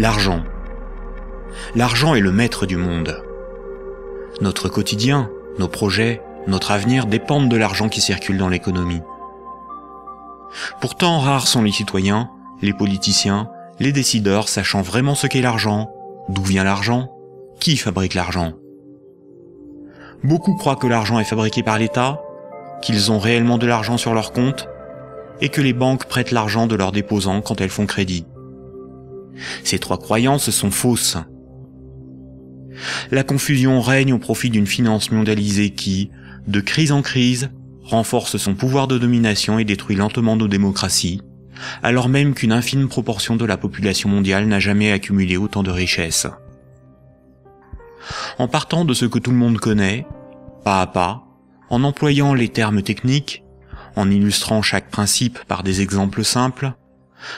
L'argent. L'argent est le maître du monde. Notre quotidien, nos projets, notre avenir dépendent de l'argent qui circule dans l'économie. Pourtant, rares sont les citoyens, les politiciens, les décideurs sachant vraiment ce qu'est l'argent, d'où vient l'argent, qui fabrique l'argent. Beaucoup croient que l'argent est fabriqué par l'État, qu'ils ont réellement de l'argent sur leur compte, et que les banques prêtent l'argent de leurs déposants quand elles font crédit. Ces trois croyances sont fausses. La confusion règne au profit d'une finance mondialisée qui, de crise en crise, renforce son pouvoir de domination et détruit lentement nos démocraties, alors même qu'une infime proportion de la population mondiale n'a jamais accumulé autant de richesses. En partant de ce que tout le monde connaît, pas à pas, en employant les termes techniques, en illustrant chaque principe par des exemples simples,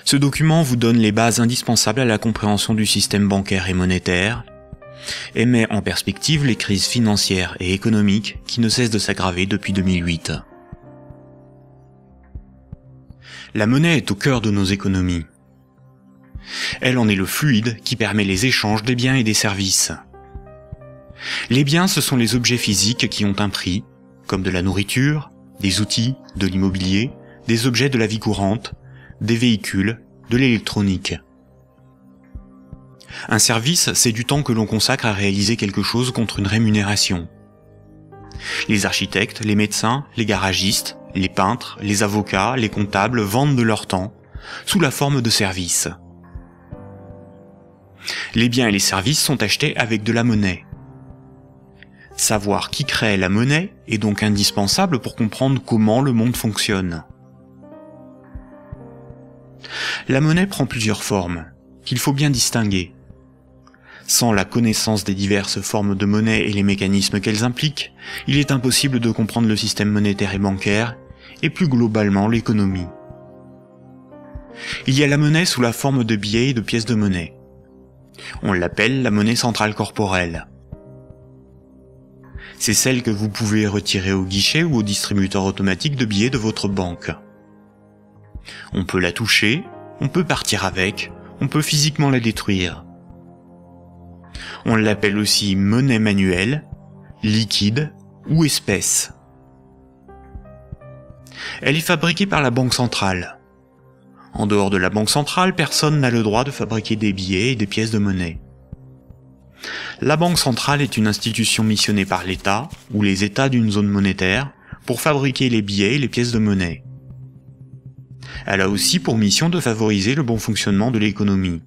ce document vous donne les bases indispensables à la compréhension du système bancaire et monétaire, et met en perspective les crises financières et économiques qui ne cessent de s'aggraver depuis 2008. La monnaie est au cœur de nos économies. Elle en est le fluide qui permet les échanges des biens et des services. Les biens, ce sont les objets physiques qui ont un prix, comme de la nourriture, des outils, de l'immobilier, des objets de la vie courante, des véhicules, de l'électronique. Un service, c'est du temps que l'on consacre à réaliser quelque chose contre une rémunération. Les architectes, les médecins, les garagistes, les peintres, les avocats, les comptables vendent de leur temps, sous la forme de services. Les biens et les services sont achetés avec de la monnaie. Savoir qui crée la monnaie est donc indispensable pour comprendre comment le monde fonctionne. La monnaie prend plusieurs formes, qu'il faut bien distinguer. Sans la connaissance des diverses formes de monnaie et les mécanismes qu'elles impliquent, il est impossible de comprendre le système monétaire et bancaire, et plus globalement l'économie. Il y a la monnaie sous la forme de billets et de pièces de monnaie. On l'appelle la monnaie centrale corporelle. C'est celle que vous pouvez retirer au guichet ou au distributeur automatique de billets de votre banque. On peut la toucher, on peut partir avec, on peut physiquement la détruire. On l'appelle aussi monnaie manuelle, liquide ou espèce. Elle est fabriquée par la Banque centrale. En dehors de la Banque centrale, personne n'a le droit de fabriquer des billets et des pièces de monnaie. La Banque centrale est une institution missionnée par l'État, ou les États d'une zone monétaire, pour fabriquer les billets et les pièces de monnaie. Elle a aussi pour mission de favoriser le bon fonctionnement de l'économie.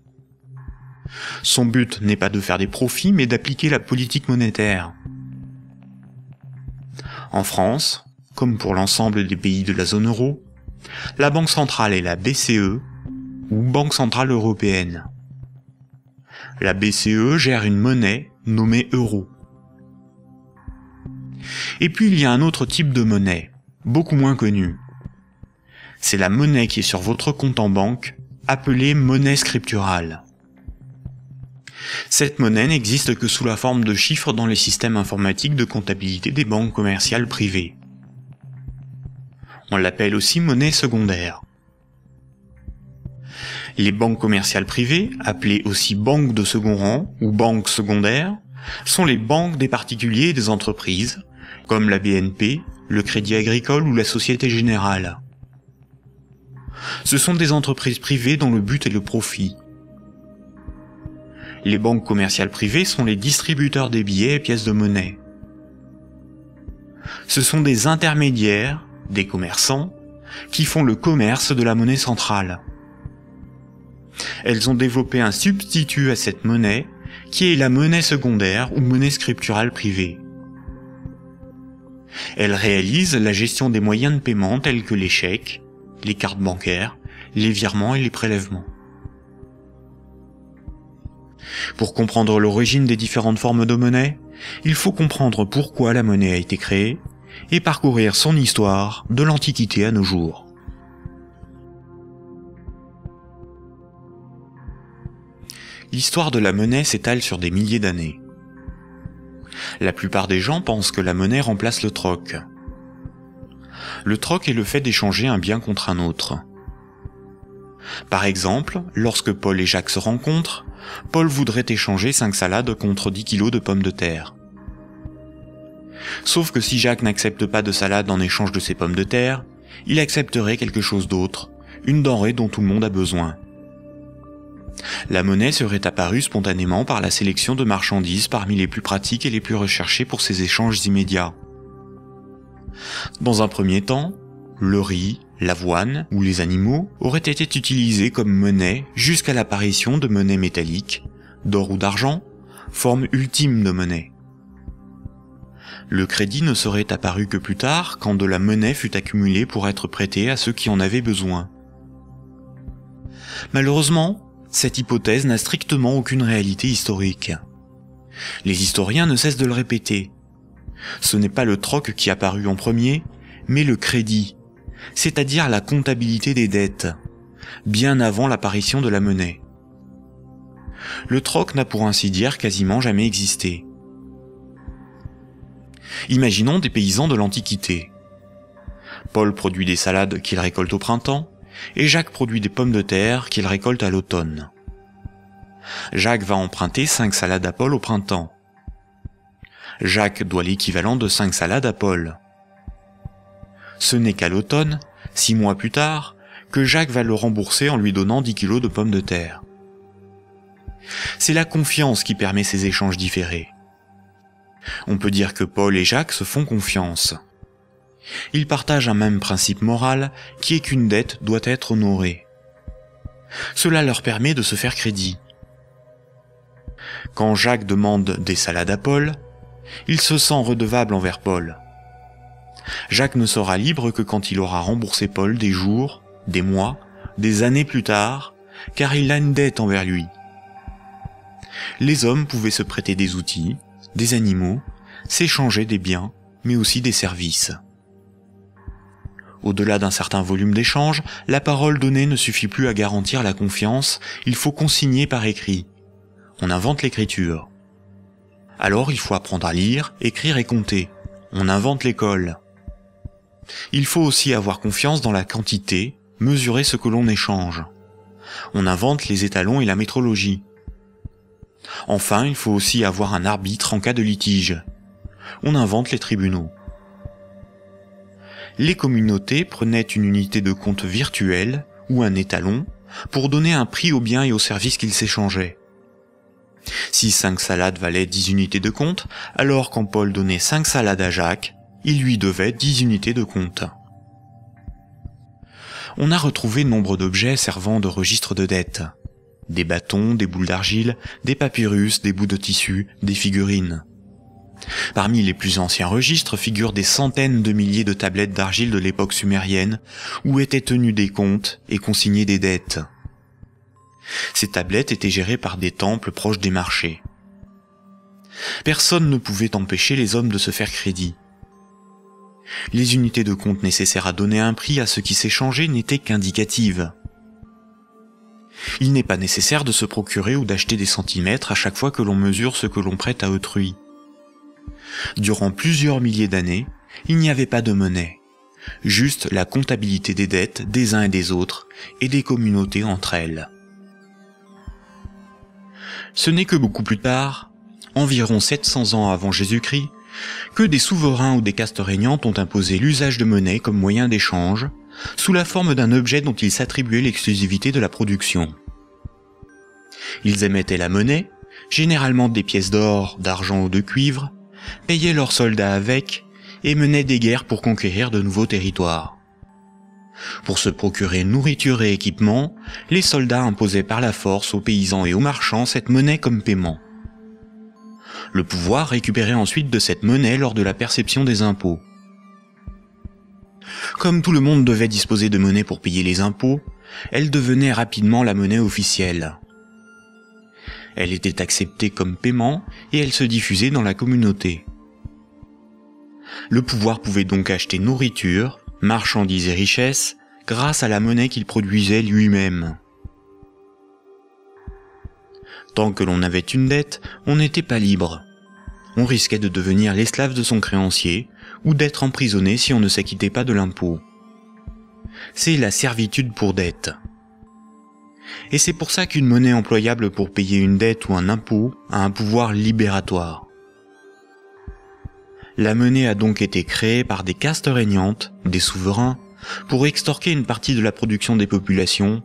Son but n'est pas de faire des profits, mais d'appliquer la politique monétaire. En France, comme pour l'ensemble des pays de la zone euro, la Banque centrale est la BCE, ou Banque centrale européenne. La BCE gère une monnaie nommée euro. Et puis il y a un autre type de monnaie, beaucoup moins connu. C'est la monnaie qui est sur votre compte en banque, appelée monnaie scripturale. Cette monnaie n'existe que sous la forme de chiffres dans les systèmes informatiques de comptabilité des banques commerciales privées. On l'appelle aussi monnaie secondaire. Les banques commerciales privées, appelées aussi banques de second rang ou banques secondaires, sont les banques des particuliers et des entreprises, comme la BNP, le Crédit Agricole ou la Société Générale. Ce sont des entreprises privées dont le but est le profit. Les banques commerciales privées sont les distributeurs des billets et pièces de monnaie. Ce sont des intermédiaires, des commerçants, qui font le commerce de la monnaie centrale. Elles ont développé un substitut à cette monnaie, qui est la monnaie secondaire ou monnaie scripturale privée. Elles réalisent la gestion des moyens de paiement tels que les chèques, les cartes bancaires, les virements et les prélèvements. Pour comprendre l'origine des différentes formes de monnaie, il faut comprendre pourquoi la monnaie a été créée et parcourir son histoire de l'Antiquité à nos jours. L'histoire de la monnaie s'étale sur des milliers d'années. La plupart des gens pensent que la monnaie remplace le troc. Le troc est le fait d'échanger un bien contre un autre. Par exemple, lorsque Paul et Jacques se rencontrent, Paul voudrait échanger 5 salades contre 10 kilos de pommes de terre. Sauf que si Jacques n'accepte pas de salade en échange de ses pommes de terre, il accepterait quelque chose d'autre, une denrée dont tout le monde a besoin. La monnaie serait apparue spontanément par la sélection de marchandises parmi les plus pratiques et les plus recherchées pour ces échanges immédiats. Dans un premier temps, le riz, l'avoine ou les animaux auraient été utilisés comme monnaie jusqu'à l'apparition de monnaies métalliques, d'or ou d'argent, forme ultime de monnaie. Le crédit ne serait apparu que plus tard, quand de la monnaie fut accumulée pour être prêtée à ceux qui en avaient besoin. Malheureusement, cette hypothèse n'a strictement aucune réalité historique. Les historiens ne cessent de le répéter. Ce n'est pas le troc qui apparut en premier, mais le crédit, c'est-à-dire la comptabilité des dettes, bien avant l'apparition de la monnaie. Le troc n'a pour ainsi dire quasiment jamais existé. Imaginons des paysans de l'Antiquité. Paul produit des salades qu'il récolte au printemps, et Jacques produit des pommes de terre qu'il récolte à l'automne. Jacques va emprunter 5 salades à Paul au printemps. Jacques doit l'équivalent de 5 salades à Paul. Ce n'est qu'à l'automne, 6 mois plus tard, que Jacques va le rembourser en lui donnant 10 kilos de pommes de terre. C'est la confiance qui permet ces échanges différés. On peut dire que Paul et Jacques se font confiance. Ils partagent un même principe moral qui est qu'une dette doit être honorée. Cela leur permet de se faire crédit. Quand Jacques demande des salades à Paul, il se sent redevable envers Paul. Jacques ne sera libre que quand il aura remboursé Paul des jours, des mois, des années plus tard, car il a une dette envers lui. Les hommes pouvaient se prêter des outils, des animaux, s'échanger des biens, mais aussi des services. Au-delà d'un certain volume d'échanges, la parole donnée ne suffit plus à garantir la confiance, il faut consigner par écrit. On invente l'écriture. Alors il faut apprendre à lire, écrire et compter. On invente l'école. Il faut aussi avoir confiance dans la quantité, mesurer ce que l'on échange. On invente les étalons et la métrologie. Enfin, il faut aussi avoir un arbitre en cas de litige. On invente les tribunaux. Les communautés prenaient une unité de compte virtuelle, ou un étalon, pour donner un prix aux biens et aux services qu'ils s'échangeaient. Si 5 salades valaient 10 unités de compte, alors quand Paul donnait 5 salades à Jacques, il lui devait 10 unités de compte. On a retrouvé nombre d'objets servant de registre de dette. Des bâtons, des boules d'argile, des papyrus, des bouts de tissu, des figurines. Parmi les plus anciens registres figurent des centaines de milliers de tablettes d'argile de l'époque sumérienne, où étaient tenus des comptes et consignés des dettes. Ces tablettes étaient gérées par des temples proches des marchés. Personne ne pouvait empêcher les hommes de se faire crédit. Les unités de compte nécessaires à donner un prix à ce qui s'échangeait n'étaient qu'indicatives. Il n'est pas nécessaire de se procurer ou d'acheter des centimètres à chaque fois que l'on mesure ce que l'on prête à autrui. Durant plusieurs milliers d'années, il n'y avait pas de monnaie, juste la comptabilité des dettes des uns et des autres et des communautés entre elles. Ce n'est que beaucoup plus tard, environ 700 ans avant Jésus-Christ, que des souverains ou des castes régnantes ont imposé l'usage de monnaie comme moyen d'échange, sous la forme d'un objet dont ils s'attribuaient l'exclusivité de la production. Ils émettaient la monnaie, généralement des pièces d'or, d'argent ou de cuivre, payaient leurs soldats avec, et menaient des guerres pour conquérir de nouveaux territoires. Pour se procurer nourriture et équipement, les soldats imposaient par la force aux paysans et aux marchands cette monnaie comme paiement. Le pouvoir récupérait ensuite de cette monnaie lors de la perception des impôts. Comme tout le monde devait disposer de monnaie pour payer les impôts, elle devenait rapidement la monnaie officielle. Elle était acceptée comme paiement et elle se diffusait dans la communauté. Le pouvoir pouvait donc acheter nourriture, marchandises et richesses grâce à la monnaie qu'il produisait lui-même. Tant que l'on avait une dette, on n'était pas libre. On risquait de devenir l'esclave de son créancier ou d'être emprisonné si on ne s'acquittait pas de l'impôt. C'est la servitude pour dette. Et c'est pour ça qu'une monnaie employable pour payer une dette ou un impôt a un pouvoir libératoire. La monnaie a donc été créée par des castes régnantes, des souverains, pour extorquer une partie de la production des populations,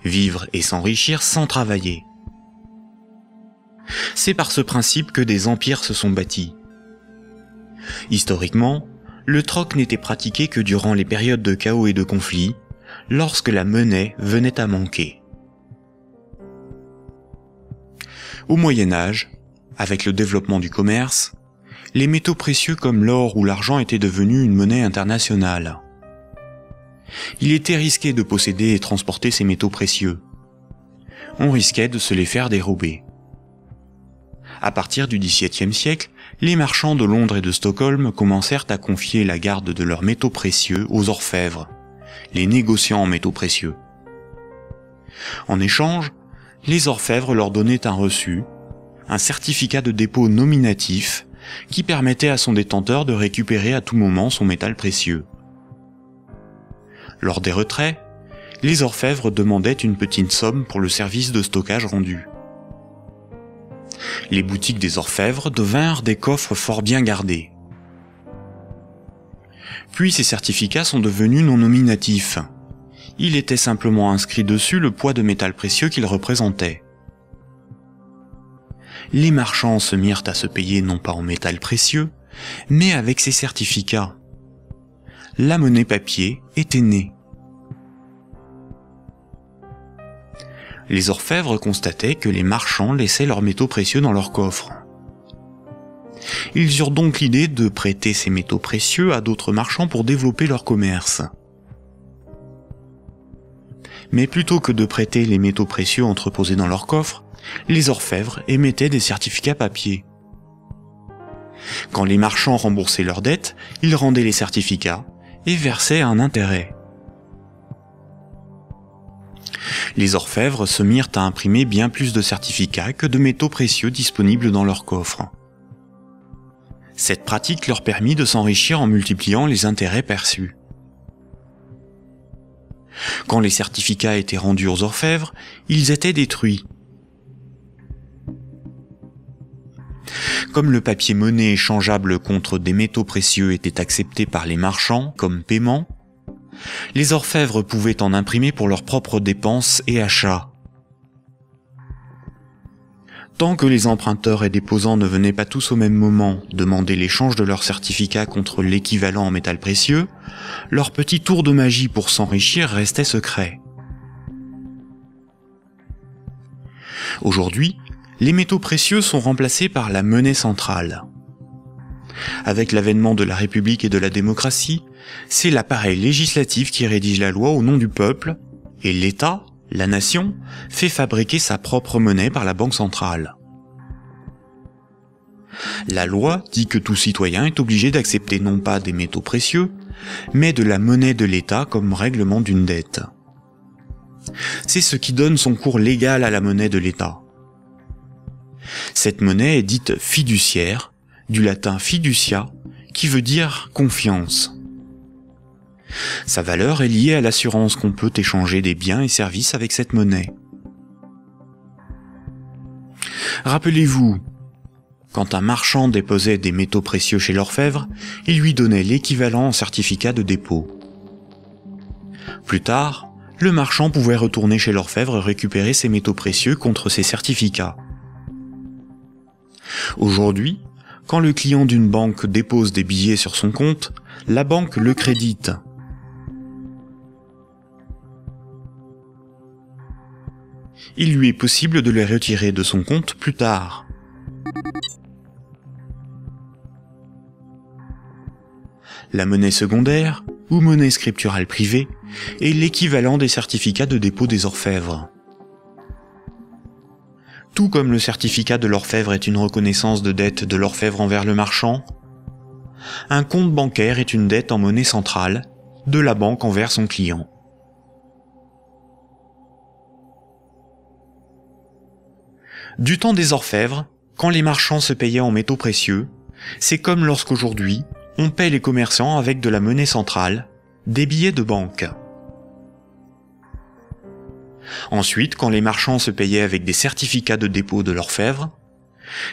vivre et s'enrichir sans travailler. C'est par ce principe que des empires se sont bâtis. Historiquement, le troc n'était pratiqué que durant les périodes de chaos et de conflits, lorsque la monnaie venait à manquer. Au Moyen Âge, avec le développement du commerce, les métaux précieux comme l'or ou l'argent étaient devenus une monnaie internationale. Il était risqué de posséder et transporter ces métaux précieux. On risquait de se les faire dérober. À partir du XVIIe siècle, les marchands de Londres et de Stockholm commencèrent à confier la garde de leurs métaux précieux aux orfèvres, les négociants en métaux précieux. En échange, les orfèvres leur donnaient un reçu, un certificat de dépôt nominatif qui permettait à son détenteur de récupérer à tout moment son métal précieux. Lors des retraits, les orfèvres demandaient une petite somme pour le service de stockage rendu. Les boutiques des orfèvres devinrent des coffres fort bien gardés. Puis ces certificats sont devenus non nominatifs. Il était simplement inscrit dessus le poids de métal précieux qu'ils représentaient. Les marchands se mirent à se payer non pas en métal précieux, mais avec ces certificats. La monnaie papier était née. Les orfèvres constataient que les marchands laissaient leurs métaux précieux dans leurs coffres. Ils eurent donc l'idée de prêter ces métaux précieux à d'autres marchands pour développer leur commerce. Mais plutôt que de prêter les métaux précieux entreposés dans leurs coffres, les orfèvres émettaient des certificats papier. Quand les marchands remboursaient leurs dettes, ils rendaient les certificats et versaient un intérêt. Les orfèvres se mirent à imprimer bien plus de certificats que de métaux précieux disponibles dans leurs coffres. Cette pratique leur permit de s'enrichir en multipliant les intérêts perçus. Quand les certificats étaient rendus aux orfèvres, ils étaient détruits. Comme le papier monnaie échangeable contre des métaux précieux était accepté par les marchands comme paiement, les orfèvres pouvaient en imprimer pour leurs propres dépenses et achats. Tant que les emprunteurs et déposants ne venaient pas tous au même moment demander l'échange de leurs certificats contre l'équivalent en métal précieux, leur petit tour de magie pour s'enrichir restait secret. Aujourd'hui, les métaux précieux sont remplacés par la monnaie centrale. Avec l'avènement de la République et de la démocratie, c'est l'appareil législatif qui rédige la loi au nom du peuple, et l'État, la nation, fait fabriquer sa propre monnaie par la Banque centrale. La loi dit que tout citoyen est obligé d'accepter non pas des métaux précieux, mais de la monnaie de l'État comme règlement d'une dette. C'est ce qui donne son cours légal à la monnaie de l'État. Cette monnaie est dite fiduciaire, du latin fiducia, qui veut dire confiance. Sa valeur est liée à l'assurance qu'on peut échanger des biens et services avec cette monnaie. Rappelez-vous, quand un marchand déposait des métaux précieux chez l'orfèvre, il lui donnait l'équivalent en certificat de dépôt. Plus tard, le marchand pouvait retourner chez l'orfèvre et récupérer ses métaux précieux contre ses certificats. Aujourd'hui, quand le client d'une banque dépose des billets sur son compte, la banque le crédite. Il lui est possible de les retirer de son compte plus tard. La monnaie secondaire, ou monnaie scripturale privée, est l'équivalent des certificats de dépôt des orfèvres. Tout comme le certificat de l'orfèvre est une reconnaissance de dette de l'orfèvre envers le marchand, un compte bancaire est une dette en monnaie centrale de la banque envers son client. Du temps des orfèvres, quand les marchands se payaient en métaux précieux, c'est comme lorsqu'aujourd'hui, on paie les commerçants avec de la monnaie centrale, des billets de banque. Ensuite, quand les marchands se payaient avec des certificats de dépôt de l'orfèvre,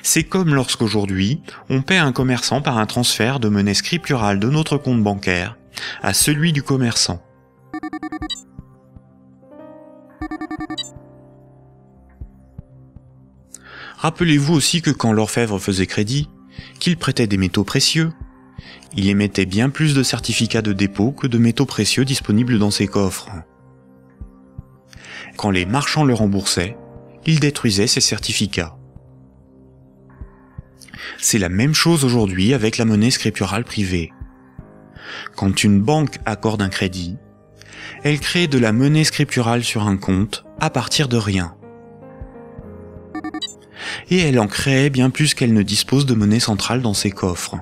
c'est comme lorsqu'aujourd'hui, on paie un commerçant par un transfert de monnaie scripturale de notre compte bancaire à celui du commerçant. Rappelez-vous aussi que quand l'orfèvre faisait crédit, qu'il prêtait des métaux précieux, il émettait bien plus de certificats de dépôt que de métaux précieux disponibles dans ses coffres. Quand les marchands le remboursaient, il détruisait ces certificats. C'est la même chose aujourd'hui avec la monnaie scripturale privée. Quand une banque accorde un crédit, elle crée de la monnaie scripturale sur un compte à partir de rien. Et elle en crée bien plus qu'elle ne dispose de monnaie centrale dans ses coffres.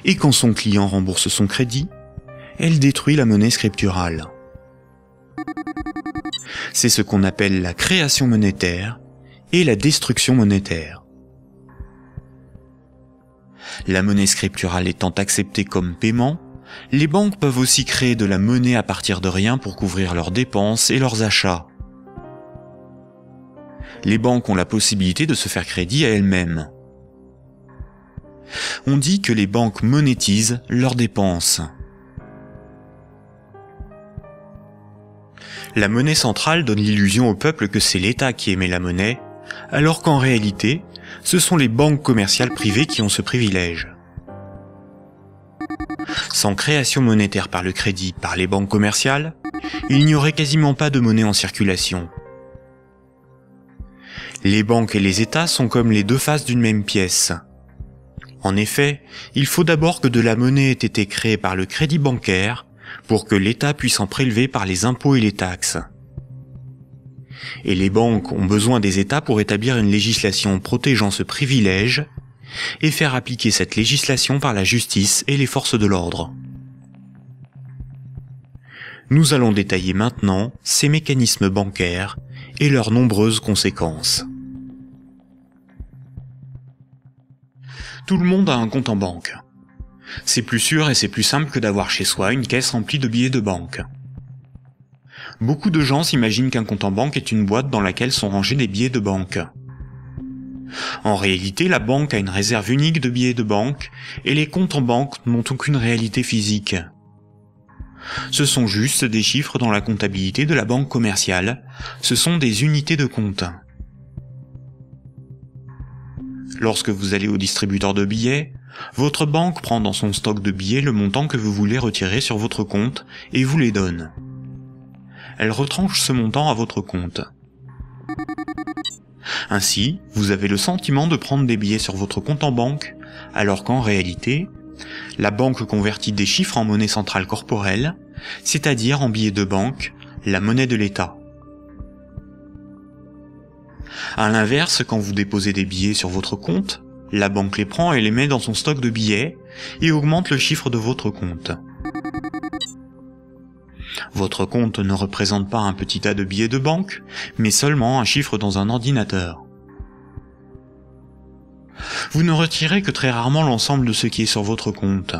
Et quand son client rembourse son crédit, elle détruit la monnaie scripturale. C'est ce qu'on appelle la création monétaire et la destruction monétaire. La monnaie scripturale étant acceptée comme paiement, les banques peuvent aussi créer de la monnaie à partir de rien pour couvrir leurs dépenses et leurs achats. Les banques ont la possibilité de se faire crédit à elles-mêmes. On dit que les banques monétisent leurs dépenses. La monnaie centrale donne l'illusion au peuple que c'est l'État qui émet la monnaie, alors qu'en réalité, ce sont les banques commerciales privées qui ont ce privilège. Sans création monétaire par le crédit par les banques commerciales, il n'y aurait quasiment pas de monnaie en circulation. Les banques et les États sont comme les deux faces d'une même pièce. En effet, il faut d'abord que de la monnaie ait été créée par le crédit bancaire pour que l'État puisse en prélever par les impôts et les taxes. Et les banques ont besoin des États pour établir une législation protégeant ce privilège et faire appliquer cette législation par la justice et les forces de l'ordre. Nous allons détailler maintenant ces mécanismes bancaires et leurs nombreuses conséquences. Tout le monde a un compte en banque. C'est plus sûr et c'est plus simple que d'avoir chez soi une caisse remplie de billets de banque. Beaucoup de gens s'imaginent qu'un compte en banque est une boîte dans laquelle sont rangés des billets de banque. En réalité, la banque a une réserve unique de billets de banque et les comptes en banque n'ont aucune réalité physique. Ce sont juste des chiffres dans la comptabilité de la banque commerciale, ce sont des unités de compte. Lorsque vous allez au distributeur de billets, votre banque prend dans son stock de billets le montant que vous voulez retirer sur votre compte et vous les donne. Elle retranche ce montant à votre compte. Ainsi, vous avez le sentiment de prendre des billets sur votre compte en banque, alors qu'en réalité, la banque convertit des chiffres en monnaie centrale corporelle, c'est-à-dire en billets de banque, la monnaie de l'État. À l'inverse, quand vous déposez des billets sur votre compte, la banque les prend et les met dans son stock de billets et augmente le chiffre de votre compte. Votre compte ne représente pas un petit tas de billets de banque, mais seulement un chiffre dans un ordinateur. Vous ne retirez que très rarement l'ensemble de ce qui est sur votre compte.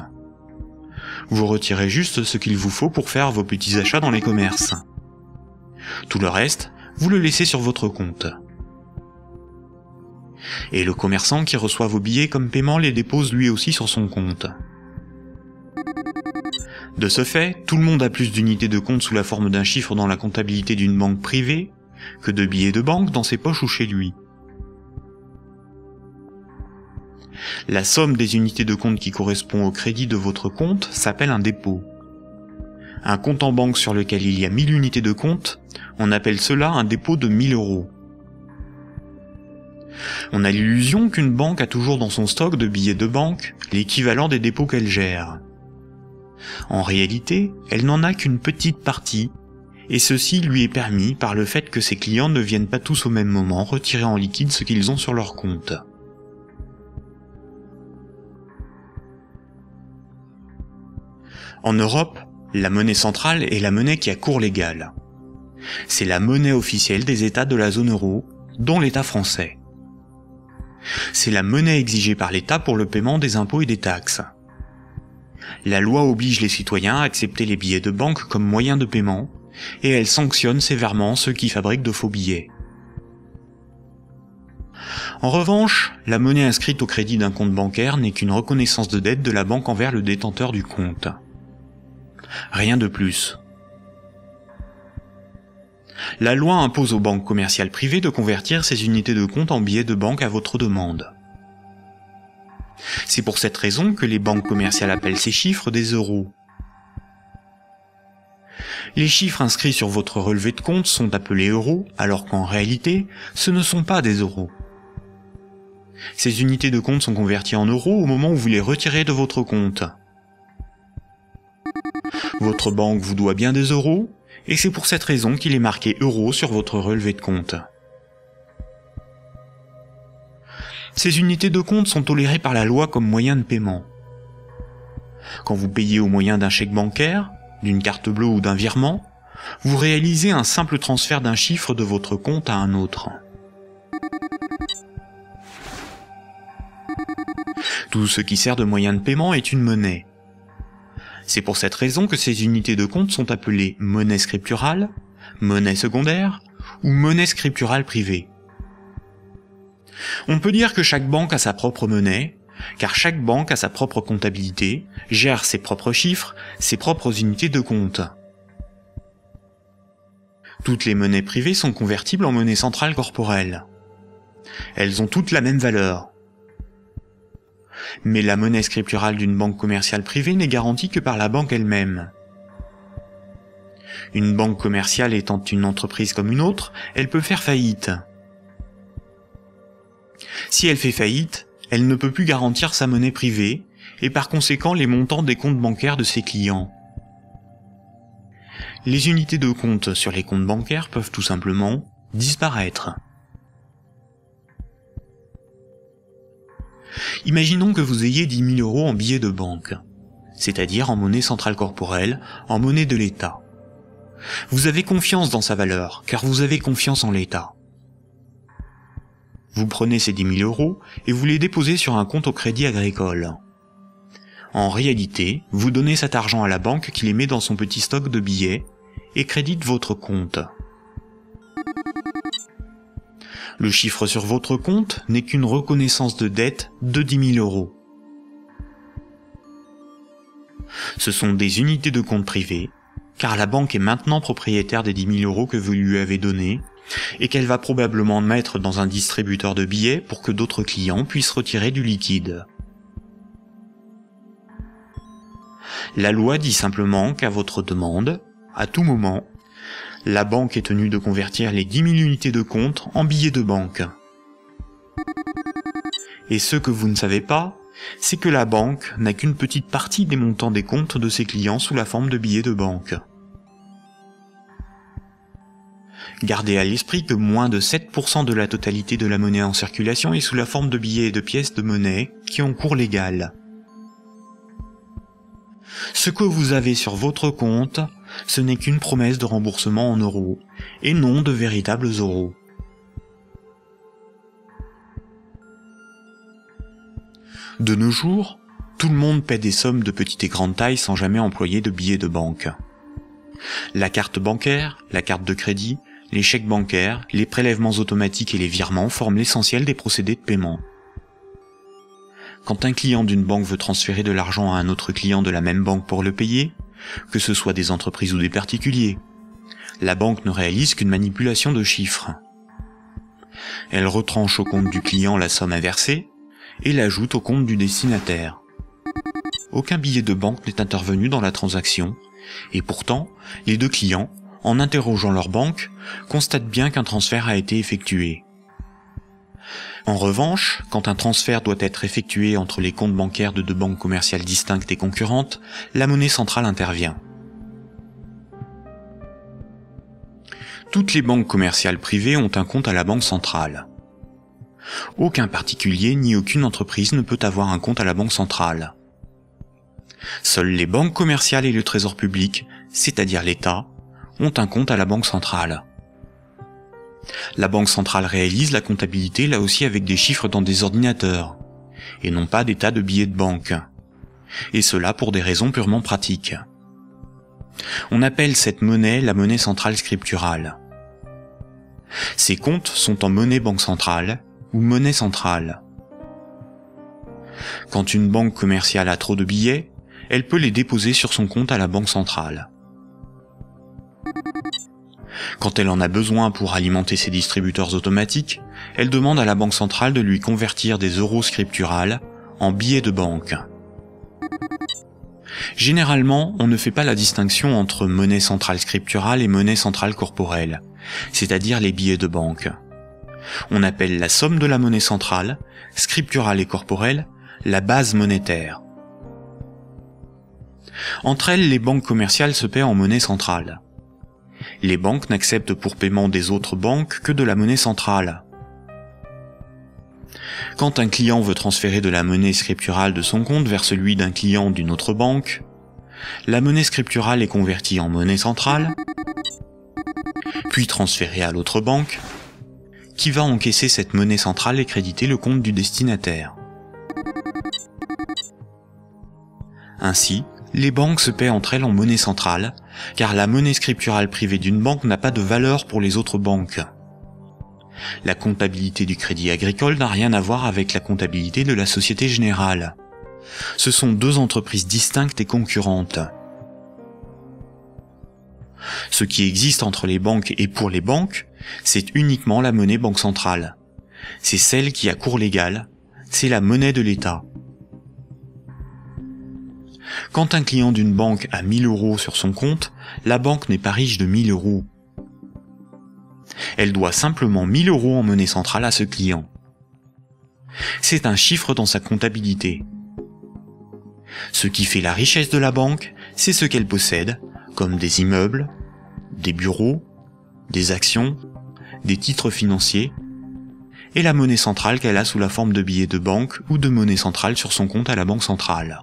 Vous retirez juste ce qu'il vous faut pour faire vos petits achats dans les commerces. Tout le reste, vous le laissez sur votre compte. Et le commerçant qui reçoit vos billets comme paiement les dépose lui aussi sur son compte. De ce fait, tout le monde a plus d'unités de compte sous la forme d'un chiffre dans la comptabilité d'une banque privée que de billets de banque dans ses poches ou chez lui. La somme des unités de compte qui correspond au crédit de votre compte s'appelle un dépôt. Un compte en banque sur lequel il y a 1000 unités de compte, on appelle cela un dépôt de 1000 €. On a l'illusion qu'une banque a toujours dans son stock de billets de banque l'équivalent des dépôts qu'elle gère. En réalité, elle n'en a qu'une petite partie, et ceci lui est permis par le fait que ses clients ne viennent pas tous au même moment retirer en liquide ce qu'ils ont sur leur compte. En Europe, la monnaie centrale est la monnaie qui a cours légal. C'est la monnaie officielle des États de la zone euro, dont l'État français. C'est la monnaie exigée par l'État pour le paiement des impôts et des taxes. La loi oblige les citoyens à accepter les billets de banque comme moyen de paiement, et elle sanctionne sévèrement ceux qui fabriquent de faux billets. En revanche, la monnaie inscrite au crédit d'un compte bancaire n'est qu'une reconnaissance de dette de la banque envers le détenteur du compte. Rien de plus. La loi impose aux banques commerciales privées de convertir ces unités de compte en billets de banque à votre demande. C'est pour cette raison que les banques commerciales appellent ces chiffres des euros. Les chiffres inscrits sur votre relevé de compte sont appelés euros, alors qu'en réalité, ce ne sont pas des euros. Ces unités de compte sont converties en euros au moment où vous les retirez de votre compte. Votre banque vous doit bien des euros, et c'est pour cette raison qu'il est marqué euros sur votre relevé de compte. Ces unités de compte sont tolérées par la loi comme moyen de paiement. Quand vous payez au moyen d'un chèque bancaire, d'une carte bleue ou d'un virement, vous réalisez un simple transfert d'un chiffre de votre compte à un autre. Tout ce qui sert de moyen de paiement est une monnaie. C'est pour cette raison que ces unités de compte sont appelées monnaie scripturale, monnaie secondaire ou monnaie scripturale privée. On peut dire que chaque banque a sa propre monnaie, car chaque banque a sa propre comptabilité, gère ses propres chiffres, ses propres unités de compte. Toutes les monnaies privées sont convertibles en monnaie centrale corporelle. Elles ont toutes la même valeur. Mais la monnaie scripturale d'une banque commerciale privée n'est garantie que par la banque elle-même. Une banque commerciale étant une entreprise comme une autre, elle peut faire faillite. Si elle fait faillite, elle ne peut plus garantir sa monnaie privée, et par conséquent les montants des comptes bancaires de ses clients. Les unités de compte sur les comptes bancaires peuvent tout simplement disparaître. Imaginons que vous ayez 10 000 € en billets de banque, c'est-à-dire en monnaie centrale corporelle, en monnaie de l'État. Vous avez confiance dans sa valeur, car vous avez confiance en l'État. Vous prenez ces 10 000 € et vous les déposez sur un compte au Crédit Agricole. En réalité, vous donnez cet argent à la banque qui les met dans son petit stock de billets et crédite votre compte. Le chiffre sur votre compte n'est qu'une reconnaissance de dette de 10 000 €. Ce sont des unités de compte privées, car la banque est maintenant propriétaire des 10 000 € que vous lui avez donnés, et qu'elle va probablement mettre dans un distributeur de billets pour que d'autres clients puissent retirer du liquide. La loi dit simplement qu'à votre demande, à tout moment, la banque est tenue de convertir les 10 000 unités de compte en billets de banque. Et ce que vous ne savez pas, c'est que la banque n'a qu'une petite partie des montants des comptes de ses clients sous la forme de billets de banque. Gardez à l'esprit que moins de 7% de la totalité de la monnaie en circulation est sous la forme de billets et de pièces de monnaie qui ont cours légal. Ce que vous avez sur votre compte, ce n'est qu'une promesse de remboursement en euros, et non de véritables euros. De nos jours, tout le monde paie des sommes de petite et grande taille sans jamais employer de billets de banque. La carte bancaire, la carte de crédit, les chèques bancaires, les prélèvements automatiques et les virements forment l'essentiel des procédés de paiement. Quand un client d'une banque veut transférer de l'argent à un autre client de la même banque pour le payer, que ce soit des entreprises ou des particuliers, la banque ne réalise qu'une manipulation de chiffres. Elle retranche au compte du client la somme inversée et l'ajoute au compte du destinataire. Aucun billet de banque n'est intervenu dans la transaction, et pourtant, les deux clients, en interrogeant leur banque, constatent bien qu'un transfert a été effectué. En revanche, quand un transfert doit être effectué entre les comptes bancaires de deux banques commerciales distinctes et concurrentes, la monnaie centrale intervient. Toutes les banques commerciales privées ont un compte à la banque centrale. Aucun particulier ni aucune entreprise ne peut avoir un compte à la banque centrale. Seules les banques commerciales et le trésor public, c'est-à-dire l'État, ont un compte à la banque centrale. La banque centrale réalise la comptabilité là aussi avec des chiffres dans des ordinateurs, et non pas des tas de billets de banque. Et cela pour des raisons purement pratiques. On appelle cette monnaie la monnaie centrale scripturale. Ces comptes sont en monnaie banque centrale ou monnaie centrale. Quand une banque commerciale a trop de billets, elle peut les déposer sur son compte à la banque centrale. Quand elle en a besoin pour alimenter ses distributeurs automatiques, elle demande à la banque centrale de lui convertir des euros scripturales en billets de banque. Généralement, on ne fait pas la distinction entre monnaie centrale scripturale et monnaie centrale corporelle, c'est-à-dire les billets de banque. On appelle la somme de la monnaie centrale, scripturale et corporelle, la base monétaire. Entre elles, les banques commerciales se paient en monnaie centrale. Les banques n'acceptent pour paiement des autres banques que de la monnaie centrale. Quand un client veut transférer de la monnaie scripturale de son compte vers celui d'un client d'une autre banque, la monnaie scripturale est convertie en monnaie centrale, puis transférée à l'autre banque, qui va encaisser cette monnaie centrale et créditer le compte du destinataire. Ainsi, les banques se paient entre elles en monnaie centrale, car la monnaie scripturale privée d'une banque n'a pas de valeur pour les autres banques. La comptabilité du Crédit Agricole n'a rien à voir avec la comptabilité de la Société Générale. Ce sont deux entreprises distinctes et concurrentes. Ce qui existe entre les banques et pour les banques, c'est uniquement la monnaie banque centrale. C'est celle qui a cours légal, c'est la monnaie de l'État. Quand un client d'une banque a 1000 euros sur son compte, la banque n'est pas riche de 1000 euros. Elle doit simplement 1000 euros en monnaie centrale à ce client. C'est un chiffre dans sa comptabilité. Ce qui fait la richesse de la banque, c'est ce qu'elle possède, comme des immeubles, des bureaux, des actions, des titres financiers, et la monnaie centrale qu'elle a sous la forme de billets de banque ou de monnaie centrale sur son compte à la banque centrale.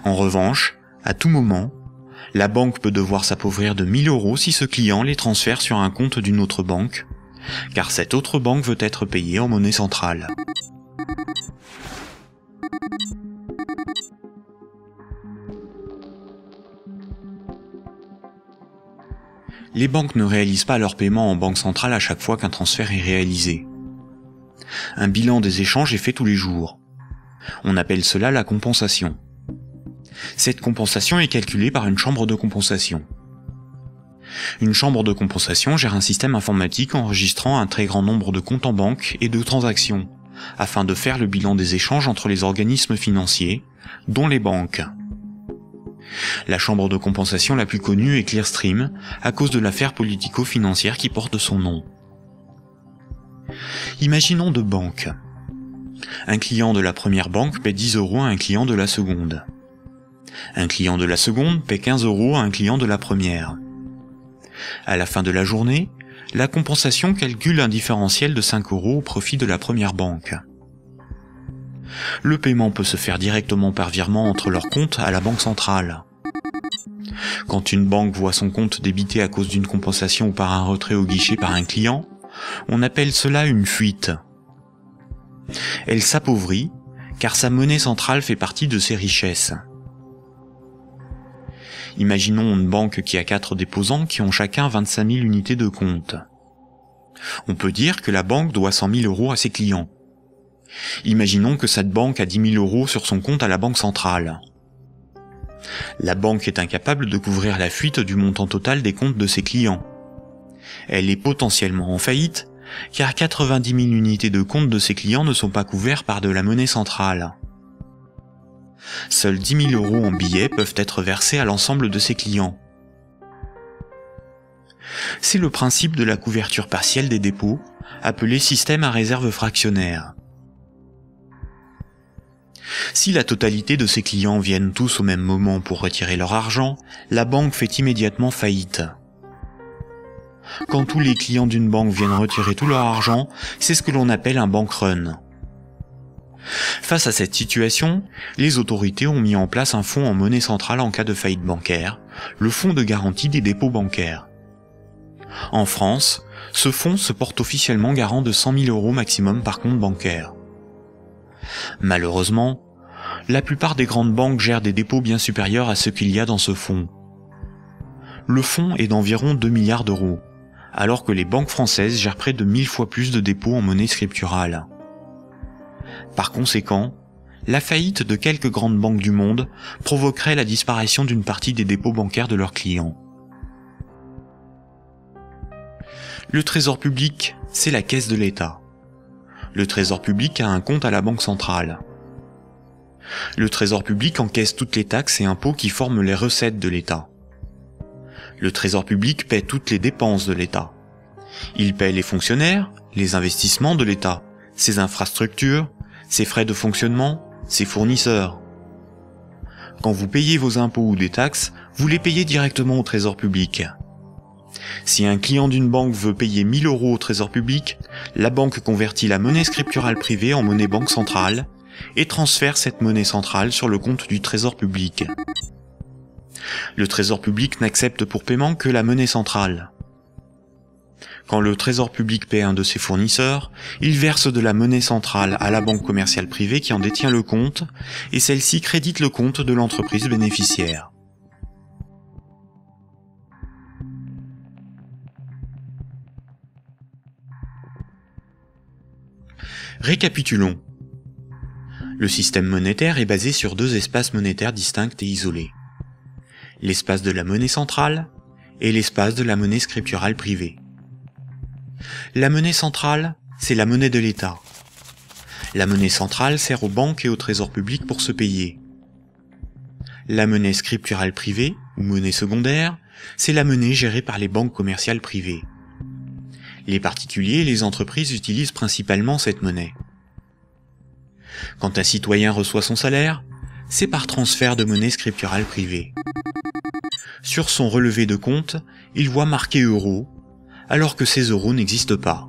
En revanche, à tout moment, la banque peut devoir s'appauvrir de 1000 euros si ce client les transfère sur un compte d'une autre banque, car cette autre banque veut être payée en monnaie centrale. Les banques ne réalisent pas leur paiement en banque centrale à chaque fois qu'un transfert est réalisé. Un bilan des échanges est fait tous les jours. On appelle cela la compensation. Cette compensation est calculée par une chambre de compensation. Une chambre de compensation gère un système informatique enregistrant un très grand nombre de comptes en banque et de transactions, afin de faire le bilan des échanges entre les organismes financiers, dont les banques. La chambre de compensation la plus connue est Clearstream, à cause de l'affaire politico-financière qui porte son nom. Imaginons deux banques. Un client de la première banque paie 10 euros à un client de la seconde. Un client de la seconde paie 15 euros à un client de la première. À la fin de la journée, la compensation calcule un différentiel de 5 euros au profit de la première banque. Le paiement peut se faire directement par virement entre leurs comptes à la banque centrale. Quand une banque voit son compte débité à cause d'une compensation ou par un retrait au guichet par un client, on appelle cela une fuite. Elle s'appauvrit, car sa monnaie centrale fait partie de ses richesses. Imaginons une banque qui a 4 déposants qui ont chacun 25 000 unités de compte. On peut dire que la banque doit 100 000 euros à ses clients. Imaginons que cette banque a 10 000 euros sur son compte à la banque centrale. La banque est incapable de couvrir la fuite du montant total des comptes de ses clients. Elle est potentiellement en faillite, car 90 000 unités de compte de ses clients ne sont pas couverts par de la monnaie centrale. Seuls 10 000 euros en billets peuvent être versés à l'ensemble de ses clients. C'est le principe de la couverture partielle des dépôts, appelé système à réserve fractionnaire. Si la totalité de ses clients viennent tous au même moment pour retirer leur argent, la banque fait immédiatement faillite. Quand tous les clients d'une banque viennent retirer tout leur argent, c'est ce que l'on appelle un bank run. Face à cette situation, les autorités ont mis en place un fonds en monnaie centrale en cas de faillite bancaire, le fonds de garantie des dépôts bancaires. En France, ce fonds se porte officiellement garant de 100 000 euros maximum par compte bancaire. Malheureusement, La plupart des grandes banques gèrent des dépôts bien supérieurs à ce qu'il y a dans ce fonds. Le fonds est d'environ 2 milliards d'euros, alors que les banques françaises gèrent près de 1000 fois plus de dépôts en monnaie scripturale. Par conséquent, la faillite de quelques grandes banques du monde provoquerait la disparition d'une partie des dépôts bancaires de leurs clients. Le Trésor public, c'est la caisse de l'État. Le Trésor public a un compte à la Banque centrale. Le Trésor public encaisse toutes les taxes et impôts qui forment les recettes de l'État. Le Trésor public paie toutes les dépenses de l'État. Il paie les fonctionnaires, les investissements de l'État, ses infrastructures, ses frais de fonctionnement, ses fournisseurs. Quand vous payez vos impôts ou des taxes, vous les payez directement au Trésor public. Si un client d'une banque veut payer 1 000 € au Trésor public, la banque convertit la monnaie scripturale privée en monnaie banque centrale et transfère cette monnaie centrale sur le compte du Trésor public. Le Trésor public n'accepte pour paiement que la monnaie centrale. Quand le Trésor public paie un de ses fournisseurs, il verse de la monnaie centrale à la banque commerciale privée qui en détient le compte, et celle-ci crédite le compte de l'entreprise bénéficiaire. Récapitulons. Le système monétaire est basé sur 2 espaces monétaires distincts et isolés. L'espace de la monnaie centrale et l'espace de la monnaie scripturale privée. La monnaie centrale, c'est la monnaie de l'État. La monnaie centrale sert aux banques et au Trésor public pour se payer. La monnaie scripturale privée, ou monnaie secondaire, c'est la monnaie gérée par les banques commerciales privées. Les particuliers et les entreprises utilisent principalement cette monnaie. Quand un citoyen reçoit son salaire, c'est par transfert de monnaie scripturale privée. Sur son relevé de compte, il voit marqué euros, alors que ces euros n'existent pas.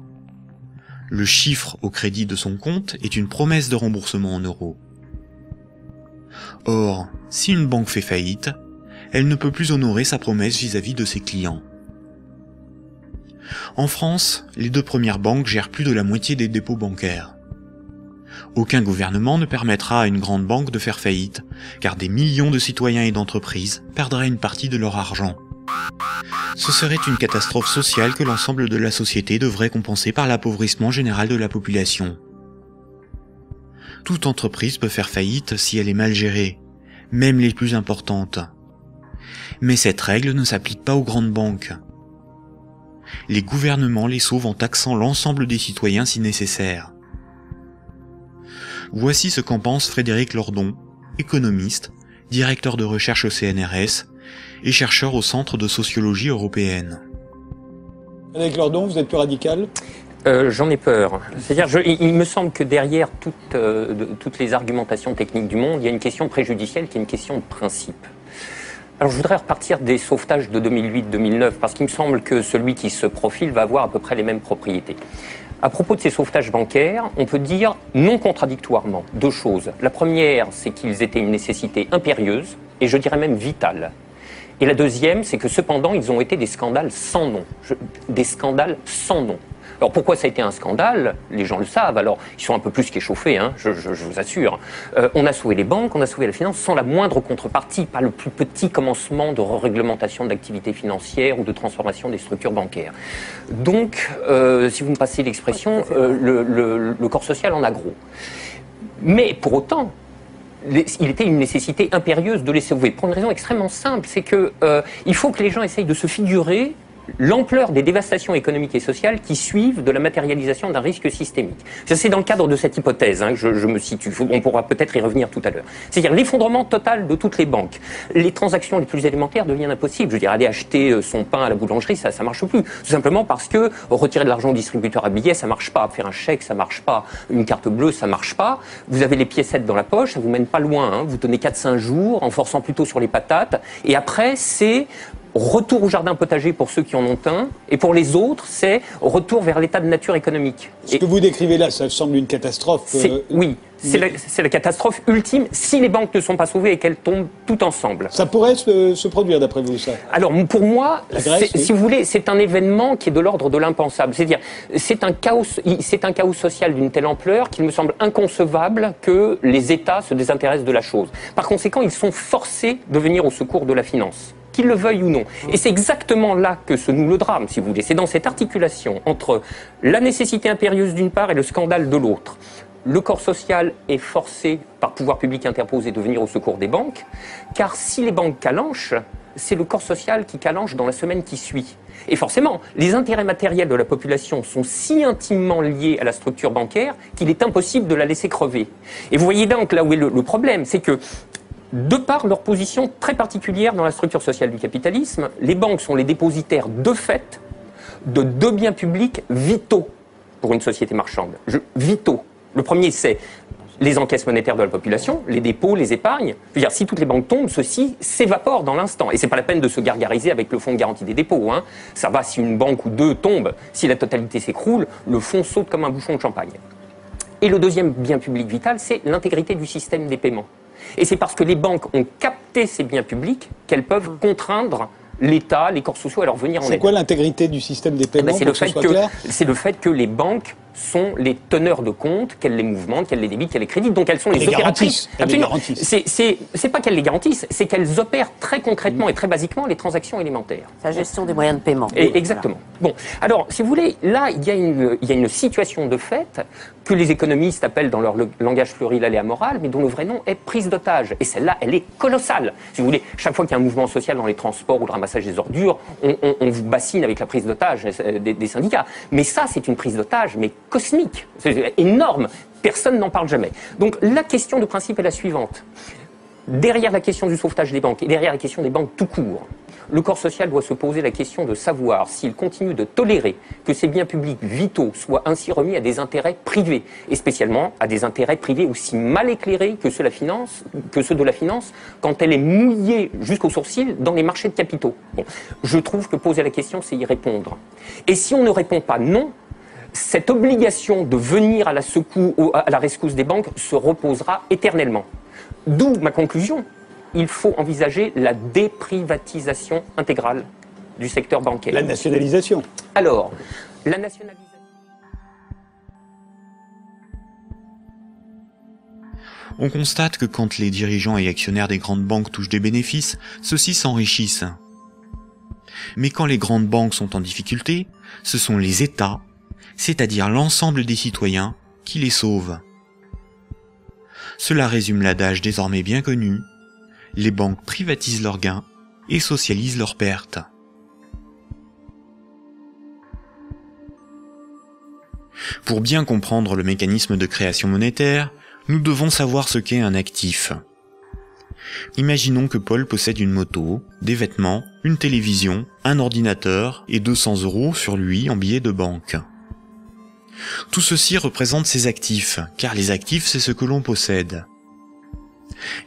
Le chiffre au crédit de son compte est une promesse de remboursement en euros. Or, si une banque fait faillite, elle ne peut plus honorer sa promesse vis-à-vis de ses clients. En France, les 2 premières banques gèrent plus de la moitié des dépôts bancaires. Aucun gouvernement ne permettra à une grande banque de faire faillite, car des millions de citoyens et d'entreprises perdraient une partie de leur argent. Ce serait une catastrophe sociale que l'ensemble de la société devrait compenser par l'appauvrissement général de la population. Toute entreprise peut faire faillite si elle est mal gérée, même les plus importantes. Mais cette règle ne s'applique pas aux grandes banques. Les gouvernements les sauvent en taxant l'ensemble des citoyens si nécessaire. Voici ce qu'en pense Frédéric Lordon, économiste, directeur de recherche au CNRS et chercheur au Centre de sociologie européenne. Frédéric Lordon, vous êtes plus radical ? J'en ai peur. C'est-à-dire, il me semble que derrière toutes les argumentations techniques du monde, il y a une question préjudicielle qui est une question de principe. Alors je voudrais repartir des sauvetages de 2008-2009, parce qu'il me semble que celui qui se profile va avoir à peu près les mêmes propriétés. À propos de ces sauvetages bancaires, on peut dire non contradictoirement 2 choses. La première, c'est qu'ils étaient une nécessité impérieuse, et je dirais même vitale. Et la deuxième, c'est que cependant, ils ont été des scandales sans nom. Des scandales sans nom. Alors pourquoi ça a été un scandale ? Les gens le savent, alors ils sont un peu plus qu'échauffés, hein, je vous assure. On a sauvé les banques, on a sauvé la finance sans la moindre contrepartie, pas le plus petit commencement de réglementation d'activité financière ou de transformation des structures bancaires. Donc, si vous me passez l'expression, le corps social en a gros. Mais pour autant, il était une nécessité impérieuse de les sauver, pour une raison extrêmement simple, c'est que il faut que les gens essayent de se figurer l'ampleur des dévastations économiques et sociales qui suivent de la matérialisation d'un risque systémique. C'est dans le cadre de cette hypothèse que je me situe. On pourra peut-être y revenir tout à l'heure. C'est-à-dire l'effondrement total de toutes les banques. Les transactions les plus élémentaires deviennent impossibles. Je veux dire, aller acheter son pain à la boulangerie, ça marche plus. Tout simplement parce que retirer de l'argent au distributeur à billets, ça marche pas. Faire un chèque, ça marche pas. Une carte bleue, ça marche pas. Vous avez les piécettes dans la poche, ça vous mène pas loin. Vous tenez 4-5 jours en forçant plutôt sur les patates. Et après, c'est retour au jardin potager pour ceux qui en ont un, et pour les autres, c'est retour vers l'état de nature économique. Ce que vous décrivez là, ça semble une catastrophe. Oui, C'est la catastrophe ultime si les banques ne sont pas sauvées et qu'elles tombent toutes ensemble. Ça pourrait se produire d'après vous, ça? Alors pour moi, Grèce, oui. si vous voulez, c'est un événement qui est de l'ordre de l'impensable. C'est-à-dire, c'est un chaos social d'une telle ampleur qu'il me semble inconcevable que les États se désintéressent de la chose. Par conséquent, ils sont forcés de venir au secours de la finance, qu'ils le veuillent ou non. Et c'est exactement là que se noue le drame, si vous voulez. C'est dans cette articulation entre la nécessité impérieuse d'une part et le scandale de l'autre. Le corps social est forcé, par pouvoir public interposé, de venir au secours des banques, car si les banques calanchent, c'est le corps social qui calanche dans la semaine qui suit. Et forcément, les intérêts matériels de la population sont si intimement liés à la structure bancaire qu'il est impossible de la laisser crever. Et vous voyez donc là où est le problème, c'est que de par leur position très particulière dans la structure sociale du capitalisme, les banques sont les dépositaires de fait de deux biens publics vitaux pour une société marchande. Vitaux. Le premier, c'est les encaisses monétaires de la population, les dépôts, les épargnes. Je veux dire, si toutes les banques tombent, ceci s'évapore dans l'instant. Et c'est pas la peine de se gargariser avec le fonds de garantie des dépôts. Hein. Ça va si une banque ou deux tombe. Si la totalité s'écroule, le fonds saute comme un bouchon de champagne. Et le deuxième bien public vital, c'est l'intégrité du système des paiements. Et c'est parce que les banques ont capté ces biens publics qu'elles peuvent contraindre l'État, les corps sociaux à leur venir en aide. C'est quoi l'intégrité du système des paiements, C'est le fait que les banques sont les teneurs de compte, qu'elles les mouvementent, qu'elles les débitent, qu'elles les créditent, donc elles sont les opératrices. Absolument. C'est pas qu'elles les garantissent, c'est qu'elles opèrent très concrètement et très basiquement les transactions élémentaires. La gestion des moyens de paiement. Exactement. Voilà. Bon, alors, si vous voulez, là, il y a une situation de fait que les économistes appellent dans leur langage pluriel et amoral, mais dont le vrai nom est prise d'otage. Et celle-là, elle est colossale. Si vous voulez, chaque fois qu'il y a un mouvement social dans les transports ou le ramassage des ordures, on vous bassine avec la prise d'otage des syndicats. Mais ça, c'est une prise d'otage, mais cosmique. C'est énorme. Personne n'en parle jamais. Donc, la question de principe est la suivante. Derrière la question du sauvetage des banques et derrière la question des banques tout court, le corps social doit se poser la question de savoir s'il continue de tolérer que ces biens publics vitaux soient ainsi remis à des intérêts privés, et spécialement à des intérêts privés aussi mal éclairés que ceux de la finance quand elle est mouillée jusqu'aux sourcils dans les marchés de capitaux. Bon, je trouve que poser la question, c'est y répondre. Et si on ne répond pas non, cette obligation de venir à la rescousse des banques se reposera éternellement. D'où ma conclusion. Il faut envisager la déprivatisation intégrale du secteur bancaire. La nationalisation. Alors, la nationalisation... On constate que quand les dirigeants et actionnaires des grandes banques touchent des bénéfices, ceux-ci s'enrichissent. Mais quand les grandes banques sont en difficulté, ce sont les États, c'est-à-dire l'ensemble des citoyens, qui les sauvent. Cela résume l'adage désormais bien connu: les banques privatisent leurs gains et socialisent leurs pertes. Pour bien comprendre le mécanisme de création monétaire, nous devons savoir ce qu'est un actif. Imaginons que Paul possède une moto, des vêtements, une télévision, un ordinateur et 200 € sur lui en billets de banque. Tout ceci représente ses actifs, car les actifs, c'est ce que l'on possède.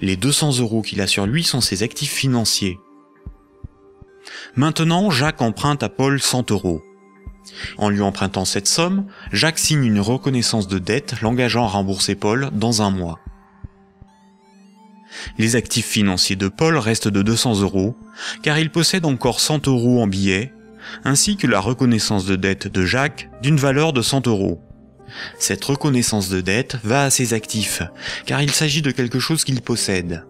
Les 200 € qu'il a sur lui sont ses actifs financiers. Maintenant, Jacques emprunte à Paul 100 €. En lui empruntant cette somme, Jacques signe une reconnaissance de dette l'engageant à rembourser Paul dans un mois. Les actifs financiers de Paul restent de 200 €, car il possède encore 100 € en billets, ainsi que la reconnaissance de dette de Jacques d'une valeur de 100 €. Cette reconnaissance de dette va à ses actifs, car il s'agit de quelque chose qu'il possède.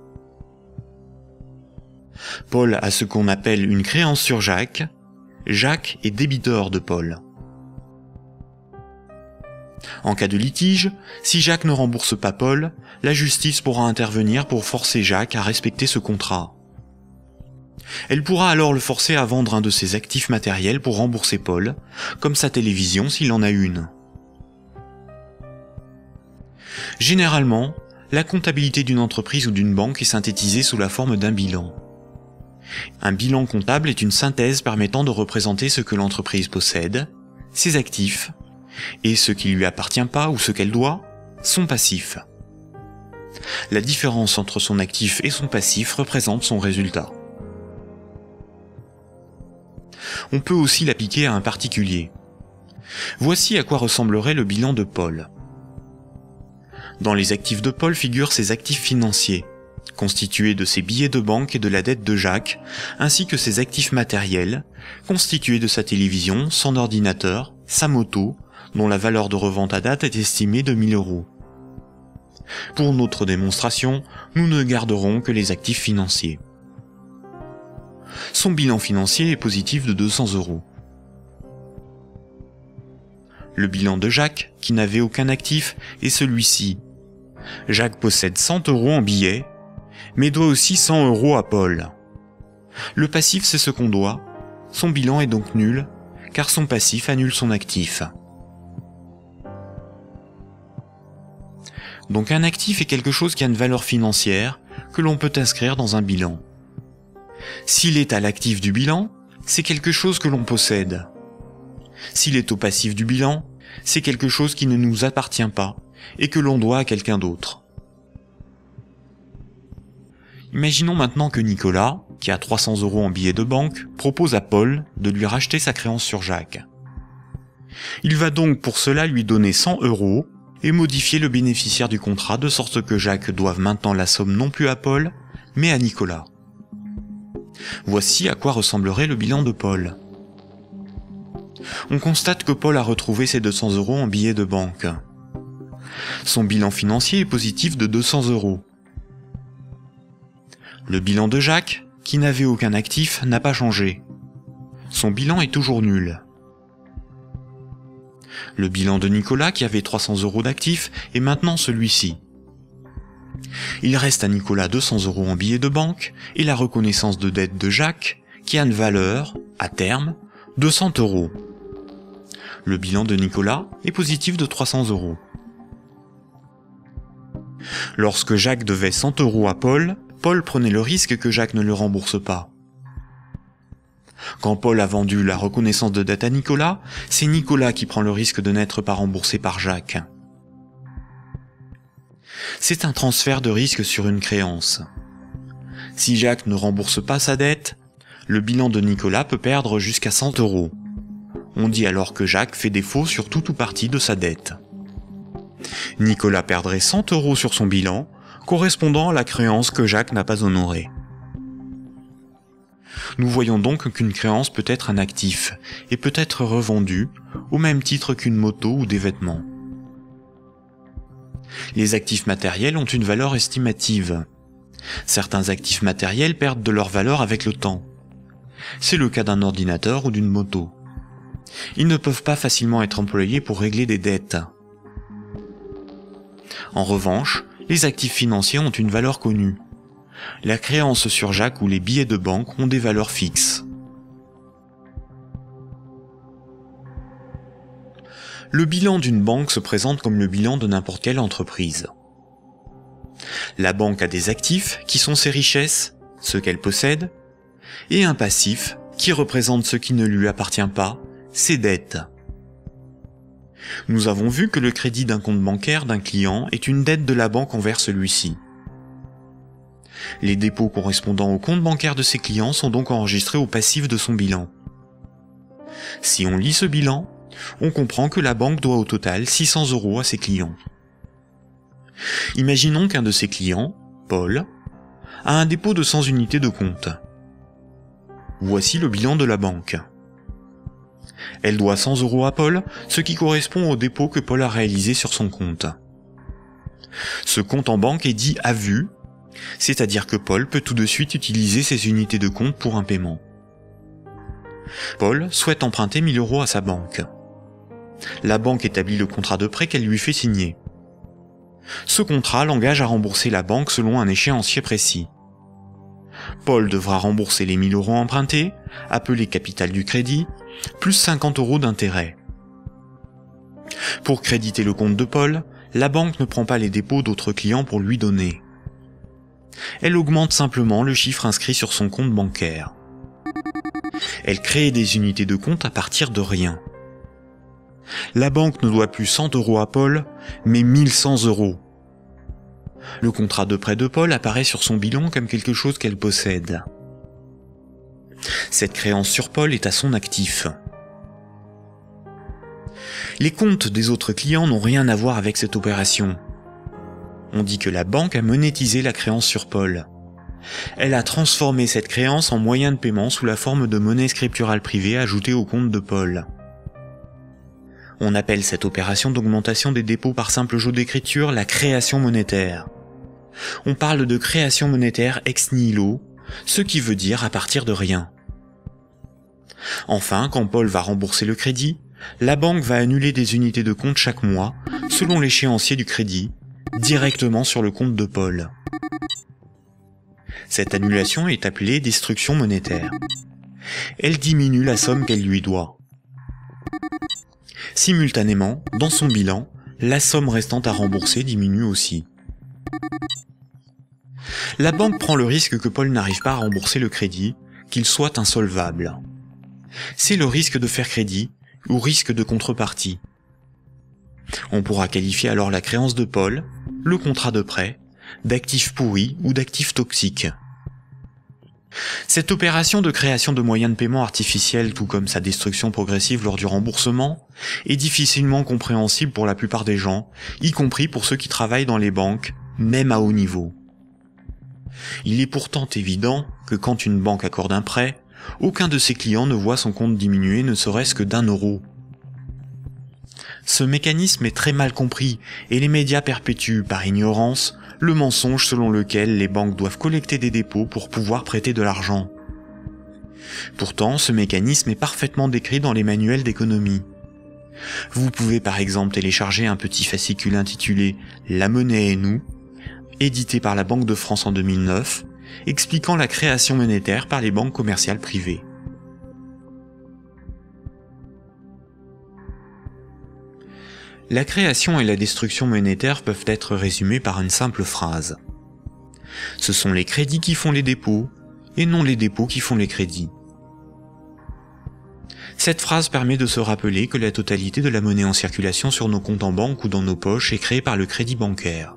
Paul a ce qu'on appelle une créance sur Jacques. Jacques est débiteur de Paul. En cas de litige, si Jacques ne rembourse pas Paul, la justice pourra intervenir pour forcer Jacques à respecter ce contrat. Elle pourra alors le forcer à vendre un de ses actifs matériels pour rembourser Paul, comme sa télévision s'il en a une. Généralement, la comptabilité d'une entreprise ou d'une banque est synthétisée sous la forme d'un bilan. Un bilan comptable est une synthèse permettant de représenter ce que l'entreprise possède, ses actifs, et ce qui lui appartient pas ou ce qu'elle doit, son passif. La différence entre son actif et son passif représente son résultat. On peut aussi l'appliquer à un particulier. Voici à quoi ressemblerait le bilan de Paul. Dans les actifs de Paul figurent ses actifs financiers, constitués de ses billets de banque et de la dette de Jacques, ainsi que ses actifs matériels, constitués de sa télévision, son ordinateur, sa moto, dont la valeur de revente à date est estimée de 1000 €. Pour notre démonstration, nous ne garderons que les actifs financiers. Son bilan financier est positif de 200 €. Le bilan de Jacques, qui n'avait aucun actif, est celui-ci. Jacques possède 100 € en billets, mais doit aussi 100 € à Paul. Le passif, c'est ce qu'on doit. Son bilan est donc nul, car son passif annule son actif. Donc un actif est quelque chose qui a une valeur financière que l'on peut inscrire dans un bilan. S'il est à l'actif du bilan, c'est quelque chose que l'on possède. S'il est au passif du bilan, c'est quelque chose qui ne nous appartient pas et que l'on doit à quelqu'un d'autre. Imaginons maintenant que Nicolas, qui a 300 € en billets de banque, propose à Paul de lui racheter sa créance sur Jacques. Il va donc pour cela lui donner 100 € et modifier le bénéficiaire du contrat de sorte que Jacques doive maintenant la somme non plus à Paul, mais à Nicolas. Voici à quoi ressemblerait le bilan de Paul. On constate que Paul a retrouvé ses 200 € en billets de banque. Son bilan financier est positif de 200 €. Le bilan de Jacques, qui n'avait aucun actif, n'a pas changé. Son bilan est toujours nul. Le bilan de Nicolas, qui avait 300 € d'actifs, est maintenant celui-ci. Il reste à Nicolas 200 € en billets de banque et la reconnaissance de dette de Jacques, qui a une valeur, à terme, de 100 €. Le bilan de Nicolas est positif de 300 €. Lorsque Jacques devait 100 € à Paul, Paul prenait le risque que Jacques ne le rembourse pas. Quand Paul a vendu la reconnaissance de dette à Nicolas, c'est Nicolas qui prend le risque de n'être pas remboursé par Jacques. C'est un transfert de risque sur une créance. Si Jacques ne rembourse pas sa dette, le bilan de Nicolas peut perdre jusqu'à 100 €. On dit alors que Jacques fait défaut sur tout ou partie de sa dette. Nicolas perdrait 100 € sur son bilan, correspondant à la créance que Jacques n'a pas honorée. Nous voyons donc qu'une créance peut être un actif et peut être revendue au même titre qu'une moto ou des vêtements. Les actifs matériels ont une valeur estimative. Certains actifs matériels perdent de leur valeur avec le temps. C'est le cas d'un ordinateur ou d'une moto. Ils ne peuvent pas facilement être employés pour régler des dettes. En revanche, les actifs financiers ont une valeur connue. La créance sur Jacques ou les billets de banque ont des valeurs fixes. Le bilan d'une banque se présente comme le bilan de n'importe quelle entreprise. La banque a des actifs qui sont ses richesses, ce qu'elle possède, et un passif qui représente ce qui ne lui appartient pas, ses dettes. Nous avons vu que le crédit d'un compte bancaire d'un client est une dette de la banque envers celui-ci. Les dépôts correspondant au compte bancaire de ses clients sont donc enregistrés au passif de son bilan. Si on lit ce bilan, on comprend que la banque doit au total 600 € à ses clients. Imaginons qu'un de ses clients, Paul, a un dépôt de 100 unités de compte. Voici le bilan de la banque. Elle doit 100 € à Paul, ce qui correspond au dépôt que Paul a réalisé sur son compte. Ce compte en banque est dit à vue, c'est-à-dire que Paul peut tout de suite utiliser ses unités de compte pour un paiement. Paul souhaite emprunter 1000 € à sa banque. La banque établit le contrat de prêt qu'elle lui fait signer. Ce contrat l'engage à rembourser la banque selon un échéancier précis. Paul devra rembourser les 1000 € empruntés, appelés capital du crédit, plus 50 € d'intérêt. Pour créditer le compte de Paul, la banque ne prend pas les dépôts d'autres clients pour lui donner. Elle augmente simplement le chiffre inscrit sur son compte bancaire. Elle crée des unités de compte à partir de rien. La banque ne doit plus 100 € à Paul, mais 1100 €. Le contrat de prêt de Paul apparaît sur son bilan comme quelque chose qu'elle possède. Cette créance sur Paul est à son actif. Les comptes des autres clients n'ont rien à voir avec cette opération. On dit que la banque a monétisé la créance sur Paul. Elle a transformé cette créance en moyen de paiement sous la forme de monnaie scripturale privée ajoutée au compte de Paul. On appelle cette opération d'augmentation des dépôts par simple jeu d'écriture la création monétaire. On parle de création monétaire ex nihilo, ce qui veut dire à partir de rien. Enfin, quand Paul va rembourser le crédit, la banque va annuler des unités de compte chaque mois, selon l'échéancier du crédit, directement sur le compte de Paul. Cette annulation est appelée destruction monétaire. Elle diminue la somme qu'elle lui doit. Simultanément, dans son bilan, la somme restant à rembourser diminue aussi. La banque prend le risque que Paul n'arrive pas à rembourser le crédit, qu'il soit insolvable. C'est le risque de faire crédit ou risque de contrepartie. On pourra qualifier alors la créance de Paul, le contrat de prêt, d'actifs pourris ou d'actifs toxiques. Cette opération de création de moyens de paiement artificiels, tout comme sa destruction progressive lors du remboursement, est difficilement compréhensible pour la plupart des gens, y compris pour ceux qui travaillent dans les banques, même à haut niveau. Il est pourtant évident que quand une banque accorde un prêt, aucun de ses clients ne voit son compte diminuer ne serait-ce que d'1 €. Ce mécanisme est très mal compris et les médias perpétuent, par ignorance, le mensonge selon lequel les banques doivent collecter des dépôts pour pouvoir prêter de l'argent. Pourtant, ce mécanisme est parfaitement décrit dans les manuels d'économie. Vous pouvez par exemple télécharger un petit fascicule intitulé « La monnaie et nous », édité par la Banque de France en 2009, expliquant la création monétaire par les banques commerciales privées. La création et la destruction monétaire peuvent être résumées par une simple phrase. Ce sont les crédits qui font les dépôts, et non les dépôts qui font les crédits. Cette phrase permet de se rappeler que la totalité de la monnaie en circulation sur nos comptes en banque ou dans nos poches est créée par le crédit bancaire.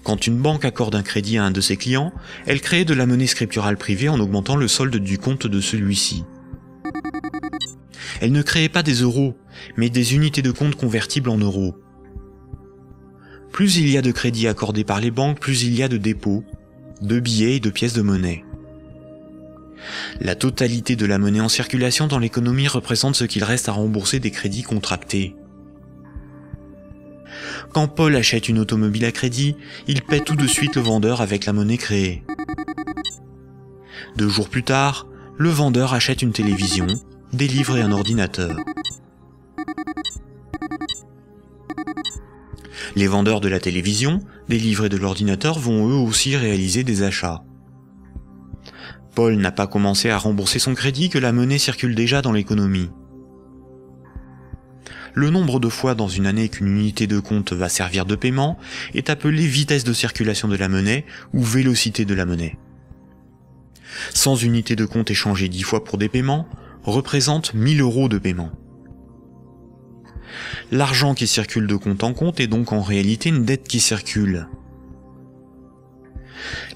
Quand une banque accorde un crédit à un de ses clients, elle crée de la monnaie scripturale privée en augmentant le solde du compte de celui-ci. Elle ne créait pas des euros, mais des unités de compte convertibles en euros. Plus il y a de crédits accordés par les banques, plus il y a de dépôts, de billets et de pièces de monnaie. La totalité de la monnaie en circulation dans l'économie représente ce qu'il reste à rembourser des crédits contractés. Quand Paul achète une automobile à crédit, il paie tout de suite le vendeur avec la monnaie créée. 2 jours plus tard, le vendeur achète une télévision, des livres et un ordinateur. Les vendeurs de la télévision, des livres et de l'ordinateur vont eux aussi réaliser des achats. Paul n'a pas commencé à rembourser son crédit que la monnaie circule déjà dans l'économie. Le nombre de fois dans une année qu'une unité de compte va servir de paiement est appelé vitesse de circulation de la monnaie ou vélocité de la monnaie. 100 unités de compte échangées 10 fois pour des paiements représente 1000 € de paiement. L'argent qui circule de compte en compte est donc en réalité une dette qui circule.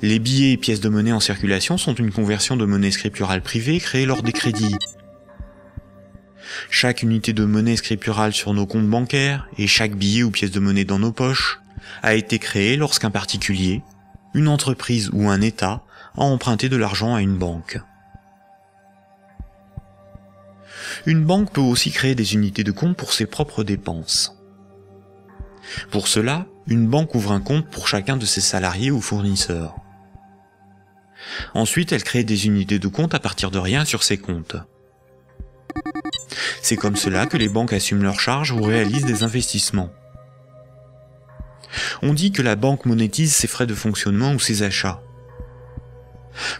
Les billets et pièces de monnaie en circulation sont une conversion de monnaie scripturale privée créée lors des crédits. Chaque unité de monnaie scripturale sur nos comptes bancaires et chaque billet ou pièce de monnaie dans nos poches a été créé lorsqu'un particulier, une entreprise ou un État a emprunté de l'argent à une banque. Une banque peut aussi créer des unités de compte pour ses propres dépenses. Pour cela, une banque ouvre un compte pour chacun de ses salariés ou fournisseurs. Ensuite, elle crée des unités de compte à partir de rien sur ses comptes. C'est comme cela que les banques assument leurs charges ou réalisent des investissements. On dit que la banque monétise ses frais de fonctionnement ou ses achats.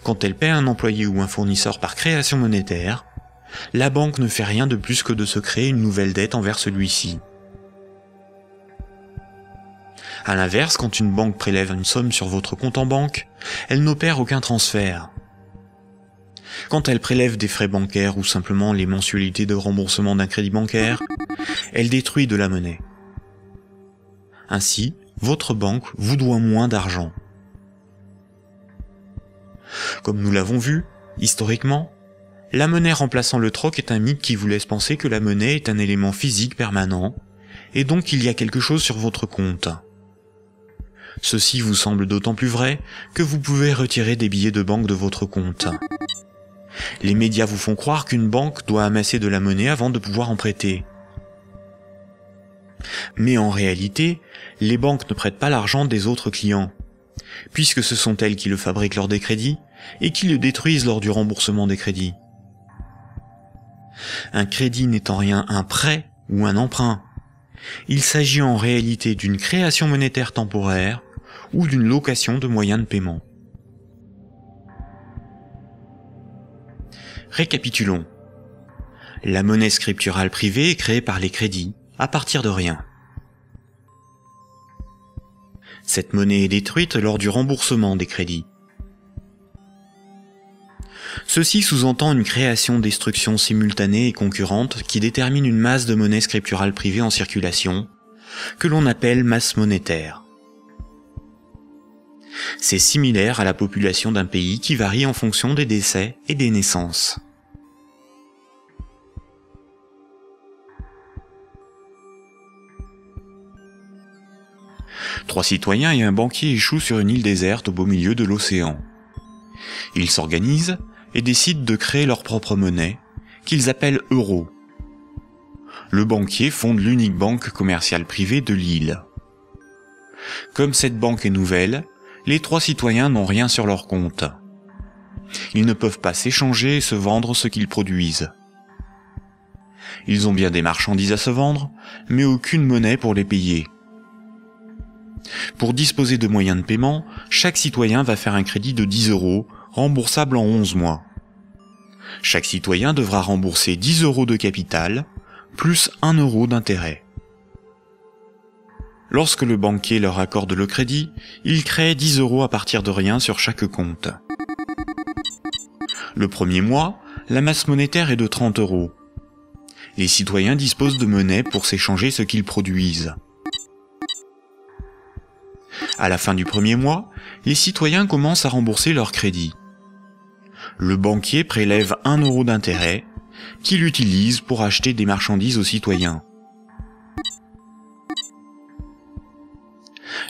Quand elle paie un employé ou un fournisseur par création monétaire, la banque ne fait rien de plus que de se créer une nouvelle dette envers celui-ci. À l'inverse, quand une banque prélève une somme sur votre compte en banque, elle n'opère aucun transfert. Quand elle prélève des frais bancaires ou simplement les mensualités de remboursement d'un crédit bancaire, elle détruit de la monnaie. Ainsi, votre banque vous doit moins d'argent. Comme nous l'avons vu, historiquement, la monnaie remplaçant le troc est un mythe qui vous laisse penser que la monnaie est un élément physique permanent et donc il y a quelque chose sur votre compte. Ceci vous semble d'autant plus vrai que vous pouvez retirer des billets de banque de votre compte. Les médias vous font croire qu'une banque doit amasser de la monnaie avant de pouvoir en prêter. Mais en réalité, les banques ne prêtent pas l'argent des autres clients, puisque ce sont elles qui le fabriquent lors des crédits et qui le détruisent lors du remboursement des crédits. Un crédit n'est en rien un prêt ou un emprunt. Il s'agit en réalité d'une création monétaire temporaire ou d'une location de moyens de paiement. Récapitulons. La monnaie scripturale privée est créée par les crédits, à partir de rien. Cette monnaie est détruite lors du remboursement des crédits. Ceci sous-entend une création-destruction simultanée et concurrente qui détermine une masse de monnaie scripturale privée en circulation, que l'on appelle masse monétaire. C'est similaire à la population d'un pays qui varie en fonction des décès et des naissances. Trois citoyens et un banquier échouent sur une île déserte au beau milieu de l'océan. Ils s'organisent et décident de créer leur propre monnaie, qu'ils appellent euro. Le banquier fonde l'unique banque commerciale privée de l'île. Comme cette banque est nouvelle, les trois citoyens n'ont rien sur leur compte. Ils ne peuvent pas s'échanger et se vendre ce qu'ils produisent. Ils ont bien des marchandises à se vendre, mais aucune monnaie pour les payer. Pour disposer de moyens de paiement, chaque citoyen va faire un crédit de 10 €, remboursable en 11 mois. Chaque citoyen devra rembourser 10 € de capital, plus 1 € d'intérêt. Lorsque le banquier leur accorde le crédit, il crée 10 € à partir de rien sur chaque compte. Le premier mois, la masse monétaire est de 30 €. Les citoyens disposent de monnaie pour s'échanger ce qu'ils produisent. À la fin du premier mois, les citoyens commencent à rembourser leur crédit. Le banquier prélève 1 € d'intérêt, qu'il utilise pour acheter des marchandises aux citoyens.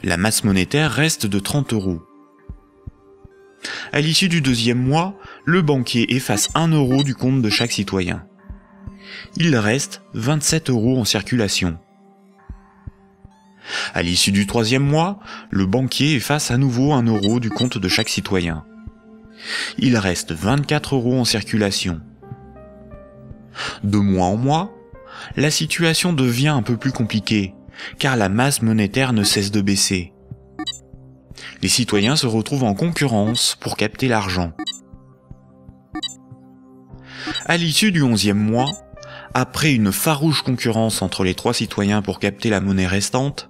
La masse monétaire reste de 30 €. À l'issue du deuxième mois, le banquier efface 1 € du compte de chaque citoyen. Il reste 27 € en circulation. À l'issue du troisième mois, le banquier efface à nouveau 1 € du compte de chaque citoyen. Il reste 24 € en circulation. De mois en mois, la situation devient un peu plus compliquée, car la masse monétaire ne cesse de baisser. Les citoyens se retrouvent en concurrence pour capter l'argent. À l'issue du 11e mois, après une farouche concurrence entre les trois citoyens pour capter la monnaie restante,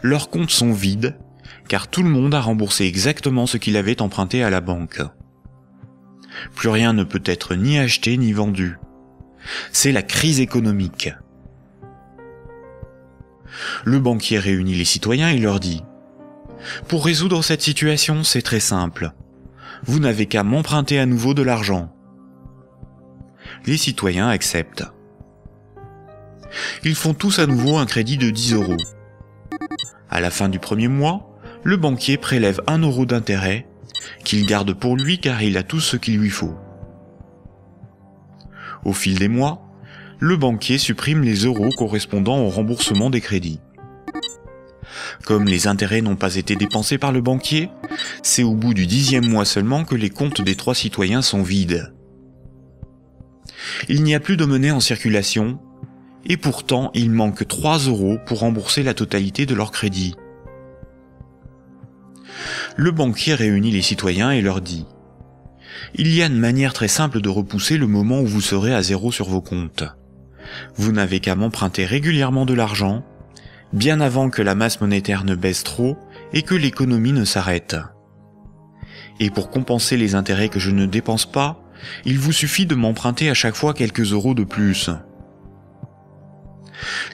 leurs comptes sont vides, car tout le monde a remboursé exactement ce qu'il avait emprunté à la banque. Plus rien ne peut être ni acheté ni vendu. C'est la crise économique. Le banquier réunit les citoyens et leur dit : « Pour résoudre cette situation, c'est très simple. Vous n'avez qu'à m'emprunter à nouveau de l'argent. » Les citoyens acceptent. Ils font tous à nouveau un crédit de 10 €. À la fin du premier mois, le banquier prélève 1 € d'intérêt, qu'il garde pour lui car il a tout ce qu'il lui faut. Au fil des mois, le banquier supprime les euros correspondant au remboursement des crédits. Comme les intérêts n'ont pas été dépensés par le banquier, c'est au bout du 10e mois seulement que les comptes des trois citoyens sont vides. Il n'y a plus de monnaie en circulation, et pourtant il manque 3 € pour rembourser la totalité de leur crédit. Le banquier réunit les citoyens et leur dit : « Il y a une manière très simple de repousser le moment où vous serez à zéro sur vos comptes. Vous n'avez qu'à m'emprunter régulièrement de l'argent, bien avant que la masse monétaire ne baisse trop et que l'économie ne s'arrête. Et pour compenser les intérêts que je ne dépense pas, il vous suffit de m'emprunter à chaque fois quelques euros de plus. »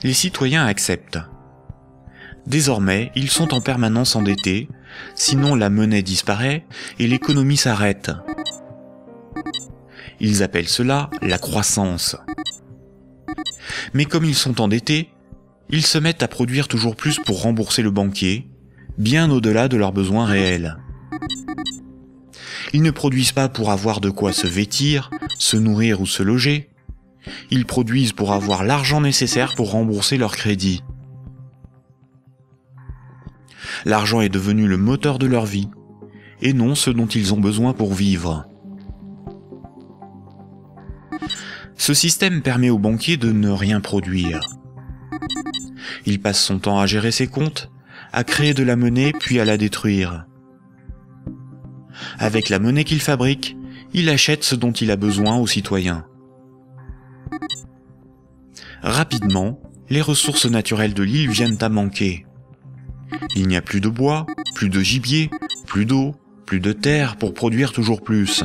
Les citoyens acceptent. Désormais, ils sont en permanence endettés, sinon la monnaie disparaît et l'économie s'arrête. Ils appellent cela la croissance. Mais comme ils sont endettés, ils se mettent à produire toujours plus pour rembourser le banquier, bien au-delà de leurs besoins réels. Ils ne produisent pas pour avoir de quoi se vêtir, se nourrir ou se loger. Ils produisent pour avoir l'argent nécessaire pour rembourser leur crédit. L'argent est devenu le moteur de leur vie, et non ce dont ils ont besoin pour vivre. Ce système permet au banquier de ne rien produire. Il passe son temps à gérer ses comptes, à créer de la monnaie puis à la détruire. Avec la monnaie qu'il fabrique, il achète ce dont il a besoin aux citoyens. Rapidement, les ressources naturelles de l'île viennent à manquer. Il n'y a plus de bois, plus de gibier, plus d'eau, plus de terre pour produire toujours plus.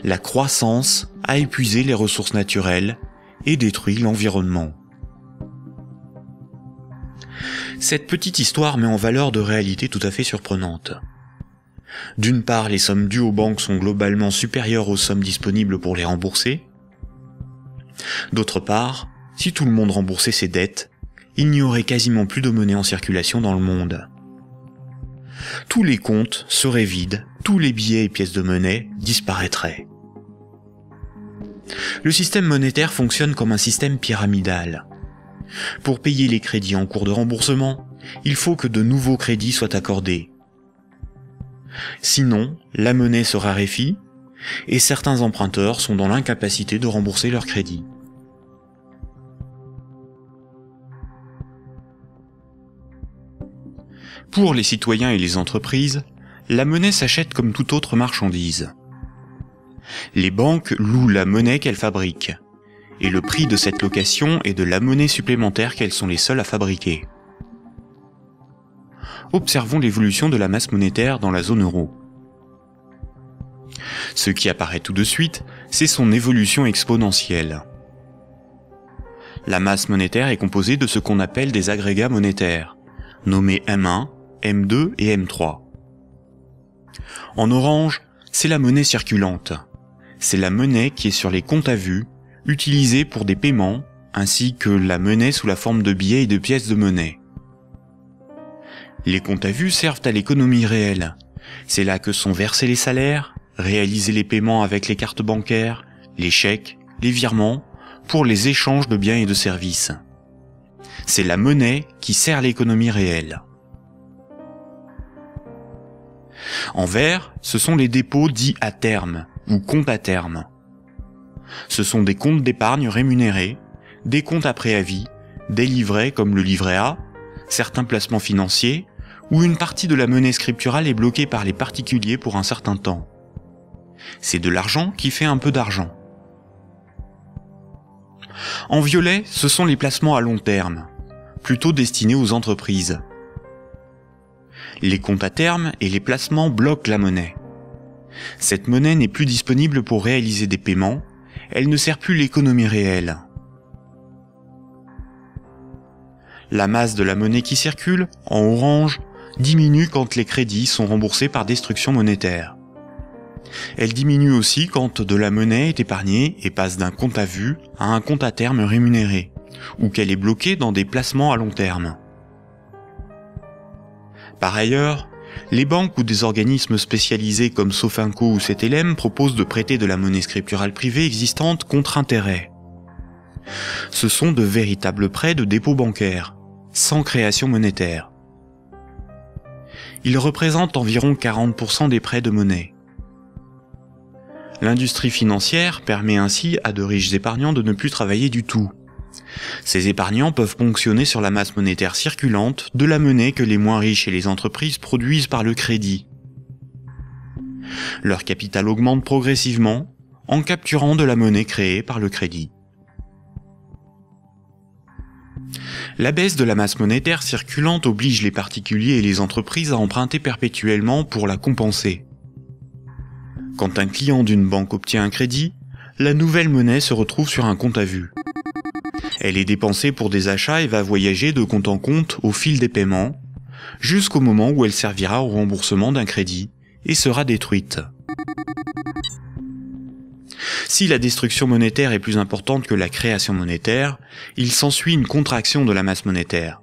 La croissance a épuisé les ressources naturelles et détruit l'environnement. Cette petite histoire met en valeur de réalités tout à fait surprenantes. D'une part, les sommes dues aux banques sont globalement supérieures aux sommes disponibles pour les rembourser. D'autre part, si tout le monde remboursait ses dettes, il n'y aurait quasiment plus de monnaie en circulation dans le monde. Tous les comptes seraient vides, tous les billets et pièces de monnaie disparaîtraient. Le système monétaire fonctionne comme un système pyramidal. Pour payer les crédits en cours de remboursement, il faut que de nouveaux crédits soient accordés. Sinon, la monnaie se raréfie et certains emprunteurs sont dans l'incapacité de rembourser leurs crédits. Pour les citoyens et les entreprises, la monnaie s'achète comme toute autre marchandise. Les banques louent la monnaie qu'elles fabriquent, et le prix de cette location est de la monnaie supplémentaire qu'elles sont les seules à fabriquer. Observons l'évolution de la masse monétaire dans la zone euro. Ce qui apparaît tout de suite, c'est son évolution exponentielle. La masse monétaire est composée de ce qu'on appelle des agrégats monétaires, nommés M1, M2 et M3. En orange, c'est la monnaie circulante. C'est la monnaie qui est sur les comptes à vue, utilisée pour des paiements, ainsi que la monnaie sous la forme de billets et de pièces de monnaie. Les comptes à vue servent à l'économie réelle. C'est là que sont versés les salaires, réalisés les paiements avec les cartes bancaires, les chèques, les virements, pour les échanges de biens et de services. C'est la monnaie qui sert l'économie réelle. En vert, ce sont les dépôts dits à terme, ou comptes à terme. Ce sont des comptes d'épargne rémunérés, des comptes à préavis, des livrets comme le livret A, certains placements financiers, où une partie de la monnaie scripturale est bloquée par les particuliers pour un certain temps. C'est de l'argent qui fait un peu d'argent. En violet, ce sont les placements à long terme, plutôt destinés aux entreprises. Les comptes à terme et les placements bloquent la monnaie. Cette monnaie n'est plus disponible pour réaliser des paiements, elle ne sert plus l'économie réelle. La masse de la monnaie qui circule, en orange, diminue quand les crédits sont remboursés par destruction monétaire. Elle diminue aussi quand de la monnaie est épargnée et passe d'un compte à vue à un compte à terme rémunéré, ou qu'elle est bloquée dans des placements à long terme. Par ailleurs, les banques ou des organismes spécialisés comme Sofinco ou CTLM proposent de prêter de la monnaie scripturale privée existante contre intérêt. Ce sont de véritables prêts de dépôt bancaire, sans création monétaire. Ils représentent environ 40% des prêts de monnaie. L'industrie financière permet ainsi à de riches épargnants de ne plus travailler du tout. Ces épargnants peuvent ponctionner sur la masse monétaire circulante de la monnaie que les moins riches et les entreprises produisent par le crédit. Leur capital augmente progressivement en capturant de la monnaie créée par le crédit. La baisse de la masse monétaire circulante oblige les particuliers et les entreprises à emprunter perpétuellement pour la compenser. Quand un client d'une banque obtient un crédit, la nouvelle monnaie se retrouve sur un compte à vue. Elle est dépensée pour des achats et va voyager de compte en compte au fil des paiements, jusqu'au moment où elle servira au remboursement d'un crédit et sera détruite. Si la destruction monétaire est plus importante que la création monétaire, il s'ensuit une contraction de la masse monétaire.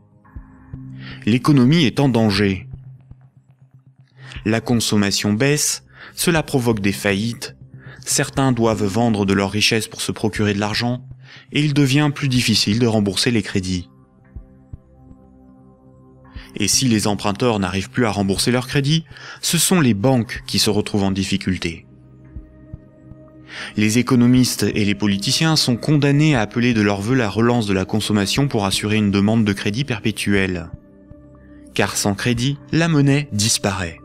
L'économie est en danger. La consommation baisse, cela provoque des faillites, certains doivent vendre de leurs richesses pour se procurer de l'argent, et il devient plus difficile de rembourser les crédits. Et si les emprunteurs n'arrivent plus à rembourser leurs crédits, ce sont les banques qui se retrouvent en difficulté. Les économistes et les politiciens sont condamnés à appeler de leur vœu la relance de la consommation pour assurer une demande de crédit perpétuelle. Car sans crédit, la monnaie disparaît.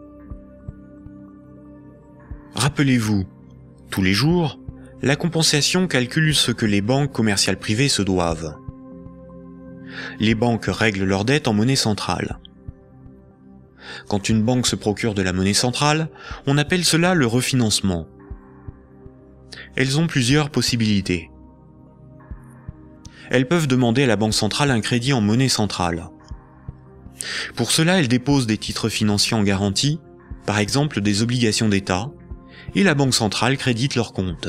Rappelez-vous, tous les jours, la compensation calcule ce que les banques commerciales privées se doivent. Les banques règlent leurs dettes en monnaie centrale. Quand une banque se procure de la monnaie centrale, on appelle cela le refinancement. Elles ont plusieurs possibilités. Elles peuvent demander à la banque centrale un crédit en monnaie centrale. Pour cela, elles déposent des titres financiers en garantie, par exemple des obligations d'État, et la banque centrale crédite leurs comptes.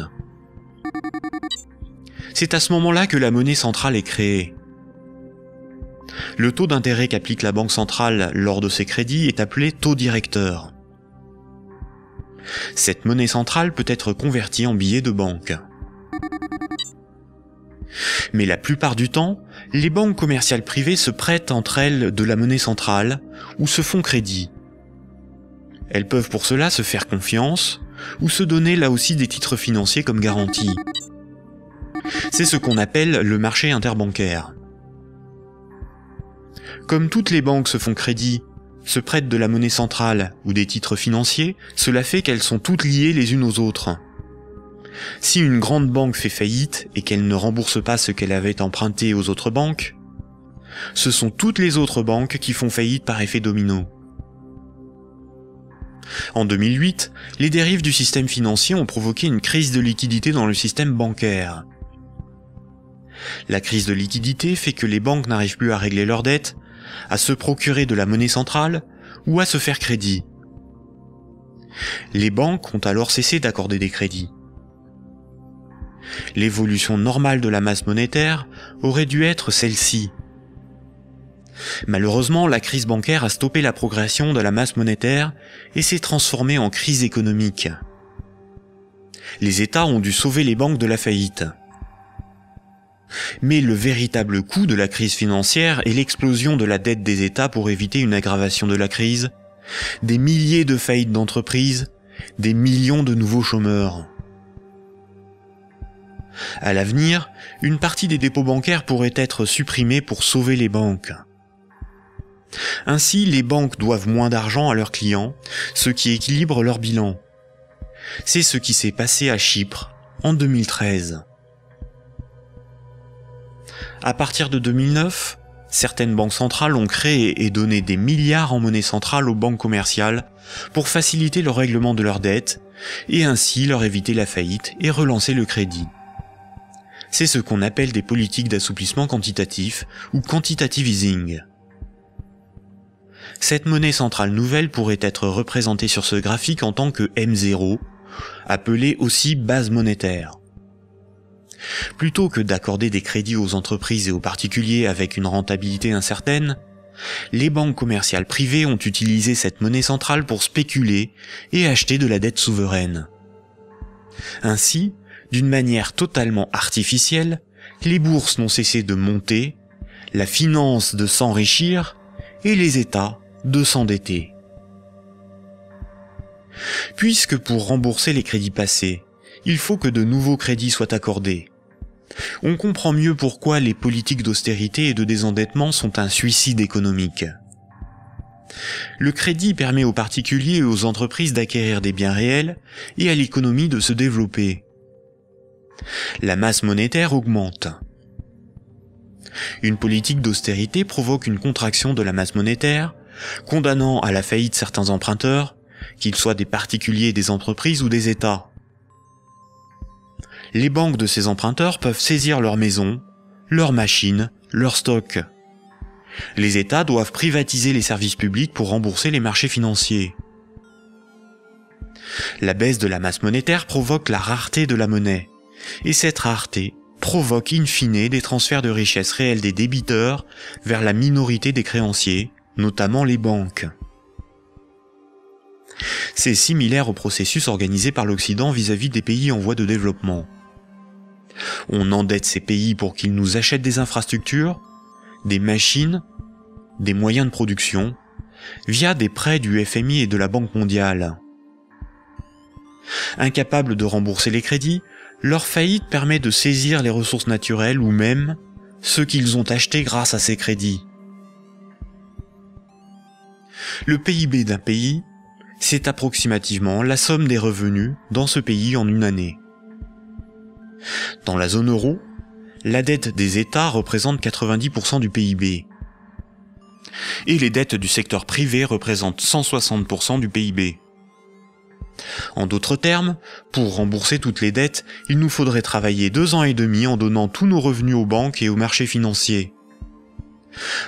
C'est à ce moment-là que la monnaie centrale est créée. Le taux d'intérêt qu'applique la banque centrale lors de ces crédits est appelé taux directeur. Cette monnaie centrale peut être convertie en billets de banque. Mais la plupart du temps, les banques commerciales privées se prêtent entre elles de la monnaie centrale ou se font crédit. Elles peuvent pour cela se faire confiance ou se donner là aussi des titres financiers comme garantie. C'est ce qu'on appelle le marché interbancaire. Comme toutes les banques se font crédit, se prêtent de la monnaie centrale ou des titres financiers, cela fait qu'elles sont toutes liées les unes aux autres. Si une grande banque fait faillite et qu'elle ne rembourse pas ce qu'elle avait emprunté aux autres banques, ce sont toutes les autres banques qui font faillite par effet domino. En 2008, les dérives du système financier ont provoqué une crise de liquidité dans le système bancaire. La crise de liquidité fait que les banques n'arrivent plus à régler leurs dettes, à se procurer de la monnaie centrale ou à se faire crédit. Les banques ont alors cessé d'accorder des crédits. L'évolution normale de la masse monétaire aurait dû être celle-ci. Malheureusement, la crise bancaire a stoppé la progression de la masse monétaire et s'est transformée en crise économique. Les États ont dû sauver les banques de la faillite. Mais le véritable coût de la crise financière est l'explosion de la dette des États pour éviter une aggravation de la crise, des milliers de faillites d'entreprises, des millions de nouveaux chômeurs. À l'avenir, une partie des dépôts bancaires pourrait être supprimée pour sauver les banques. Ainsi, les banques doivent moins d'argent à leurs clients, ce qui équilibre leur bilan. C'est ce qui s'est passé à Chypre en 2013. À partir de 2009, certaines banques centrales ont créé et donné des milliards en monnaie centrale aux banques commerciales pour faciliter le règlement de leurs dettes et ainsi leur éviter la faillite et relancer le crédit. C'est ce qu'on appelle des politiques d'assouplissement quantitatif ou quantitative easing. Cette monnaie centrale nouvelle pourrait être représentée sur ce graphique en tant que M0, appelée aussi base monétaire. Plutôt que d'accorder des crédits aux entreprises et aux particuliers avec une rentabilité incertaine, les banques commerciales privées ont utilisé cette monnaie centrale pour spéculer et acheter de la dette souveraine. Ainsi, d'une manière totalement artificielle, les bourses n'ont cessé de monter, la finance de s'enrichir et les États de s'endetter. Puisque pour rembourser les crédits passés, il faut que de nouveaux crédits soient accordés, on comprend mieux pourquoi les politiques d'austérité et de désendettement sont un suicide économique. Le crédit permet aux particuliers et aux entreprises d'acquérir des biens réels et à l'économie de se développer. La masse monétaire augmente. Une politique d'austérité provoque une contraction de la masse monétaire, condamnant à la faillite certains emprunteurs, qu'ils soient des particuliers, des entreprises ou des États. Les banques de ces emprunteurs peuvent saisir leurs maisons, leurs machines, leurs stocks. Les États doivent privatiser les services publics pour rembourser les marchés financiers. La baisse de la masse monétaire provoque la rareté de la monnaie, Et cette rareté provoque in fine des transferts de richesses réelles des débiteurs vers la minorité des créanciers, notamment les banques. C'est similaire au processus organisé par l'Occident vis-à-vis des pays en voie de développement. On endette ces pays pour qu'ils nous achètent des infrastructures, des machines, des moyens de production, via des prêts du FMI et de la Banque mondiale. Incapables de rembourser les crédits, leur faillite permet de saisir les ressources naturelles ou même ceux qu'ils ont achetés grâce à ces crédits. Le PIB d'un pays, c'est approximativement la somme des revenus dans ce pays en une année. Dans la zone euro, la dette des États représente 90% du PIB. Et les dettes du secteur privé représentent 160% du PIB. En d'autres termes, pour rembourser toutes les dettes, il nous faudrait travailler 2 ans et demi en donnant tous nos revenus aux banques et aux marchés financiers.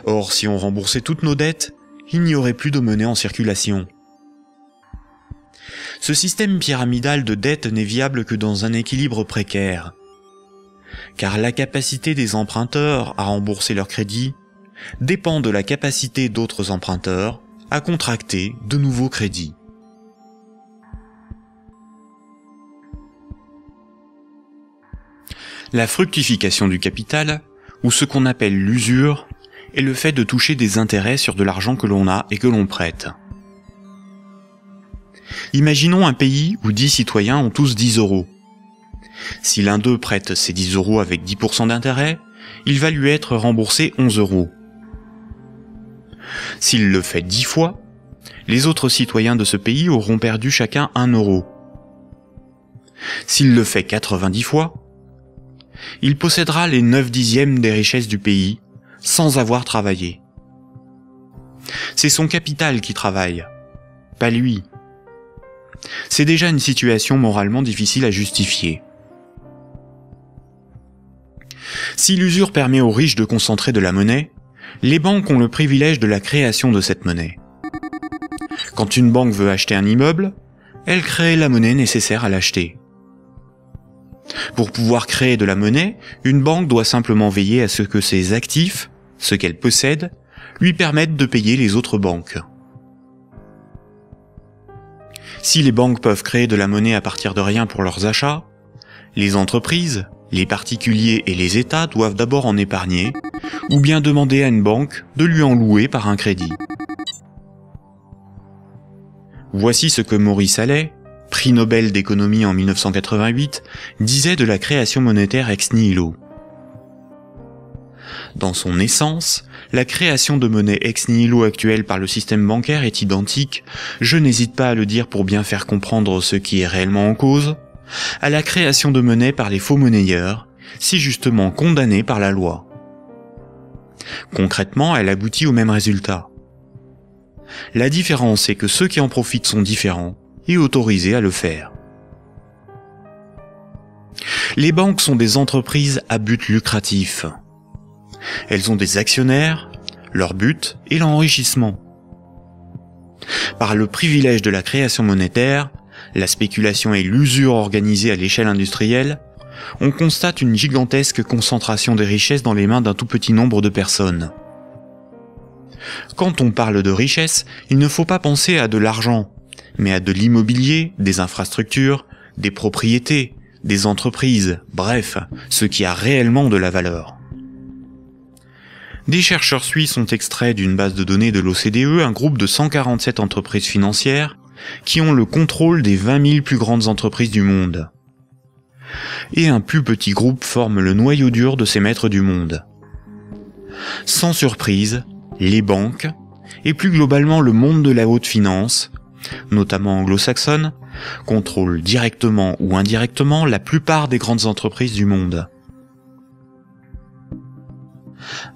Or, si on remboursait toutes nos dettes, il n'y aurait plus de monnaie en circulation. Ce système pyramidal de dette n'est viable que dans un équilibre précaire, car la capacité des emprunteurs à rembourser leurs crédits dépend de la capacité d'autres emprunteurs à contracter de nouveaux crédits. La fructification du capital, ou ce qu'on appelle l'usure, est le fait de toucher des intérêts sur de l'argent que l'on a et que l'on prête. Imaginons un pays où 10 citoyens ont tous 10 euros. Si l'un d'eux prête ces 10 euros avec 10% d'intérêt, il va lui être remboursé 11 euros. S'il le fait 10 fois, les autres citoyens de ce pays auront perdu chacun 1 euro. S'il le fait 90 fois, il possédera les 9/10 des richesses du pays, sans avoir travaillé. C'est son capital qui travaille, pas lui. C'est déjà une situation moralement difficile à justifier. Si l'usure permet aux riches de concentrer de la monnaie, les banques ont le privilège de la création de cette monnaie. Quand une banque veut acheter un immeuble, elle crée la monnaie nécessaire à l'acheter. Pour pouvoir créer de la monnaie, une banque doit simplement veiller à ce que ses actifs, ce qu'elle possède, lui permettent de payer les autres banques. Si les banques peuvent créer de la monnaie à partir de rien pour leurs achats, les entreprises, les particuliers et les États doivent d'abord en épargner, ou bien demander à une banque de lui en louer par un crédit. Voici ce que Maurice Allais, prix Nobel d'économie en 1988, disait de la création monétaire ex nihilo. Dans son essence, la création de monnaie ex nihilo actuelle par le système bancaire est identique, je n'hésite pas à le dire pour bien faire comprendre ce qui est réellement en cause, à la création de monnaie par les faux monnayeurs, si justement condamnés par la loi. Concrètement, elle aboutit au même résultat. La différence est que ceux qui en profitent sont différents et autorisés à le faire. Les banques sont des entreprises à but lucratif. Elles ont des actionnaires, leur but est l'enrichissement. Par le privilège de la création monétaire, la spéculation et l'usure organisée à l'échelle industrielle, on constate une gigantesque concentration des richesses dans les mains d'un tout petit nombre de personnes. Quand on parle de richesse, il ne faut pas penser à de l'argent, mais à de l'immobilier, des infrastructures, des propriétés, des entreprises, bref, ce qui a réellement de la valeur. Des chercheurs suisses ont extrait d'une base de données de l'OCDE un groupe de 147 entreprises financières qui ont le contrôle des 20 000 plus grandes entreprises du monde. Et un plus petit groupe forme le noyau dur de ces maîtres du monde. Sans surprise, les banques, et plus globalement le monde de la haute finance, notamment anglo-saxonne, contrôlent directement ou indirectement la plupart des grandes entreprises du monde.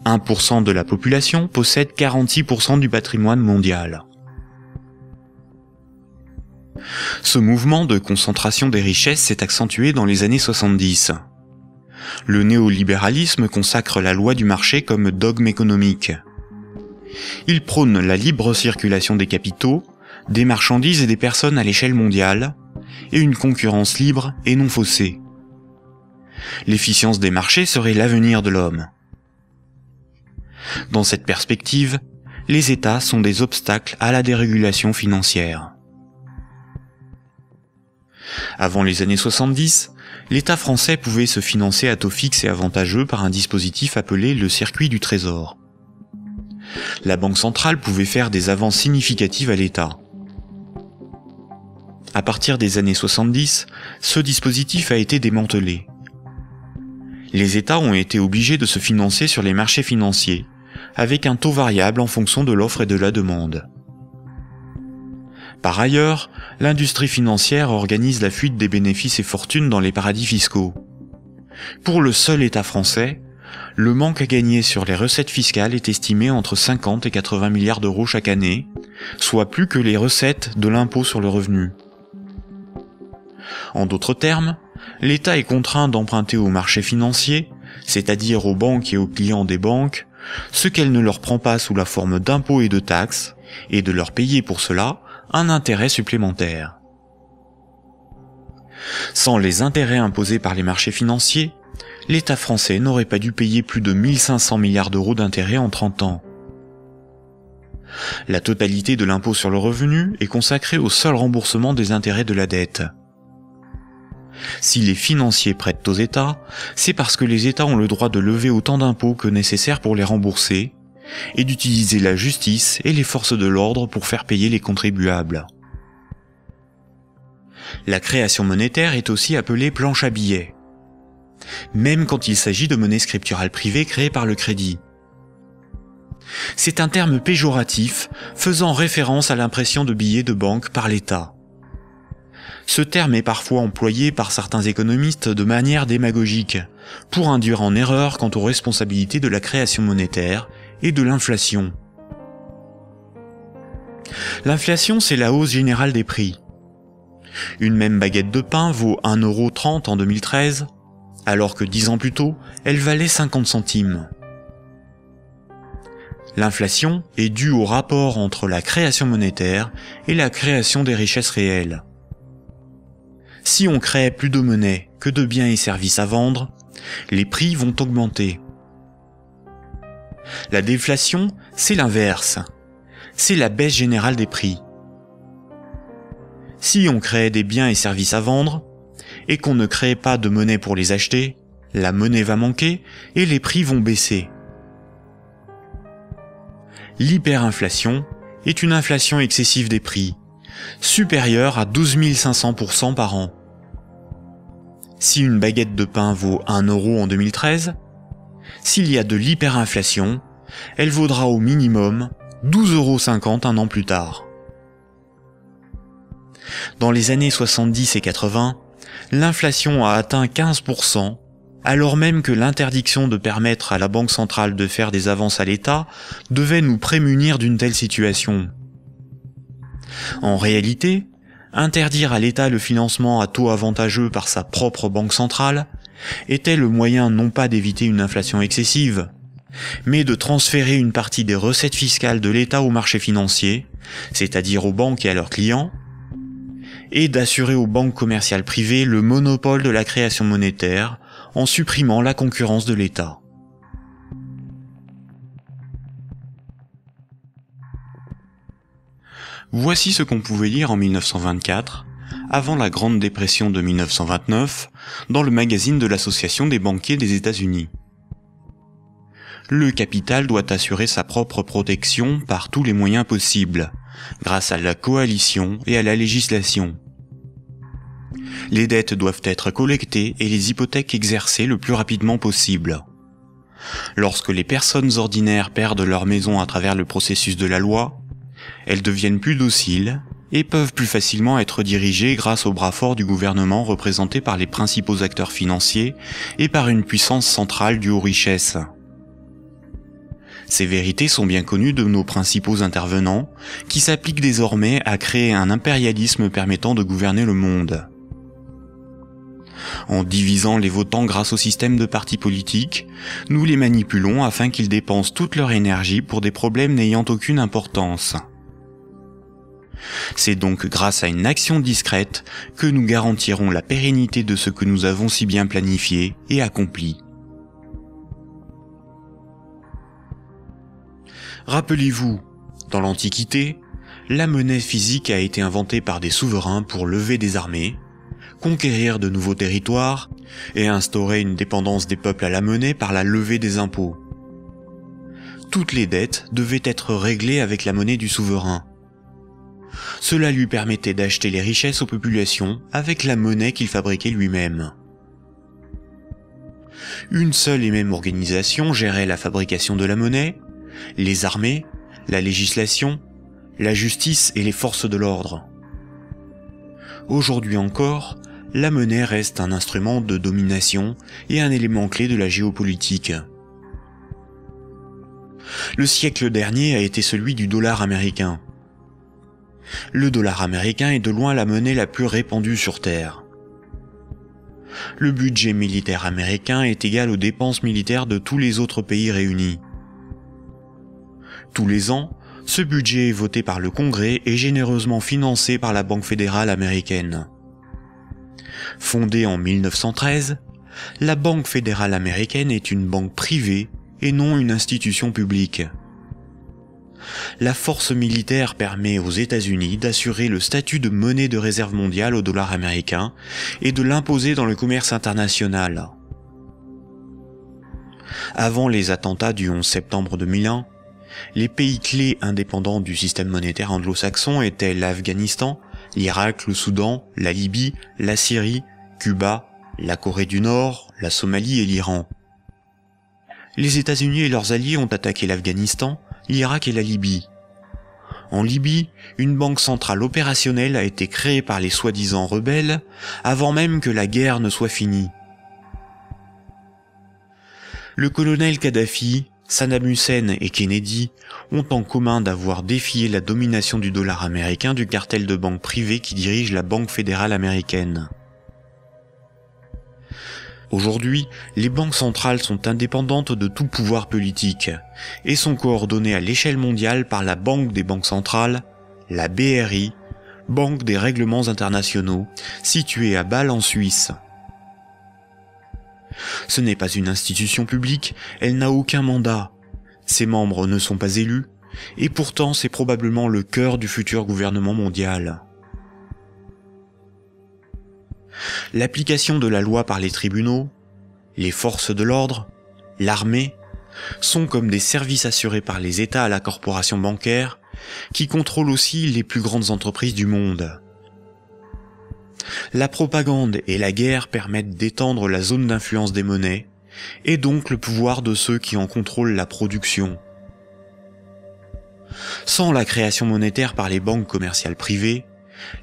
1% de la population possède 46% du patrimoine mondial. Ce mouvement de concentration des richesses s'est accentué dans les années 70. Le néolibéralisme consacre la loi du marché comme dogme économique. Il prône la libre circulation des capitaux, des marchandises et des personnes à l'échelle mondiale, et une concurrence libre et non faussée. L'efficience des marchés serait l'avenir de l'homme. Dans cette perspective, les États sont des obstacles à la dérégulation financière. Avant les années 70, l'État français pouvait se financer à taux fixe et avantageux par un dispositif appelé le circuit du trésor. La Banque centrale pouvait faire des avances significatives à l'État. À partir des années 70, ce dispositif a été démantelé. Les États ont été obligés de se financer sur les marchés financiers, avec un taux variable en fonction de l'offre et de la demande. Par ailleurs, l'industrie financière organise la fuite des bénéfices et fortunes dans les paradis fiscaux. Pour le seul État français, le manque à gagner sur les recettes fiscales est estimé entre 50 et 80 milliards d'euros chaque année, soit plus que les recettes de l'impôt sur le revenu. En d'autres termes, l'État est contraint d'emprunter aux marchés financiers, c'est-à-dire aux banques et aux clients des banques, ce qu'elle ne leur prend pas sous la forme d'impôts et de taxes, et de leur payer pour cela un intérêt supplémentaire. Sans les intérêts imposés par les marchés financiers, l'État français n'aurait pas dû payer plus de 1500 milliards d'euros d'intérêts en 30 ans. La totalité de l'impôt sur le revenu est consacrée au seul remboursement des intérêts de la dette. Si les financiers prêtent aux États, c'est parce que les États ont le droit de lever autant d'impôts que nécessaire pour les rembourser, et d'utiliser la justice et les forces de l'ordre pour faire payer les contribuables. La création monétaire est aussi appelée planche à billets, même quand il s'agit de monnaie scripturale privée créée par le crédit. C'est un terme péjoratif faisant référence à l'impression de billets de banque par l'État. Ce terme est parfois employé par certains économistes de manière démagogique, pour induire en erreur quant aux responsabilités de la création monétaire et de l'inflation. L'inflation, c'est la hausse générale des prix. Une même baguette de pain vaut 1,30 € en 2013, alors que 10 ans plus tôt, elle valait 50 centimes. L'inflation est due au rapport entre la création monétaire et la création des richesses réelles. Si on crée plus de monnaie que de biens et services à vendre, les prix vont augmenter. La déflation, c'est l'inverse. C'est la baisse générale des prix. Si on crée des biens et services à vendre, et qu'on ne crée pas de monnaie pour les acheter, la monnaie va manquer et les prix vont baisser. L'hyperinflation est une inflation excessive des prix, supérieure à 12 500% par an. Si une baguette de pain vaut 1 € en 2013, s'il y a de l'hyperinflation, elle vaudra au minimum 12,50 € un an plus tard. Dans les années 70 et 80, l'inflation a atteint 15%, alors même que l'interdiction de permettre à la Banque centrale de faire des avances à l'État devait nous prémunir d'une telle situation. En réalité, interdire à l'État le financement à taux avantageux par sa propre banque centrale était le moyen non pas d'éviter une inflation excessive, mais de transférer une partie des recettes fiscales de l'État aux marchés financiers, c'est-à-dire aux banques et à leurs clients, et d'assurer aux banques commerciales privées le monopole de la création monétaire en supprimant la concurrence de l'État. Voici ce qu'on pouvait lire en 1924, avant la Grande Dépression de 1929, dans le magazine de l'Association des banquiers des États-Unis. Le capital doit assurer sa propre protection par tous les moyens possibles, grâce à la coalition et à la législation. Les dettes doivent être collectées et les hypothèques exercées le plus rapidement possible. Lorsque les personnes ordinaires perdent leur maison à travers le processus de la loi, elles deviennent plus dociles et peuvent plus facilement être dirigées grâce au bras fort du gouvernement représenté par les principaux acteurs financiers et par une puissance centrale due aux richesses. Ces vérités sont bien connues de nos principaux intervenants, qui s'appliquent désormais à créer un impérialisme permettant de gouverner le monde. En divisant les votants grâce au système de partis politiques, nous les manipulons afin qu'ils dépensent toute leur énergie pour des problèmes n'ayant aucune importance. C'est donc grâce à une action discrète que nous garantirons la pérennité de ce que nous avons si bien planifié et accompli. Rappelez-vous, dans l'Antiquité, la monnaie physique a été inventée par des souverains pour lever des armées, conquérir de nouveaux territoires et instaurer une dépendance des peuples à la monnaie par la levée des impôts. Toutes les dettes devaient être réglées avec la monnaie du souverain. Cela lui permettait d'acheter les richesses aux populations avec la monnaie qu'il fabriquait lui-même. Une seule et même organisation gérait la fabrication de la monnaie, les armées, la législation, la justice et les forces de l'ordre. Aujourd'hui encore, la monnaie reste un instrument de domination et un élément clé de la géopolitique. Le siècle dernier a été celui du dollar américain. Le dollar américain est de loin la monnaie la plus répandue sur Terre. Le budget militaire américain est égal aux dépenses militaires de tous les autres pays réunis. Tous les ans, ce budget est voté par le Congrès et généreusement financé par la Banque fédérale américaine. Fondée en 1913, la Banque fédérale américaine est une banque privée et non une institution publique. La force militaire permet aux États-Unis d'assurer le statut de monnaie de réserve mondiale au dollar américain et de l'imposer dans le commerce international. Avant les attentats du 11 septembre 2001, les pays clés indépendants du système monétaire anglo-saxon étaient l'Afghanistan, l'Irak, le Soudan, la Libye, la Syrie, Cuba, la Corée du Nord, la Somalie et l'Iran. Les États-Unis et leurs alliés ont attaqué l'Afghanistan, l'Irak et la Libye. En Libye, une banque centrale opérationnelle a été créée par les soi-disant rebelles avant même que la guerre ne soit finie. Le colonel Kadhafi, Saddam Hussein et Kennedy ont en commun d'avoir défié la domination du dollar américain du cartel de banques privées qui dirige la Banque fédérale américaine. Aujourd'hui, les banques centrales sont indépendantes de tout pouvoir politique et sont coordonnées à l'échelle mondiale par la Banque des banques centrales, la BRI, Banque des règlements internationaux, située à Bâle en Suisse. Ce n'est pas une institution publique, elle n'a aucun mandat, ses membres ne sont pas élus, et pourtant c'est probablement le cœur du futur gouvernement mondial. L'application de la loi par les tribunaux, les forces de l'ordre, l'armée, sont comme des services assurés par les États à la corporation bancaire, qui contrôle aussi les plus grandes entreprises du monde. La propagande et la guerre permettent d'étendre la zone d'influence des monnaies, et donc le pouvoir de ceux qui en contrôlent la production. Sans la création monétaire par les banques commerciales privées,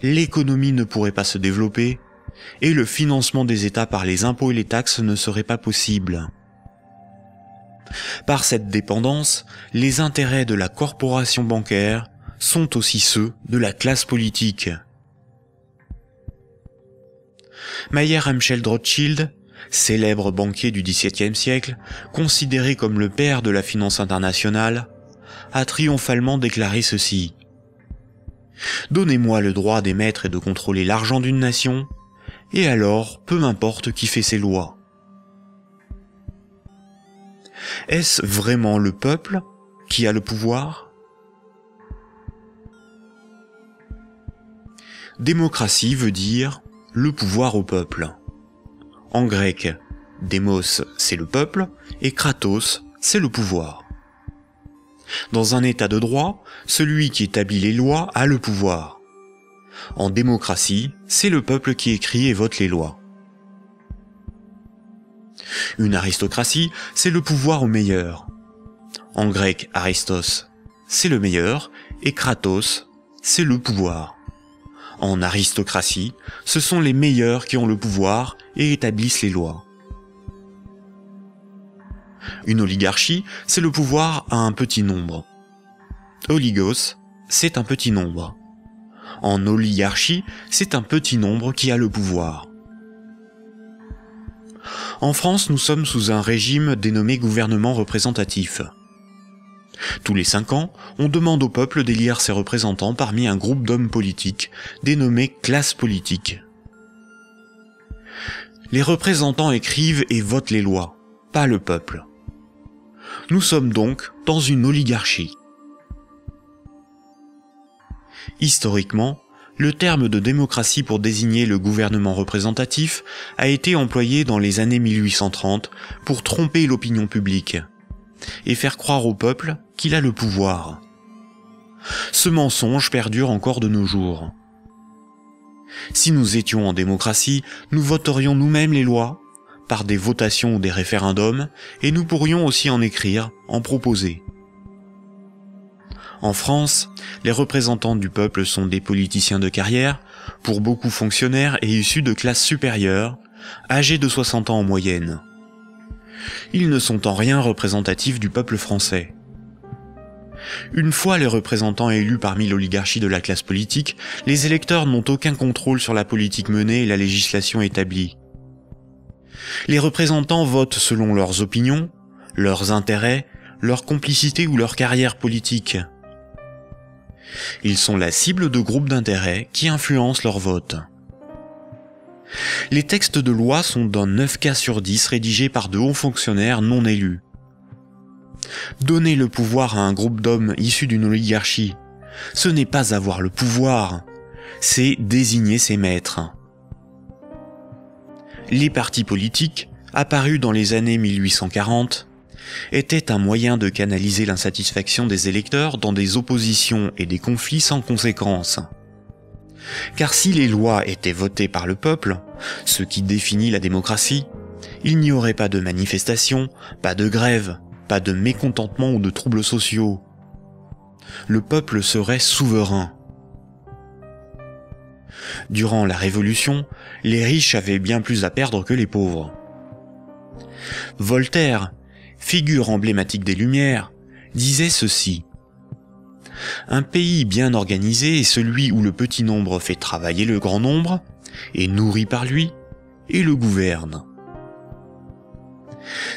l'économie ne pourrait pas se développer, et le financement des États par les impôts et les taxes ne serait pas possible. Par cette dépendance, les intérêts de la corporation bancaire sont aussi ceux de la classe politique. Mayer Amschel Rothschild, célèbre banquier du XVIIe siècle, considéré comme le père de la finance internationale, a triomphalement déclaré ceci. « Donnez-moi le droit d'émettre et de contrôler l'argent d'une nation, et alors peu m'importe qui fait ses lois. » Est-ce vraiment le peuple qui a le pouvoir ? Démocratie veut dire le pouvoir au peuple. En grec, démos c'est le peuple et kratos c'est le pouvoir. Dans un état de droit, celui qui établit les lois a le pouvoir. En démocratie, c'est le peuple qui écrit et vote les lois. Une aristocratie, c'est le pouvoir au meilleur. En grec, aristos, c'est le meilleur, et kratos, c'est le pouvoir. En aristocratie, ce sont les meilleurs qui ont le pouvoir et établissent les lois. Une oligarchie, c'est le pouvoir à un petit nombre. Oligos, c'est un petit nombre. En oligarchie, c'est un petit nombre qui a le pouvoir. En France, nous sommes sous un régime dénommé gouvernement représentatif. Tous les 5 ans, on demande au peuple d'élire ses représentants parmi un groupe d'hommes politiques, dénommé classe politique. Les représentants écrivent et votent les lois, pas le peuple. Nous sommes donc dans une oligarchie. Historiquement, le terme de démocratie pour désigner le gouvernement représentatif a été employé dans les années 1830 pour tromper l'opinion publique et faire croire au peuple qu'il a le pouvoir. Ce mensonge perdure encore de nos jours. Si nous étions en démocratie, nous voterions nous-mêmes les lois, par des votations ou des référendums, et nous pourrions aussi en écrire, en proposer. En France, les représentants du peuple sont des politiciens de carrière, pour beaucoup fonctionnaires et issus de classes supérieures, âgés de 60 ans en moyenne. Ils ne sont en rien représentatifs du peuple français. Une fois les représentants élus parmi l'oligarchie de la classe politique, les électeurs n'ont aucun contrôle sur la politique menée et la législation établie. Les représentants votent selon leurs opinions, leurs intérêts, leur complicité ou leur carrière politique. Ils sont la cible de groupes d'intérêts qui influencent leur vote. Les textes de loi sont dans 9 cas sur 10 rédigés par de hauts fonctionnaires non élus. Donner le pouvoir à un groupe d'hommes issus d'une oligarchie, ce n'est pas avoir le pouvoir, c'est désigner ses maîtres. Les partis politiques, apparus dans les années 1840, étaient un moyen de canaliser l'insatisfaction des électeurs dans des oppositions et des conflits sans conséquences. Car si les lois étaient votées par le peuple, ce qui définit la démocratie, il n'y aurait pas de manifestations, pas de grèves, pas de mécontentement ou de troubles sociaux. Le peuple serait souverain. Durant la Révolution, les riches avaient bien plus à perdre que les pauvres. Voltaire, figure emblématique des Lumières, disait ceci: un pays bien organisé est celui où le petit nombre fait travailler le grand nombre, est nourri par lui, et le gouverne.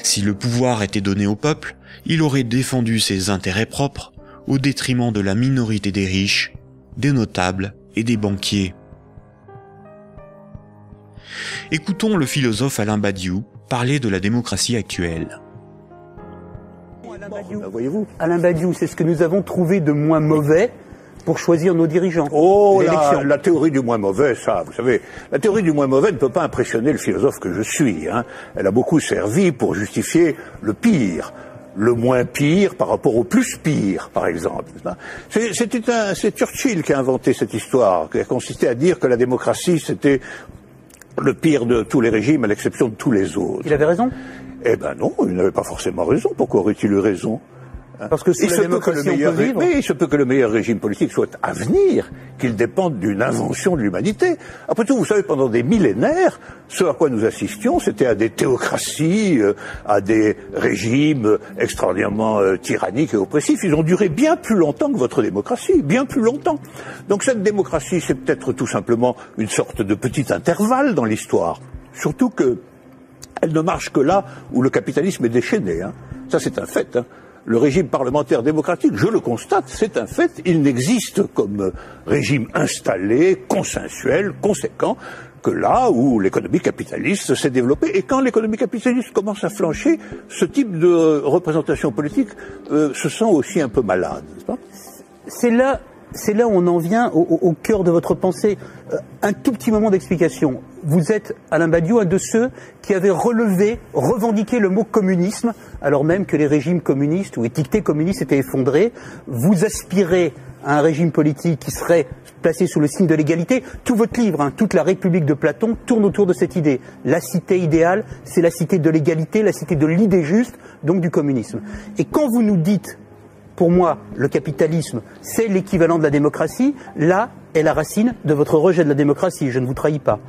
Si le pouvoir était donné au peuple, il aurait défendu ses intérêts propres au détriment de la minorité des riches, des notables et des banquiers. Écoutons le philosophe Alain Badiou parler de la démocratie actuelle. Voyez-vous, Alain Badiou, c'est ce que nous avons trouvé de moins mauvais pour choisir nos dirigeants. Oh, la théorie du moins mauvais, ça, vous savez, la théorie du moins mauvais ne peut pas impressionner le philosophe que je suis. Elle a beaucoup servi pour justifier le moins pire par rapport au plus pire, par exemple. C'est Churchill qui a inventé cette histoire, qui a consisté à dire que la démocratie, c'était le pire de tous les régimes, à l'exception de tous les autres. Il avait raison? Eh ben non, il n'avait pas forcément raison. Pourquoi aurait-il eu raison? Parce que sous la démocratie, on peut vivre. Mais il se peut que le meilleur régime politique soit à venir, qu'il dépende d'une invention de l'humanité. Après tout, vous savez, pendant des millénaires, ce à quoi nous assistions, c'était à des théocraties, à des régimes extraordinairement tyranniques et oppressifs. Ils ont duré bien plus longtemps que votre démocratie, bien plus longtemps. Donc cette démocratie, c'est peut-être tout simplement une sorte de petit intervalle dans l'histoire. Surtout que elle ne marche que là où le capitalisme est déchaîné. Ça, c'est un fait. Le régime parlementaire démocratique, je le constate, c'est un fait, il n'existe comme régime installé, consensuel, conséquent, que là où l'économie capitaliste s'est développée. Et quand l'économie capitaliste commence à flancher, ce type de représentation politique se sent aussi un peu malade, n'est-ce pas ? C'est là où on en vient au cœur de votre pensée. Un tout petit moment d'explication. Vous êtes, Alain Badiou, un de ceux qui avaient revendiqué le mot communisme, alors même que les régimes communistes ou étiquetés communistes étaient effondrés. Vous aspirez à un régime politique qui serait placé sous le signe de l'égalité. Tout votre livre, toute la République de Platon, tourne autour de cette idée. La cité idéale, c'est la cité de l'égalité, la cité de l'idée juste, donc du communisme. Et quand vous nous dites, pour moi, le capitalisme, c'est l'équivalent de la démocratie, là est la racine de votre rejet de la démocratie, je ne vous trahis pas.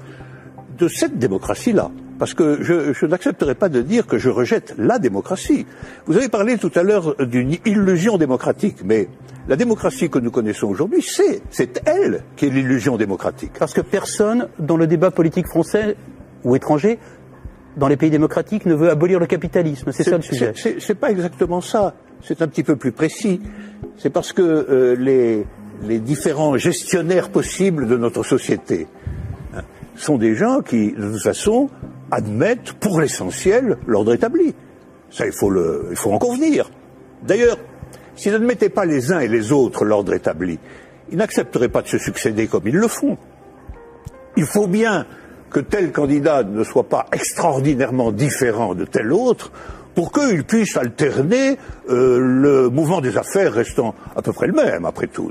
De cette démocratie-là, parce que je n'accepterai pas de dire que je rejette la démocratie. Vous avez parlé tout à l'heure d'une illusion démocratique, mais la démocratie que nous connaissons aujourd'hui, c'est elle qui est l'illusion démocratique. Parce que personne, dans le débat politique français ou étranger, dans les pays démocratiques, ne veut abolir le capitalisme, c'est ça le sujet. C'est pas exactement ça. c'est un petit peu plus précis. C'est parce que les différents gestionnaires possibles de notre société sont des gens qui, de toute façon, admettent pour l'essentiel l'ordre établi. Ça, il faut en convenir. D'ailleurs, s'ils n'admettaient pas les uns et les autres l'ordre établi, ils n'accepteraient pas de se succéder comme ils le font. Il faut bien que tel candidat ne soit pas extraordinairement différent de tel autre pour qu'il puisse alterner le mouvement des affaires restant à peu près le même, après tout.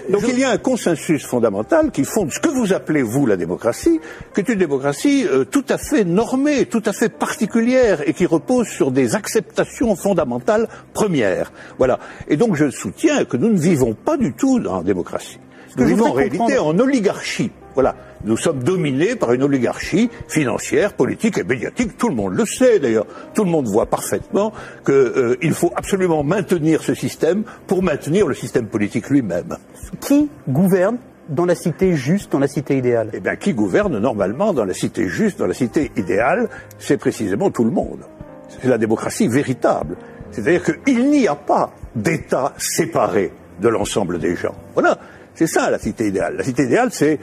Donc il y a un consensus fondamental qui fonde ce que vous appelez, vous, la démocratie, qui est une démocratie tout à fait normée, tout à fait particulière, et qui repose sur des acceptations fondamentales premières. Voilà. Et donc je soutiens que nous ne vivons pas du tout en démocratie. Nous vivons en réalité en oligarchie. Voilà. Nous sommes dominés par une oligarchie financière, politique et médiatique. Tout le monde le sait d'ailleurs. Tout le monde voit parfaitement qu'il faut absolument maintenir ce système pour maintenir le système politique lui-même. Qui gouverne dans la cité juste, dans la cité idéale? Eh bien, qui gouverne normalement dans la cité juste, dans la cité idéale, c'est précisément tout le monde. C'est la démocratie véritable. C'est-à-dire qu'il n'y a pas d'État séparé de l'ensemble des gens. Voilà. C'est ça la cité idéale. La cité idéale, c'est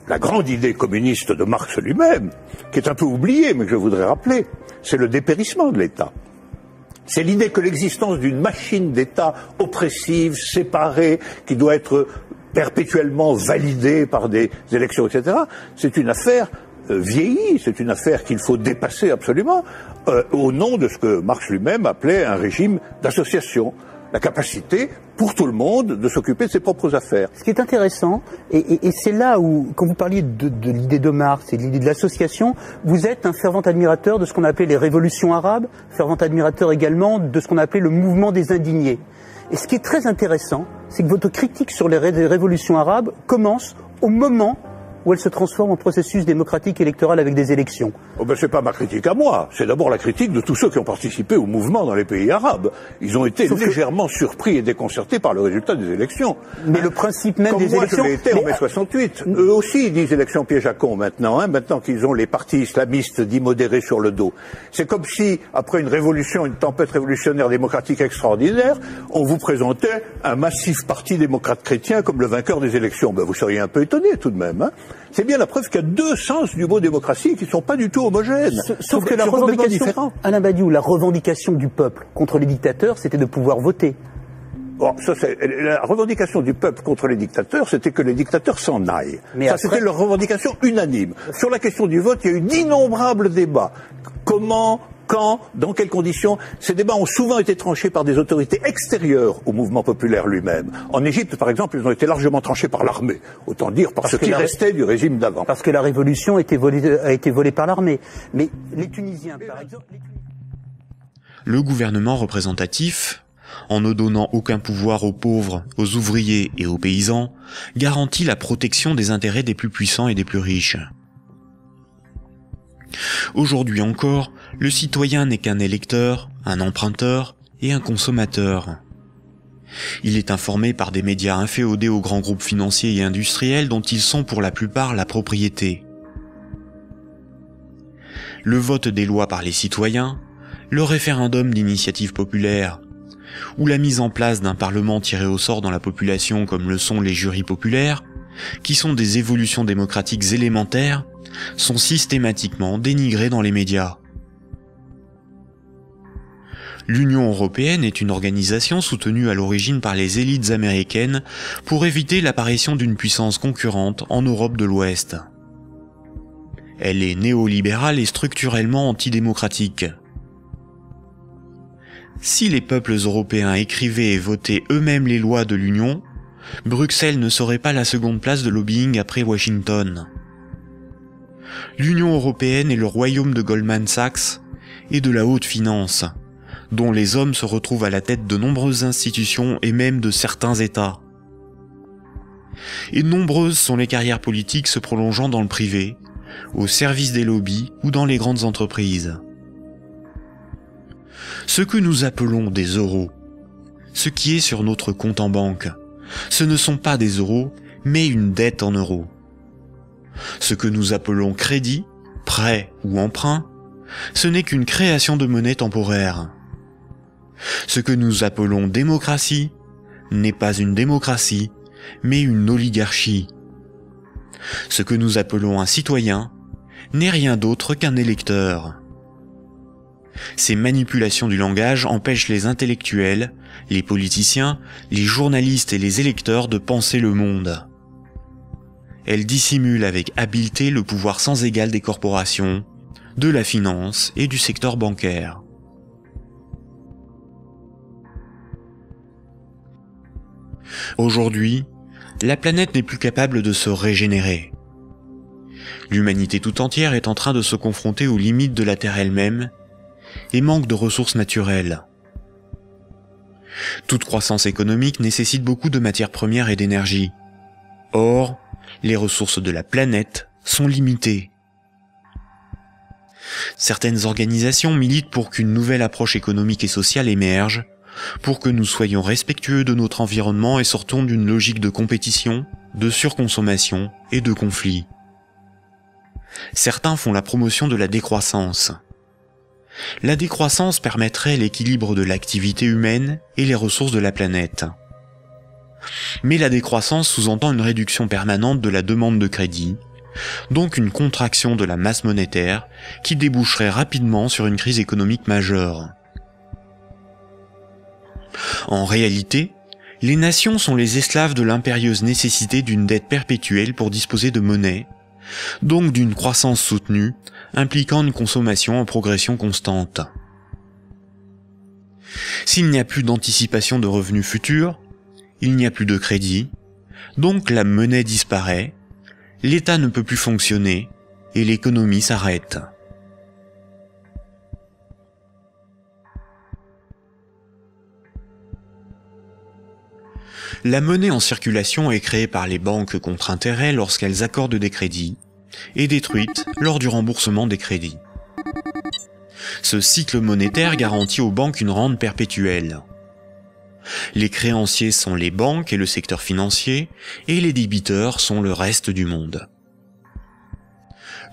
la grande idée communiste de Marx lui-même, qui est un peu oubliée, mais que je voudrais rappeler. C'est le dépérissement de l'État. C'est l'idée que l'existence d'une machine d'État oppressive, séparée, qui doit être perpétuellement validée par des élections, etc., c'est une affaire vieillie, c'est une affaire qu'il faut dépasser absolument, au nom de ce que Marx lui-même appelait un régime d'association. La capacité, pour tout le monde, de s'occuper de ses propres affaires. Ce qui est intéressant, et c'est là où, quand vous parliez de l'idée de Marx et de l'idée de l'association, vous êtes un fervent admirateur de ce qu'on a appelé les révolutions arabes, fervent admirateur également de ce qu'on a appelé le mouvement des indignés. Et ce qui est très intéressant, c'est que votre critique sur les révolutions arabes commence au moment où elle se transforme en processus démocratique électoral avec des élections. Oh ben c'est pas ma critique à moi, c'est d'abord la critique de tous ceux qui ont participé au mouvement dans les pays arabes. Ils ont été légèrement surpris et déconcertés par le résultat des élections. Mais le principe même des élections... Comme moi je l'ai été en mai 68. Eux aussi ils disent élections piège à con maintenant, maintenant qu'ils ont les partis islamistes dits modérés sur le dos. C'est comme si, après une révolution, une tempête révolutionnaire démocratique extraordinaire, on vous présentait un massif parti démocrate chrétien comme le vainqueur des élections. Ben vous seriez un peu étonné tout de même, C'est bien la preuve qu'il y a deux sens du mot démocratie qui ne sont pas du tout homogènes. Sauf que la revendication, Alain Badiou, la revendication du peuple contre les dictateurs, c'était de pouvoir voter. Bon, ça, la revendication du peuple contre les dictateurs, c'était que les dictateurs s'en aillent. Mais ça, c'était leur revendication unanime. Sur la question du vote, il y a eu d'innombrables débats. Comment, quand, dans quelles conditions? Ces débats ont souvent été tranchés par des autorités extérieures au mouvement populaire lui-même. En Égypte, par exemple, ils ont été largement tranchés par l'armée. Autant dire par ce qui restait du régime d'avant. Parce que la révolution a été volée par l'armée. Mais les Tunisiens, par exemple... Le gouvernement représentatif, en ne donnant aucun pouvoir aux pauvres, aux ouvriers et aux paysans, garantit la protection des intérêts des plus puissants et des plus riches. Aujourd'hui encore, le citoyen n'est qu'un électeur, un emprunteur et un consommateur. Il est informé par des médias inféodés aux grands groupes financiers et industriels dont ils sont pour la plupart la propriété. Le vote des lois par les citoyens, le référendum d'initiative populaire, ou la mise en place d'un parlement tiré au sort dans la population comme le sont les jurys populaires, qui sont des évolutions démocratiques élémentaires, sont systématiquement dénigrés dans les médias. L'Union européenne est une organisation soutenue à l'origine par les élites américaines pour éviter l'apparition d'une puissance concurrente en Europe de l'Ouest. Elle est néolibérale et structurellement antidémocratique. Si les peuples européens écrivaient et votaient eux-mêmes les lois de l'Union, Bruxelles ne serait pas la seconde place de lobbying après Washington. L'Union européenne est le royaume de Goldman Sachs et de la haute finance, dont les hommes se retrouvent à la tête de nombreuses institutions et même de certains États. Et nombreuses sont les carrières politiques se prolongeant dans le privé, au service des lobbies ou dans les grandes entreprises. Ce que nous appelons des euros, ce qui est sur notre compte en banque, ce ne sont pas des euros, mais une dette en euros. Ce que nous appelons crédit, prêt ou emprunt, ce n'est qu'une création de monnaie temporaire. Ce que nous appelons démocratie n'est pas une démocratie, mais une oligarchie. Ce que nous appelons un citoyen n'est rien d'autre qu'un électeur. Ces manipulations du langage empêchent les intellectuels, les politiciens, les journalistes et les électeurs de penser le monde. Elles dissimulent avec habileté le pouvoir sans égal des corporations, de la finance et du secteur bancaire. Aujourd'hui, la planète n'est plus capable de se régénérer. L'humanité tout entière est en train de se confronter aux limites de la Terre elle-même et manque de ressources naturelles. Toute croissance économique nécessite beaucoup de matières premières et d'énergie. Or, les ressources de la planète sont limitées. Certaines organisations militent pour qu'une nouvelle approche économique et sociale émerge, pour que nous soyons respectueux de notre environnement et sortons d'une logique de compétition, de surconsommation et de conflit. Certains font la promotion de la décroissance. La décroissance permettrait l'équilibre de l'activité humaine et les ressources de la planète. Mais la décroissance sous-entend une réduction permanente de la demande de crédit, donc une contraction de la masse monétaire qui déboucherait rapidement sur une crise économique majeure. En réalité, les nations sont les esclaves de l'impérieuse nécessité d'une dette perpétuelle pour disposer de monnaie, donc d'une croissance soutenue, impliquant une consommation en progression constante. S'il n'y a plus d'anticipation de revenus futurs, il n'y a plus de crédit, donc la monnaie disparaît, l'État ne peut plus fonctionner et l'économie s'arrête. La monnaie en circulation est créée par les banques contre intérêt lorsqu'elles accordent des crédits et détruite lors du remboursement des crédits. Ce cycle monétaire garantit aux banques une rente perpétuelle. Les créanciers sont les banques et le secteur financier, et les débiteurs sont le reste du monde.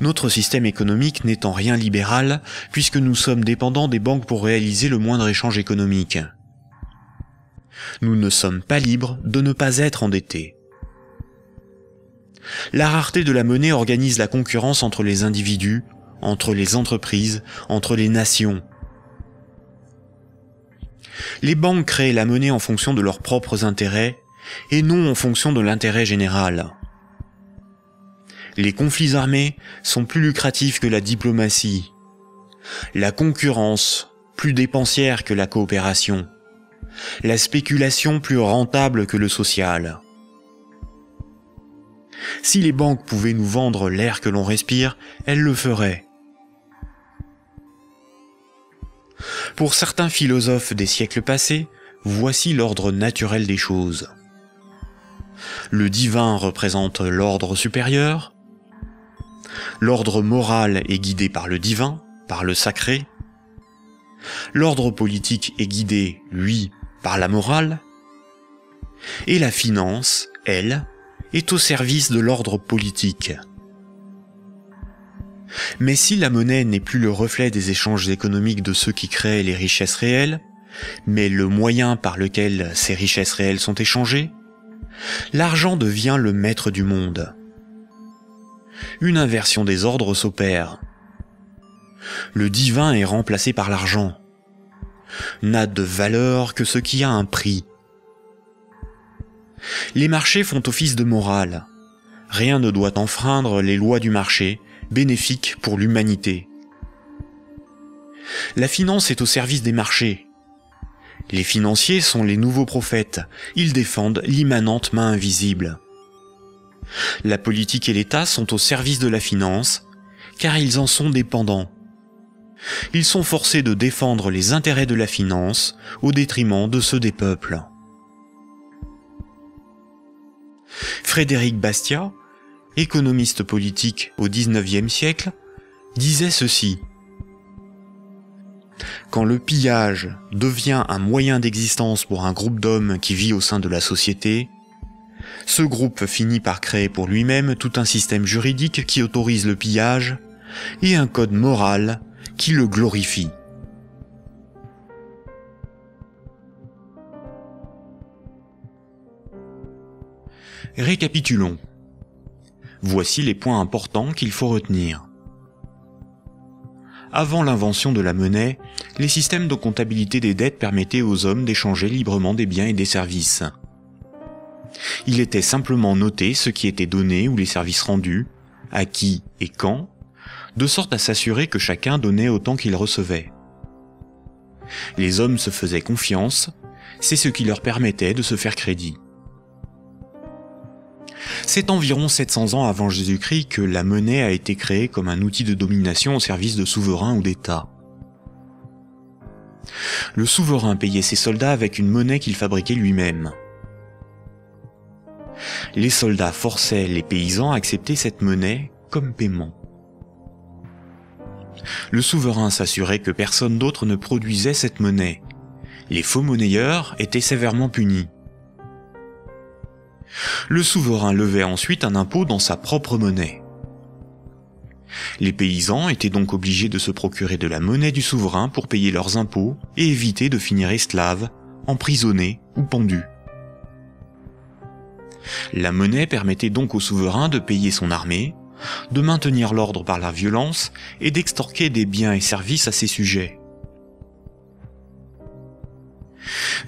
Notre système économique n'est en rien libéral, puisque nous sommes dépendants des banques pour réaliser le moindre échange économique. Nous ne sommes pas libres de ne pas être endettés. La rareté de la monnaie organise la concurrence entre les individus, entre les entreprises, entre les nations. Les banques créent la monnaie en fonction de leurs propres intérêts et non en fonction de l'intérêt général. Les conflits armés sont plus lucratifs que la diplomatie. La concurrence, plus dépensière que la coopération. La spéculation plus rentable que le social. Si les banques pouvaient nous vendre l'air que l'on respire, elles le feraient. Pour certains philosophes des siècles passés, voici l'ordre naturel des choses. Le divin représente l'ordre supérieur. L'ordre moral est guidé par le divin, par le sacré. L'ordre politique est guidé, lui, par la morale. Et la finance, elle, est au service de l'ordre politique. Mais si la monnaie n'est plus le reflet des échanges économiques de ceux qui créent les richesses réelles, mais le moyen par lequel ces richesses réelles sont échangées, l'argent devient le maître du monde. Une inversion des ordres s'opère. Le divin est remplacé par l'argent. N'a de valeur que ce qui a un prix. Les marchés font office de morale. Rien ne doit enfreindre les lois du marché, bénéfiques pour l'humanité. La finance est au service des marchés. Les financiers sont les nouveaux prophètes, ils défendent l'immanente main invisible. La politique et l'État sont au service de la finance, car ils en sont dépendants. Ils sont forcés de défendre les intérêts de la finance au détriment de ceux des peuples. Frédéric Bastiat, économiste politique au XIXe siècle, disait ceci. Quand le pillage devient un moyen d'existence pour un groupe d'hommes qui vit au sein de la société, ce groupe finit par créer pour lui-même tout un système juridique qui autorise le pillage et un code moral qui le glorifie. Récapitulons. Voici les points importants qu'il faut retenir. Avant l'invention de la monnaie, les systèmes de comptabilité des dettes permettaient aux hommes d'échanger librement des biens et des services. Il était simplement noté ce qui était donné ou les services rendus, à qui et quand, de sorte à s'assurer que chacun donnait autant qu'il recevait. Les hommes se faisaient confiance, c'est ce qui leur permettait de se faire crédit. C'est environ 700 ans avant Jésus-Christ que la monnaie a été créée comme un outil de domination au service de souverains ou d'États. Le souverain payait ses soldats avec une monnaie qu'il fabriquait lui-même. Les soldats forçaient les paysans à accepter cette monnaie comme paiement. Le souverain s'assurait que personne d'autre ne produisait cette monnaie. Les faux monnayeurs étaient sévèrement punis. Le souverain levait ensuite un impôt dans sa propre monnaie. Les paysans étaient donc obligés de se procurer de la monnaie du souverain pour payer leurs impôts et éviter de finir esclaves, emprisonnés ou pendus. La monnaie permettait donc au souverain de payer son armée, de maintenir l'ordre par la violence et d'extorquer des biens et services à ses sujets.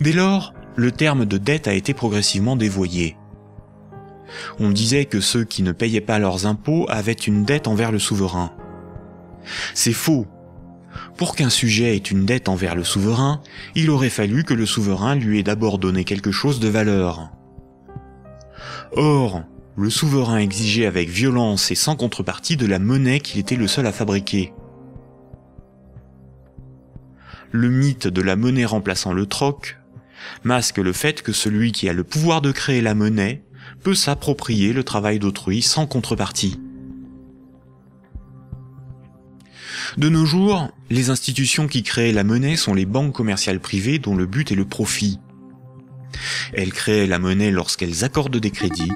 Dès lors, le terme de dette a été progressivement dévoyé. On disait que ceux qui ne payaient pas leurs impôts avaient une dette envers le souverain. C'est faux. Pour qu'un sujet ait une dette envers le souverain, il aurait fallu que le souverain lui ait d'abord donné quelque chose de valeur. Or, le souverain exigeait avec violence et sans contrepartie de la monnaie qu'il était le seul à fabriquer. Le mythe de la monnaie remplaçant le troc masque le fait que celui qui a le pouvoir de créer la monnaie peut s'approprier le travail d'autrui sans contrepartie. De nos jours, les institutions qui créent la monnaie sont les banques commerciales privées dont le but est le profit. Elles créent la monnaie lorsqu'elles accordent des crédits,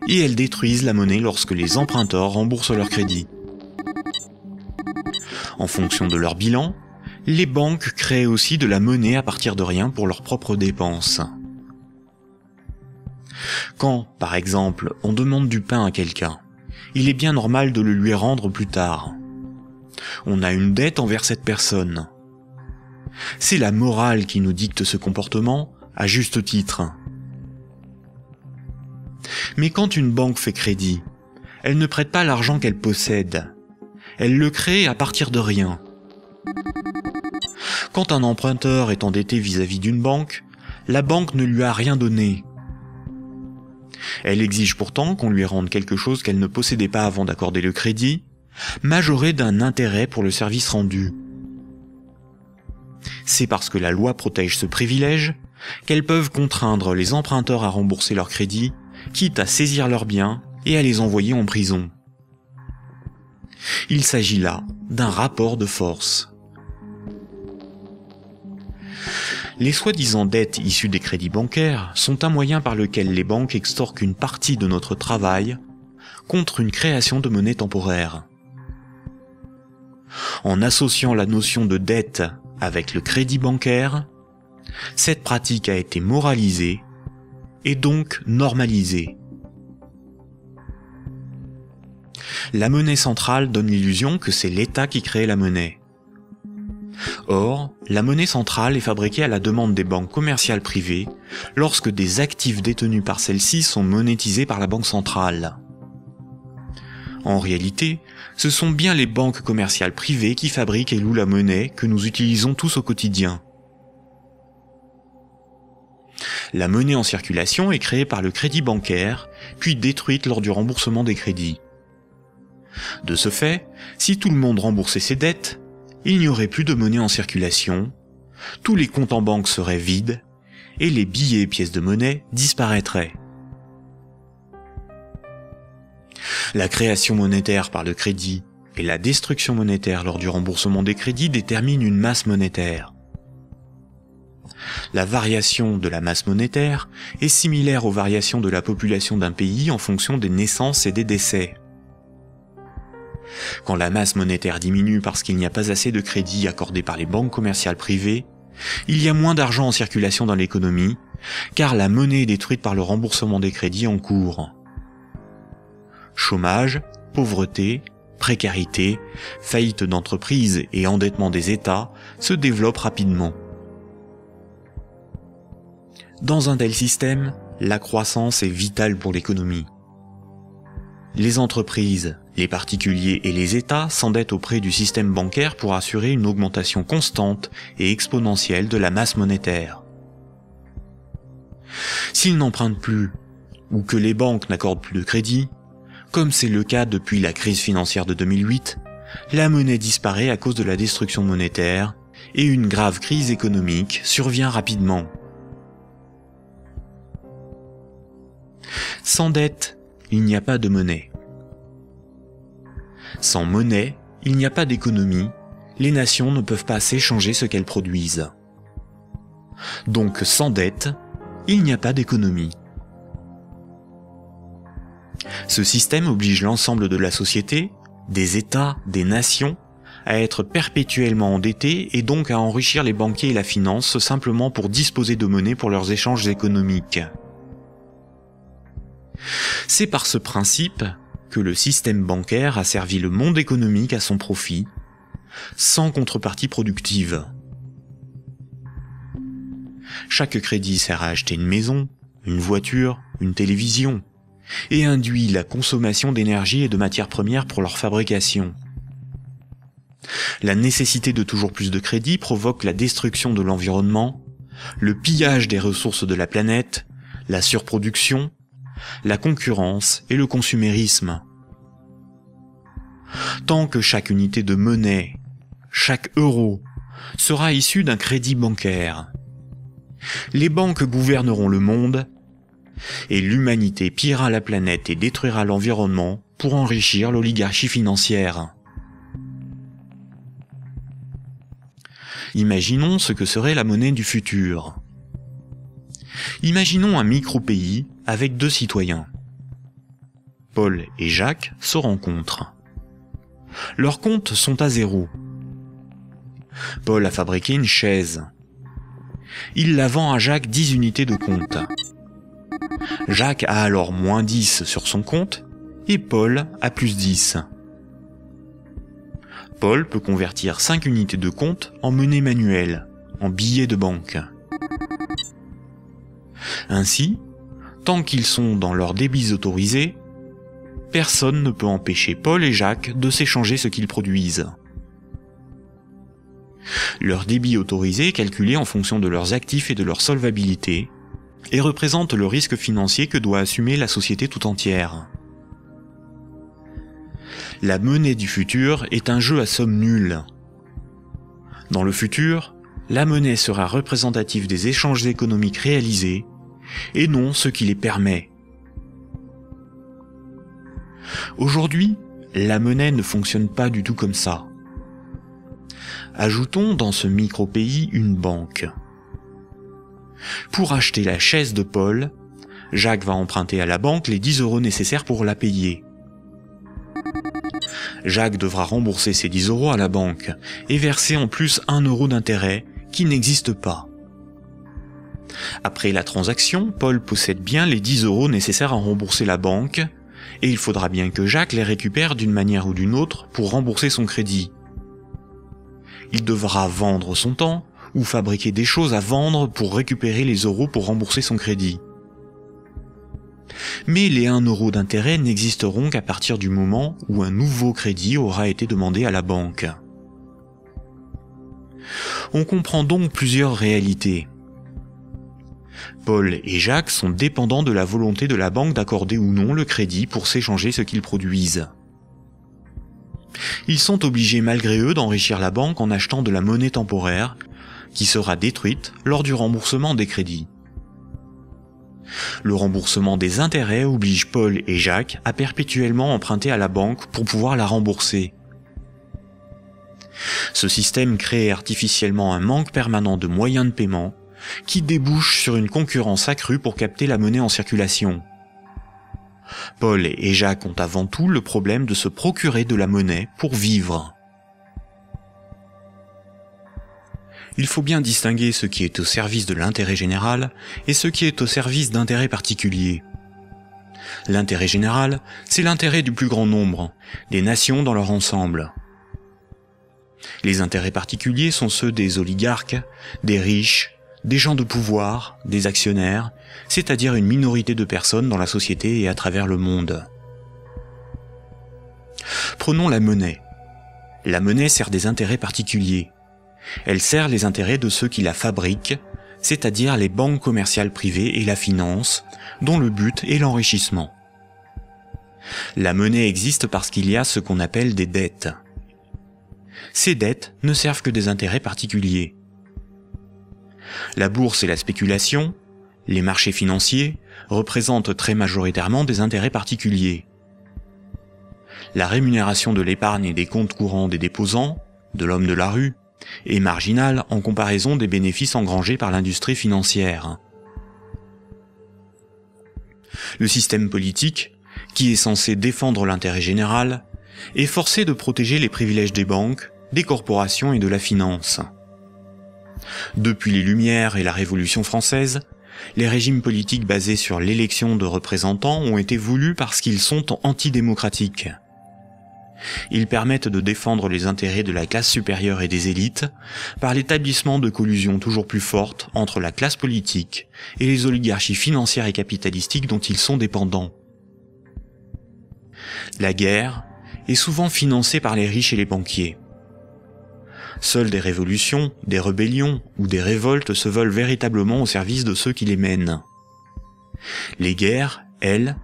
et elles détruisent la monnaie lorsque les emprunteurs remboursent leurs crédits. En fonction de leur bilan, les banques créent aussi de la monnaie à partir de rien pour leurs propres dépenses. Quand, par exemple, on demande du pain à quelqu'un, il est bien normal de le lui rendre plus tard. On a une dette envers cette personne. C'est la morale qui nous dicte ce comportement, à juste titre. Mais quand une banque fait crédit, elle ne prête pas l'argent qu'elle possède. Elle le crée à partir de rien. Quand un emprunteur est endetté vis-à-vis d'une banque, la banque ne lui a rien donné. Elle exige pourtant qu'on lui rende quelque chose qu'elle ne possédait pas avant d'accorder le crédit, majoré d'un intérêt pour le service rendu. C'est parce que la loi protège ce privilège qu'elles peuvent contraindre les emprunteurs à rembourser leur crédit, quitte à saisir leurs biens et à les envoyer en prison. Il s'agit là d'un rapport de force. Les soi-disant dettes issues des crédits bancaires sont un moyen par lequel les banques extorquent une partie de notre travail contre une création de monnaie temporaire. En associant la notion de dette avec le crédit bancaire, cette pratique a été moralisée et donc normalisée. La monnaie centrale donne l'illusion que c'est l'État qui crée la monnaie. Or, la monnaie centrale est fabriquée à la demande des banques commerciales privées lorsque des actifs détenus par celles-ci sont monétisés par la banque centrale. En réalité, ce sont bien les banques commerciales privées qui fabriquent et louent la monnaie que nous utilisons tous au quotidien. La monnaie en circulation est créée par le crédit bancaire, puis détruite lors du remboursement des crédits. De ce fait, si tout le monde remboursait ses dettes, il n'y aurait plus de monnaie en circulation, tous les comptes en banque seraient vides, et les billets et pièces de monnaie disparaîtraient. La création monétaire par le crédit et la destruction monétaire lors du remboursement des crédits déterminent une masse monétaire. La variation de la masse monétaire est similaire aux variations de la population d'un pays en fonction des naissances et des décès. Quand la masse monétaire diminue parce qu'il n'y a pas assez de crédits accordés par les banques commerciales privées, il y a moins d'argent en circulation dans l'économie, car la monnaie est détruite par le remboursement des crédits en cours. Chômage, pauvreté, précarité, faillite d'entreprises et endettement des États se développent rapidement. Dans un tel système, la croissance est vitale pour l'économie. Les entreprises, les particuliers et les États s'endettent auprès du système bancaire pour assurer une augmentation constante et exponentielle de la masse monétaire. S'ils n'empruntent plus, ou que les banques n'accordent plus de crédit, comme c'est le cas depuis la crise financière de 2008, la monnaie disparaît à cause de la destruction monétaire et une grave crise économique survient rapidement. Sans dette, il n'y a pas de monnaie. Sans monnaie, il n'y a pas d'économie, les nations ne peuvent pas s'échanger ce qu'elles produisent. Donc sans dette, il n'y a pas d'économie. Ce système oblige l'ensemble de la société, des États, des nations, à être perpétuellement endettés et donc à enrichir les banquiers et la finance simplement pour disposer de monnaie pour leurs échanges économiques. C'est par ce principe que le système bancaire a servi le monde économique à son profit, sans contrepartie productive. Chaque crédit sert à acheter une maison, une voiture, une télévision, et induit la consommation d'énergie et de matières premières pour leur fabrication. La nécessité de toujours plus de crédit provoque la destruction de l'environnement, le pillage des ressources de la planète, la surproduction, la concurrence et le consumérisme. Tant que chaque unité de monnaie, chaque euro, sera issu d'un crédit bancaire, les banques gouverneront le monde et l'humanité pillera la planète et détruira l'environnement pour enrichir l'oligarchie financière. Imaginons ce que serait la monnaie du futur. Imaginons un micro-pays avec 2 citoyens. Paul et Jacques se rencontrent. Leurs comptes sont à 0. Paul a fabriqué une chaise. Il la vend à Jacques 10 unités de compte. Jacques a alors moins 10 sur son compte et Paul a plus 10. Paul peut convertir 5 unités de compte en monnaie manuelle, en billets de banque. Ainsi, tant qu'ils sont dans leurs débits autorisés, personne ne peut empêcher Paul et Jacques de s'échanger ce qu'ils produisent. Leur débit autorisé est calculé en fonction de leurs actifs et de leur solvabilité, et représente le risque financier que doit assumer la société tout entière. La monnaie du futur est un jeu à somme nulle. Dans le futur, la monnaie sera représentative des échanges économiques réalisés, et non ce qui les permet. Aujourd'hui, la monnaie ne fonctionne pas du tout comme ça. Ajoutons dans ce micro-pays une banque. Pour acheter la chaise de Paul, Jacques va emprunter à la banque les 10 € nécessaires pour la payer. Jacques devra rembourser ces 10 € à la banque et verser en plus 1 € d'intérêt qui n'existe pas. Après la transaction, Paul possède bien les 10 € nécessaires à rembourser la banque et il faudra bien que Jacques les récupère d'une manière ou d'une autre pour rembourser son crédit. Il devra vendre son temps ou fabriquer des choses à vendre pour récupérer les euros pour rembourser son crédit. Mais les 1 € d'intérêt n'existeront qu'à partir du moment où un nouveau crédit aura été demandé à la banque. On comprend donc plusieurs réalités. Paul et Jacques sont dépendants de la volonté de la banque d'accorder ou non le crédit pour s'échanger ce qu'ils produisent. Ils sont obligés malgré eux d'enrichir la banque en achetant de la monnaie temporaire, qui sera détruite lors du remboursement des crédits. Le remboursement des intérêts oblige Paul et Jacques à perpétuellement emprunter à la banque pour pouvoir la rembourser. Ce système crée artificiellement un manque permanent de moyens de paiement qui débouche sur une concurrence accrue pour capter la monnaie en circulation. Paul et Jacques ont avant tout le problème de se procurer de la monnaie pour vivre. Il faut bien distinguer ce qui est au service de l'intérêt général et ce qui est au service d'intérêts particuliers. L'intérêt général, c'est l'intérêt du plus grand nombre, des nations dans leur ensemble. Les intérêts particuliers sont ceux des oligarques, des riches, des gens de pouvoir, des actionnaires, c'est-à-dire une minorité de personnes dans la société et à travers le monde. Prenons la monnaie. La monnaie sert des intérêts particuliers. Elle sert les intérêts de ceux qui la fabriquent, c'est-à-dire les banques commerciales privées et la finance, dont le but est l'enrichissement. La monnaie existe parce qu'il y a ce qu'on appelle des dettes. Ces dettes ne servent que des intérêts particuliers. La bourse et la spéculation, les marchés financiers, représentent très majoritairement des intérêts particuliers. La rémunération de l'épargne et des comptes courants des déposants, de l'homme de la rue, est marginale en comparaison des bénéfices engrangés par l'industrie financière. Le système politique, qui est censé défendre l'intérêt général, est forcé de protéger les privilèges des banques, des corporations et de la finance. Depuis les Lumières et la Révolution française, les régimes politiques basés sur l'élection de représentants ont été voulus parce qu'ils sont antidémocratiques. Ils permettent de défendre les intérêts de la classe supérieure et des élites par l'établissement de collusions toujours plus fortes entre la classe politique et les oligarchies financières et capitalistiques dont ils sont dépendants. La guerre est souvent financée par les riches et les banquiers. Seules des révolutions, des rébellions ou des révoltes se veulent véritablement au service de ceux qui les mènent. Les guerres, elles,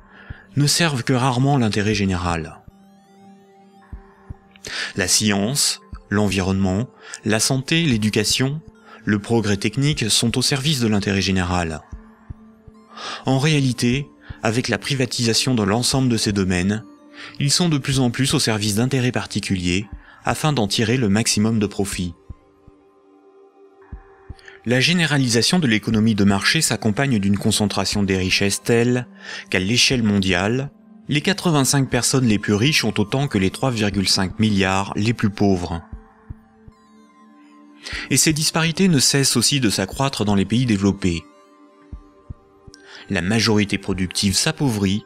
ne servent que rarement l'intérêt général. La science, l'environnement, la santé, l'éducation, le progrès technique sont au service de l'intérêt général. En réalité, avec la privatisation de l'ensemble de ces domaines, ils sont de plus en plus au service d'intérêts particuliers afin d'en tirer le maximum de profit. La généralisation de l'économie de marché s'accompagne d'une concentration des richesses telle qu'à l'échelle mondiale, les 85 personnes les plus riches ont autant que les 3,5 milliards les plus pauvres. Et ces disparités ne cessent aussi de s'accroître dans les pays développés. La majorité productive s'appauvrit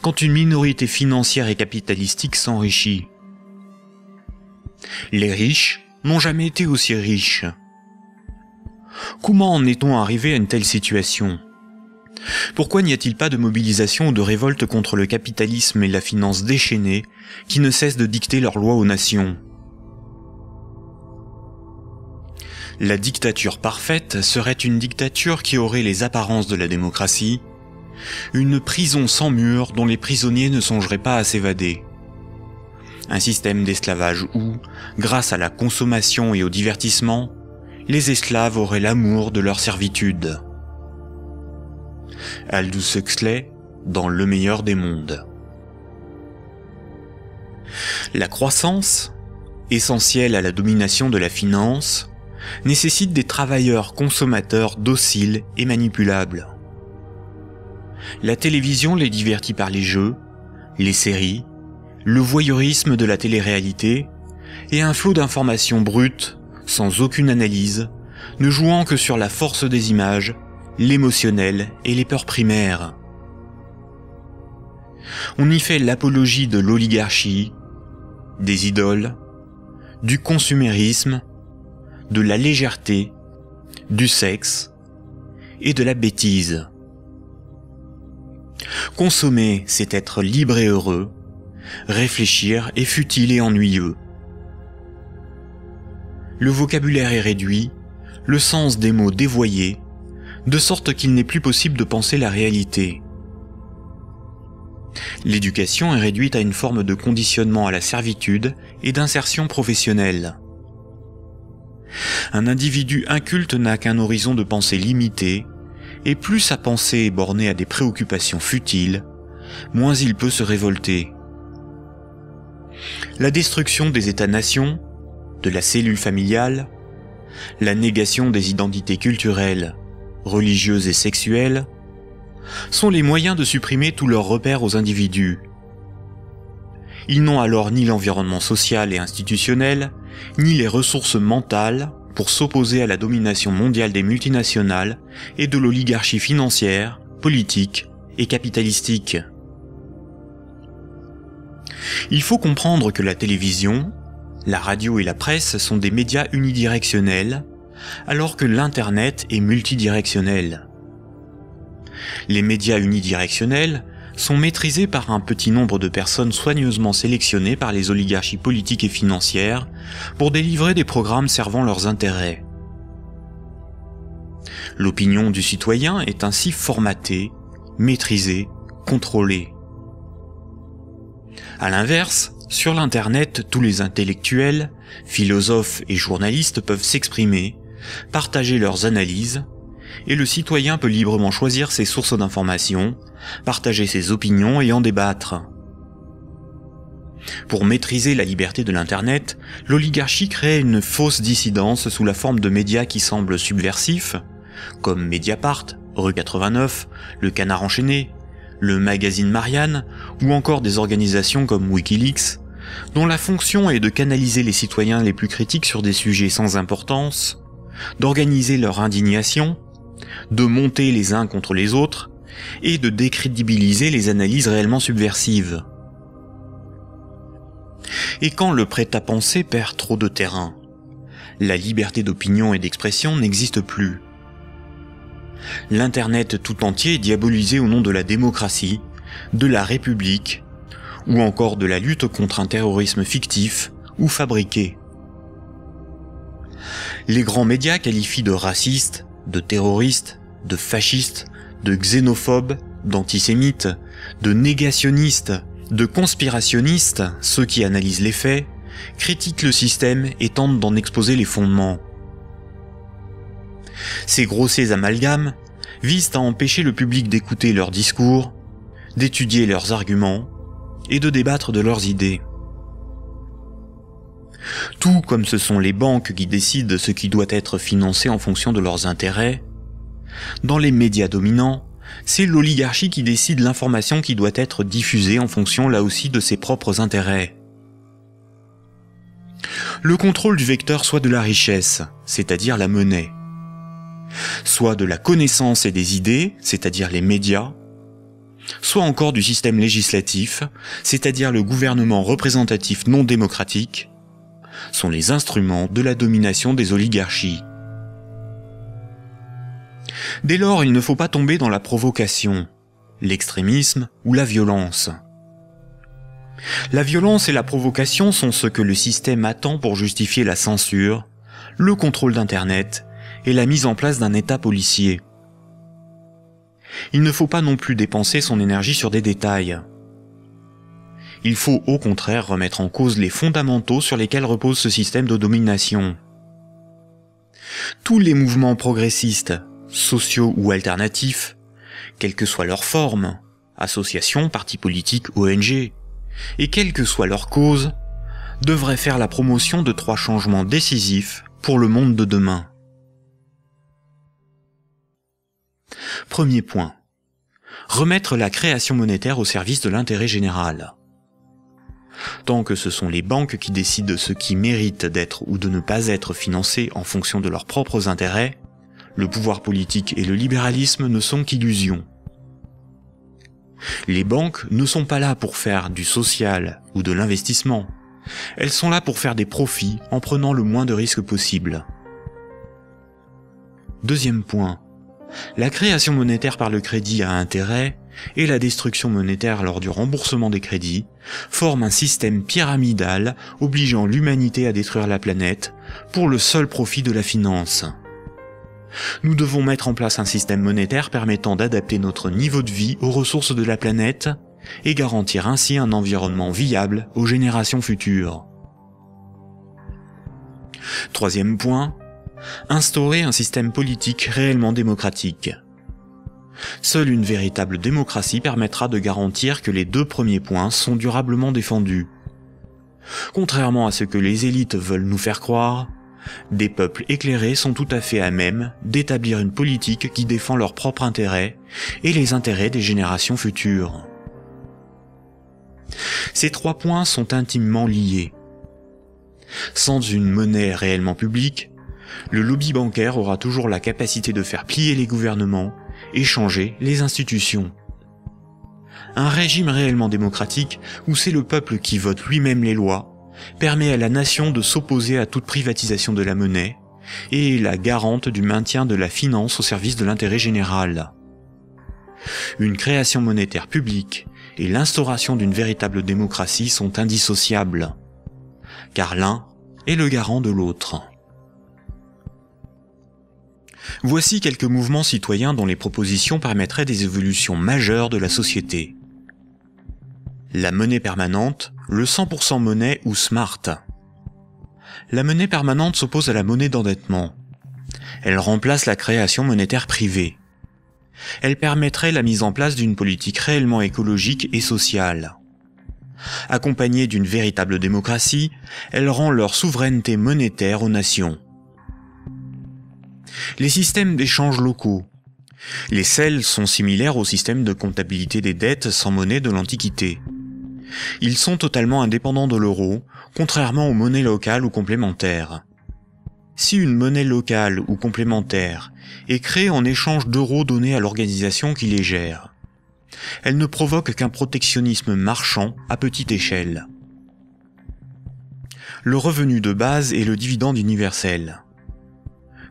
quand une minorité financière et capitalistique s'enrichit. Les riches n'ont jamais été aussi riches. Comment en est-on arrivé à une telle situation ? Pourquoi n'y a-t-il pas de mobilisation ou de révolte contre le capitalisme et la finance déchaînée qui ne cessent de dicter leurs lois aux nations ? La dictature parfaite serait une dictature qui aurait les apparences de la démocratie, une prison sans murs dont les prisonniers ne songeraient pas à s'évader. Un système d'esclavage où, grâce à la consommation et au divertissement, les esclaves auraient l'amour de leur servitude. Aldous Huxley, dans Le meilleur des mondes. La croissance, essentielle à la domination de la finance, nécessite des travailleurs consommateurs dociles et manipulables. La télévision les divertit par les jeux, les séries, le voyeurisme de la télé-réalité et un flot d'informations brutes, sans aucune analyse, ne jouant que sur la force des images, l'émotionnel et les peurs primaires. On y fait l'apologie de l'oligarchie, des idoles, du consumérisme, de la légèreté, du sexe et de la bêtise. Consommer, c'est être libre et heureux, réfléchir est futile et ennuyeux. Le vocabulaire est réduit, le sens des mots dévoyé, de sorte qu'il n'est plus possible de penser la réalité. L'éducation est réduite à une forme de conditionnement à la servitude et d'insertion professionnelle. Un individu inculte n'a qu'un horizon de pensée limité, et plus sa pensée est bornée à des préoccupations futiles, moins il peut se révolter. La destruction des États-nations, de la cellule familiale, la négation des identités culturelles, religieuses et sexuelles, sont les moyens de supprimer tous leurs repères aux individus. Ils n'ont alors ni l'environnement social et institutionnel, ni les ressources mentales, pour s'opposer à la domination mondiale des multinationales et de l'oligarchie financière, politique et capitalistique. Il faut comprendre que la télévision, la radio et la presse sont des médias unidirectionnels, alors que l'Internet est multidirectionnel. Les médias unidirectionnels sont maîtrisés par un petit nombre de personnes soigneusement sélectionnées par les oligarchies politiques et financières pour délivrer des programmes servant leurs intérêts. L'opinion du citoyen est ainsi formatée, maîtrisée, contrôlée. À l'inverse, sur l'Internet, tous les intellectuels, philosophes et journalistes peuvent s'exprimer, partager leurs analyses, et le citoyen peut librement choisir ses sources d'information, partager ses opinions et en débattre. Pour maîtriser la liberté de l'Internet, l'oligarchie crée une fausse dissidence sous la forme de médias qui semblent subversifs, comme Mediapart, Rue 89, Le Canard enchaîné, le magazine Marianne, ou encore des organisations comme Wikileaks, dont la fonction est de canaliser les citoyens les plus critiques sur des sujets sans importance, d'organiser leur indignation, de monter les uns contre les autres, et de décrédibiliser les analyses réellement subversives. Et quand le prêt-à-penser perd trop de terrain, la liberté d'opinion et d'expression n'existe plus. L'Internet tout entier est diabolisé au nom de la démocratie, de la République, ou encore de la lutte contre un terrorisme fictif ou fabriqué. Les grands médias qualifient de racistes, de terroristes, de fascistes, de xénophobes, d'antisémites, de négationnistes, de conspirationnistes ceux qui analysent les faits, critiquent le système et tentent d'en exposer les fondements. Ces grossiers amalgames visent à empêcher le public d'écouter leurs discours, d'étudier leurs arguments et de débattre de leurs idées. Tout comme ce sont les banques qui décident ce qui doit être financé en fonction de leurs intérêts, dans les médias dominants, c'est l'oligarchie qui décide l'information qui doit être diffusée en fonction là aussi de ses propres intérêts. Le contrôle du vecteur soit de la richesse, c'est-à-dire la monnaie, soit de la connaissance et des idées, c'est-à-dire les médias, soit encore du système législatif, c'est-à-dire le gouvernement représentatif non démocratique, sont les instruments de la domination des oligarchies. Dès lors, il ne faut pas tomber dans la provocation, l'extrémisme ou la violence. La violence et la provocation sont ce que le système attend pour justifier la censure, le contrôle d'Internet et la mise en place d'un État policier. Il ne faut pas non plus dépenser son énergie sur des détails. Il faut au contraire remettre en cause les fondamentaux sur lesquels repose ce système de domination. Tous les mouvements progressistes, sociaux ou alternatifs, quelle que soit leur forme, associations, partis politiques, ONG, et quelle que soit leur cause, devraient faire la promotion de 3 changements décisifs pour le monde de demain. Premier point. Remettre la création monétaire au service de l'intérêt général. Tant que ce sont les banques qui décident ce qui mérite d'être ou de ne pas être financé en fonction de leurs propres intérêts, le pouvoir politique et le libéralisme ne sont qu'illusions. Les banques ne sont pas là pour faire du social ou de l'investissement. Elles sont là pour faire des profits en prenant le moins de risques possible. Deuxième point. La création monétaire par le crédit à intérêt et la destruction monétaire lors du remboursement des crédits forment un système pyramidal obligeant l'humanité à détruire la planète pour le seul profit de la finance. Nous devons mettre en place un système monétaire permettant d'adapter notre niveau de vie aux ressources de la planète et garantir ainsi un environnement viable aux générations futures. Troisième point, instaurer un système politique réellement démocratique. Seule une véritable démocratie permettra de garantir que les 2 premiers points sont durablement défendus. Contrairement à ce que les élites veulent nous faire croire, des peuples éclairés sont tout à fait à même d'établir une politique qui défend leurs propres intérêts et les intérêts des générations futures. Ces 3 points sont intimement liés. Sans une monnaie réellement publique, le lobby bancaire aura toujours la capacité de faire plier les gouvernements et changer les institutions. Un régime réellement démocratique, où c'est le peuple qui vote lui-même les lois, permet à la nation de s'opposer à toute privatisation de la monnaie et est la garante du maintien de la finance au service de l'intérêt général. Une création monétaire publique et l'instauration d'une véritable démocratie sont indissociables, car l'un est le garant de l'autre. Voici quelques mouvements citoyens dont les propositions permettraient des évolutions majeures de la société. La monnaie permanente, le 100% monnaie ou smart. La monnaie permanente s'oppose à la monnaie d'endettement. Elle remplace la création monétaire privée. Elle permettrait la mise en place d'une politique réellement écologique et sociale. Accompagnée d'une véritable démocratie, elle rend leur souveraineté monétaire aux nations. Les systèmes d'échange locaux. Les CEL sont similaires au système de comptabilité des dettes sans monnaie de l'Antiquité. Ils sont totalement indépendants de l'euro, contrairement aux monnaies locales ou complémentaires. Si une monnaie locale ou complémentaire est créée en échange d'euros donnés à l'organisation qui les gère, elle ne provoque qu'un protectionnisme marchand à petite échelle. Le revenu de base est le dividende universel.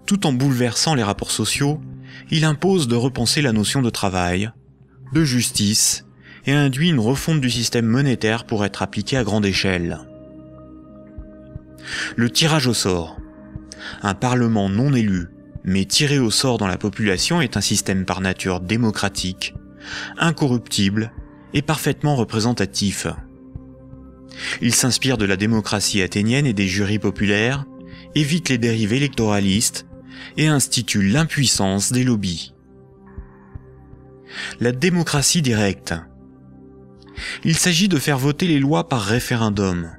Tout en bouleversant les rapports sociaux, il impose de repenser la notion de travail, de justice, et induit une refonte du système monétaire pour être appliquée à grande échelle. Le tirage au sort. Un parlement non élu, mais tiré au sort dans la population est un système par nature démocratique, incorruptible et parfaitement représentatif. Il s'inspire de la démocratie athénienne et des jurys populaires, évite les dérives électoralistes et institue l'impuissance des lobbies. La démocratie directe. Il s'agit de faire voter les lois par référendum.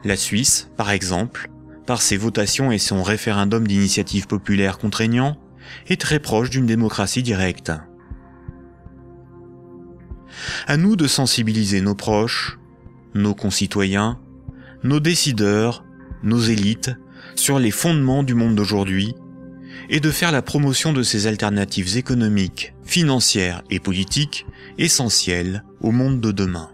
La Suisse, par exemple, par ses votations et son référendum d'initiative populaire contraignant, est très proche d'une démocratie directe. À nous de sensibiliser nos proches, nos concitoyens, nos décideurs, nos élites, sur les fondements du monde d'aujourd'hui, et de faire la promotion de ces alternatives économiques, financières et politiques essentielles au monde de demain.